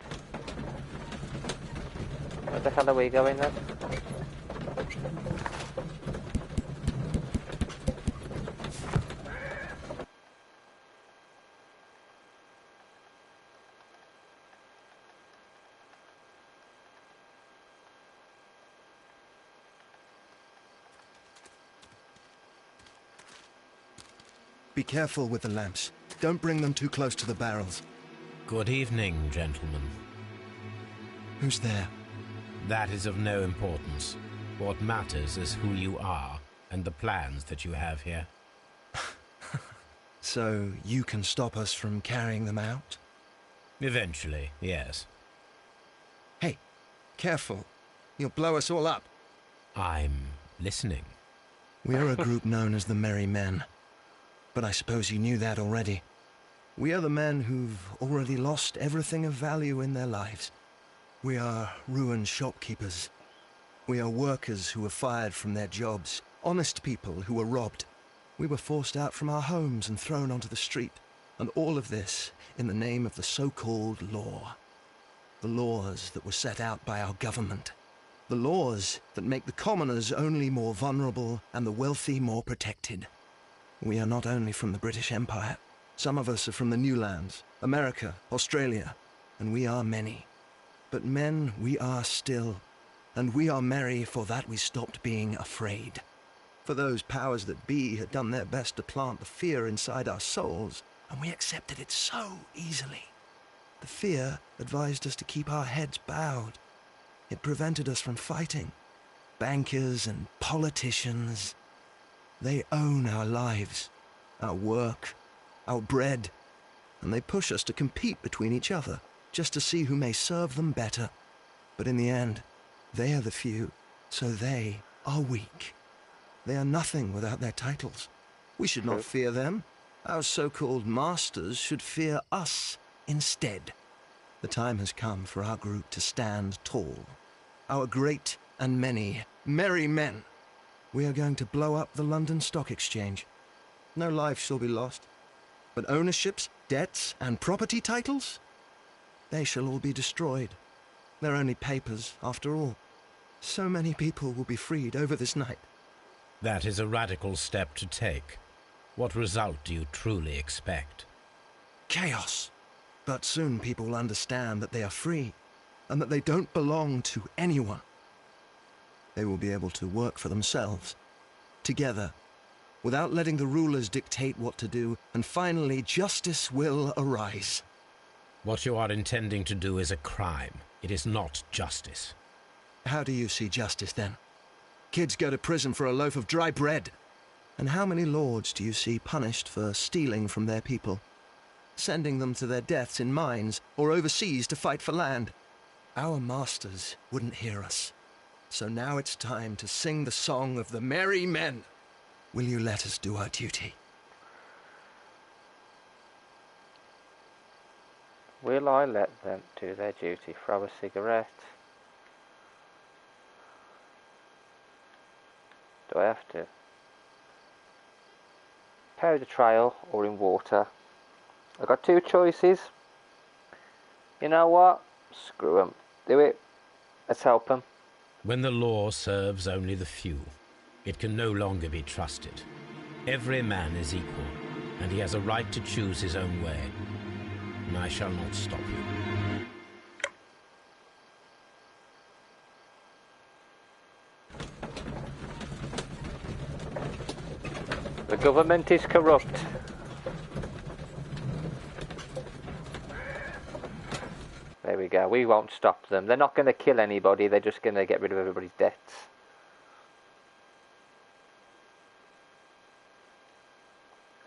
Where the hell are we going then? Be careful with the lamps. Don't bring them too close to the barrels. Good evening, gentlemen. Who's there? That is of no importance. What matters is who you are and the plans that you have here. So you can stop us from carrying them out? Eventually, yes. Hey, careful. You'll blow us all up. I'm listening. We are a group known as the Merry Men. But I suppose you knew that already. We are the men who've already lost everything of value in their lives. We are ruined shopkeepers. We are workers who were fired from their jobs, honest people who were robbed. We were forced out from our homes and thrown onto the street, and all of this in the name of the so-called law. The laws that were set out by our government. The laws that make the commoners only more vulnerable and the wealthy more protected. We are not only from the British Empire. Some of us are from the New Lands, America, Australia, and we are many. But men we are still, and we are merry for that we stopped being afraid. For those powers that be had done their best to plant the fear inside our souls, and we accepted it so easily. The fear advised us to keep our heads bowed. It prevented us from fighting. Bankers and politicians, they own our lives, our work, our bread, and they push us to compete between each other, just to see who may serve them better. But in the end, they are the few, so they are weak. They are nothing without their titles. We should not fear them. Our so-called masters should fear us instead. The time has come for our group to stand tall. Our great and many merry men. We are going to blow up the London Stock Exchange. No lives shall be lost. But ownerships, debts, and property titles? They shall all be destroyed. They're only papers, after all. So many people will be freed over this night. That is a radical step to take. What result do you truly expect? Chaos. But soon people will understand that they are free, and that they don't belong to anyone. They will be able to work for themselves, together, without letting the rulers dictate what to do, and finally justice will arise. What you are intending to do is a crime. It is not justice. How do you see justice, then? Kids go to prison for a loaf of dry bread. And how many lords do you see punished for stealing from their people? Sending them to their deaths in mines or overseas to fight for land? Our masters wouldn't hear us. So now it's time to sing the song of the merry men. Will you let us do our duty? Will I let them do their duty? Throw a cigarette. Do I have to? Powder trail or in water? I've got two choices. You know what? Screw them. Do it. Let's help them. When the law serves only the few, it can no longer be trusted. Every man is equal, and he has a right to choose his own way. And I shall not stop you. The government is corrupt. There we go. We won't stop them. They're not going to kill anybody. They're just going to get rid of everybody's debts.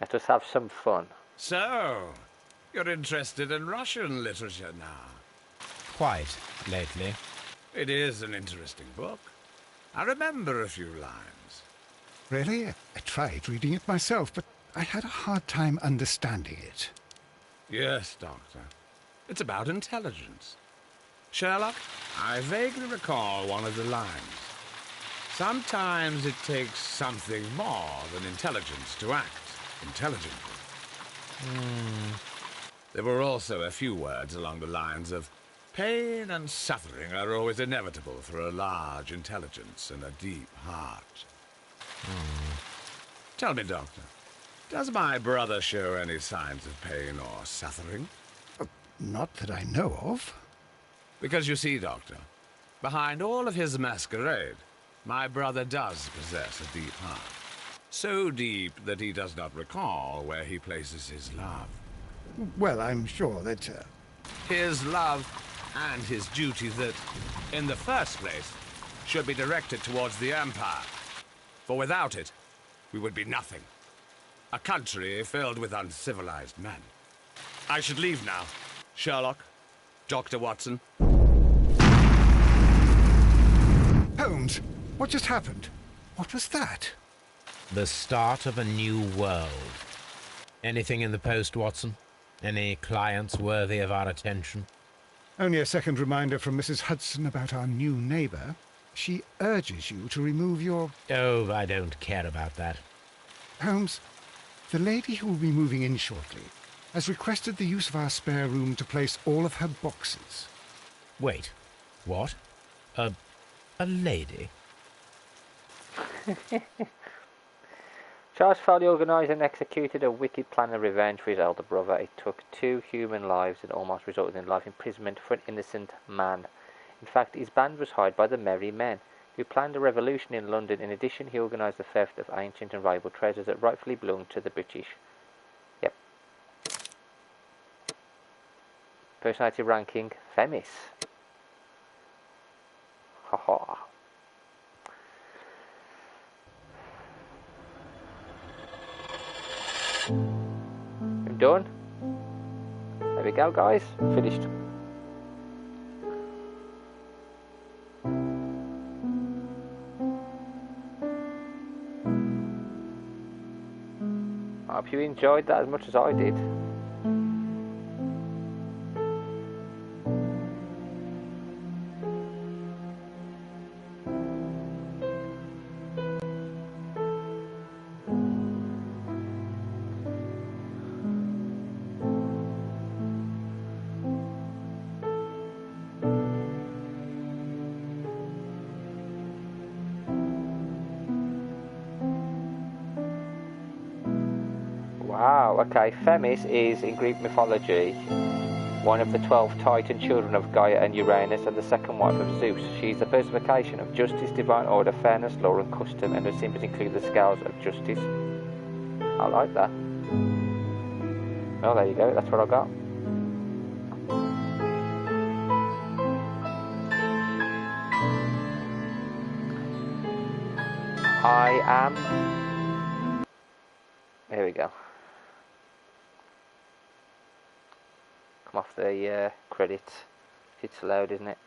Let us have some fun. So, you're interested in Russian literature now? Quite, lately. It is an interesting book. I remember a few lines. Really? I tried reading it myself, but I had a hard time understanding it. Yes, Doctor. It's about intelligence. Sherlock, I vaguely recall one of the lines. Sometimes it takes something more than intelligence to act intelligently. There were also a few words along the lines of, pain and suffering are always inevitable for a large intelligence and a deep heart. Tell me, Doctor, does my brother show any signs of pain or suffering? Not that I know of. Because you see, Doctor, behind all of his masquerade, my brother does possess a deep heart. So deep that he does not recall where he places his love. Well, I'm sure that... His love and his duty that, in the first place, should be directed towards the Empire. For without it, we would be nothing. A country filled with uncivilized men. I should leave now. Sherlock, Dr. Watson. Holmes, what just happened? What was that? The start of a new world. Anything in the post, Watson? Any clients worthy of our attention? Only a second reminder from Mrs. Hudson about our new neighbour. She urges you to remove your... Oh, I don't care about that. Holmes, the lady who will be moving in shortly has requested the use of our spare room to place all of her boxes. Wait, what? A lady? Charles Foley organised and executed a wicked plan of revenge for his elder brother. It took 2 human lives and almost resulted in life imprisonment for an innocent man. In fact, his band was hired by the Merry Men, who planned a revolution in London. In addition, he organised the theft of ancient and valuable treasures that rightfully belonged to the British. Yep. Personality ranking, Themis. Haha. I'm done. There we go, guys. Finished. hope you enjoyed that as much as I did. Wow, okay, Themis is, in Greek mythology, one of the 12 Titan children of Gaia and Uranus and the second wife of Zeus. She is the personification of justice, divine order, fairness, law and custom, and her symbols include the scales of justice. I like that. Oh, there you go, that's what I got. I am... Here we go. Come off the credits. It's loud, isn't it?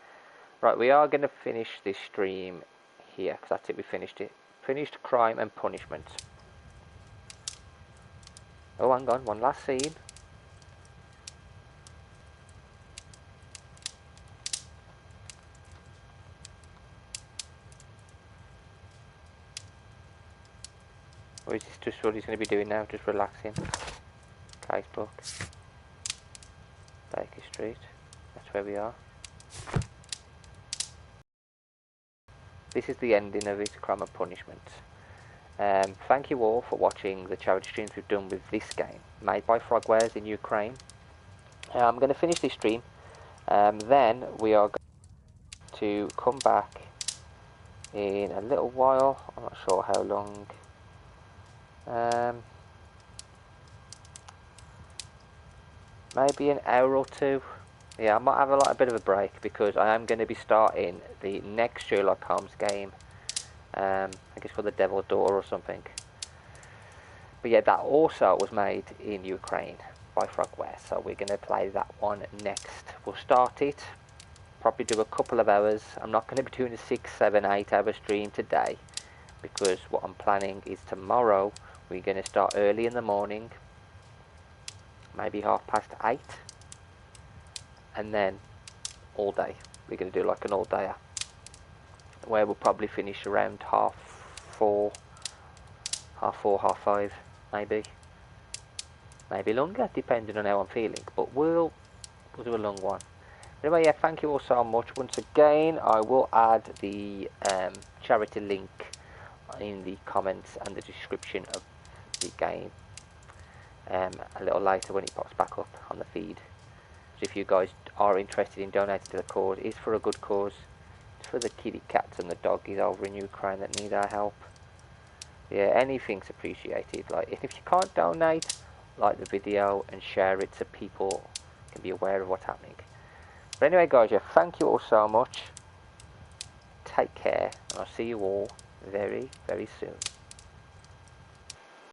Right, we are going to finish this stream here, because that's it, we finished it. Finished Crime and Punishment. Oh, hang on, one last scene. Or is this just what he's going to be doing now, just relaxing? Casebook. Baker Street. That's where we are. This is the ending of it, Crime and Punishment. Thank you all for watching the charity streams we've done with this game, made by Frogwares in Ukraine. I'm going to finish this stream, then we are going to come back in a little while. I'm not sure how long. Maybe an hour or two. Yeah, I might have a bit of a break because I am going to be starting the next Sherlock Holmes game. I think it's called The Devil's Door or something. But yeah, that also was made in Ukraine by Frogware, so we're going to play that one next. We'll start it, probably do a couple of hours. I'm not going to be doing a 6, 7, 8 hour stream today because what I'm planning is tomorrow we're going to start early in the morning, maybe 8:30. And then all day we're going to do like an all dayer where we'll probably finish around 4:30, 5:30 maybe longer depending on how I'm feeling, but we'll do a long one. Anyway, yeah, thank you all so much once again. I will add the charity link in the comments and the description of the game a little later when it pops back up on the feed. If you guys are interested in donating to the cause, it's for a good cause. It's for the kitty cats and the doggies over in Ukraine that need our help. Yeah, anything's appreciated. Like, if you can't donate, like the video and share it so people can be aware of what's happening. But anyway, guys, yeah, thank you all so much. Take care, and I'll see you all very, very soon.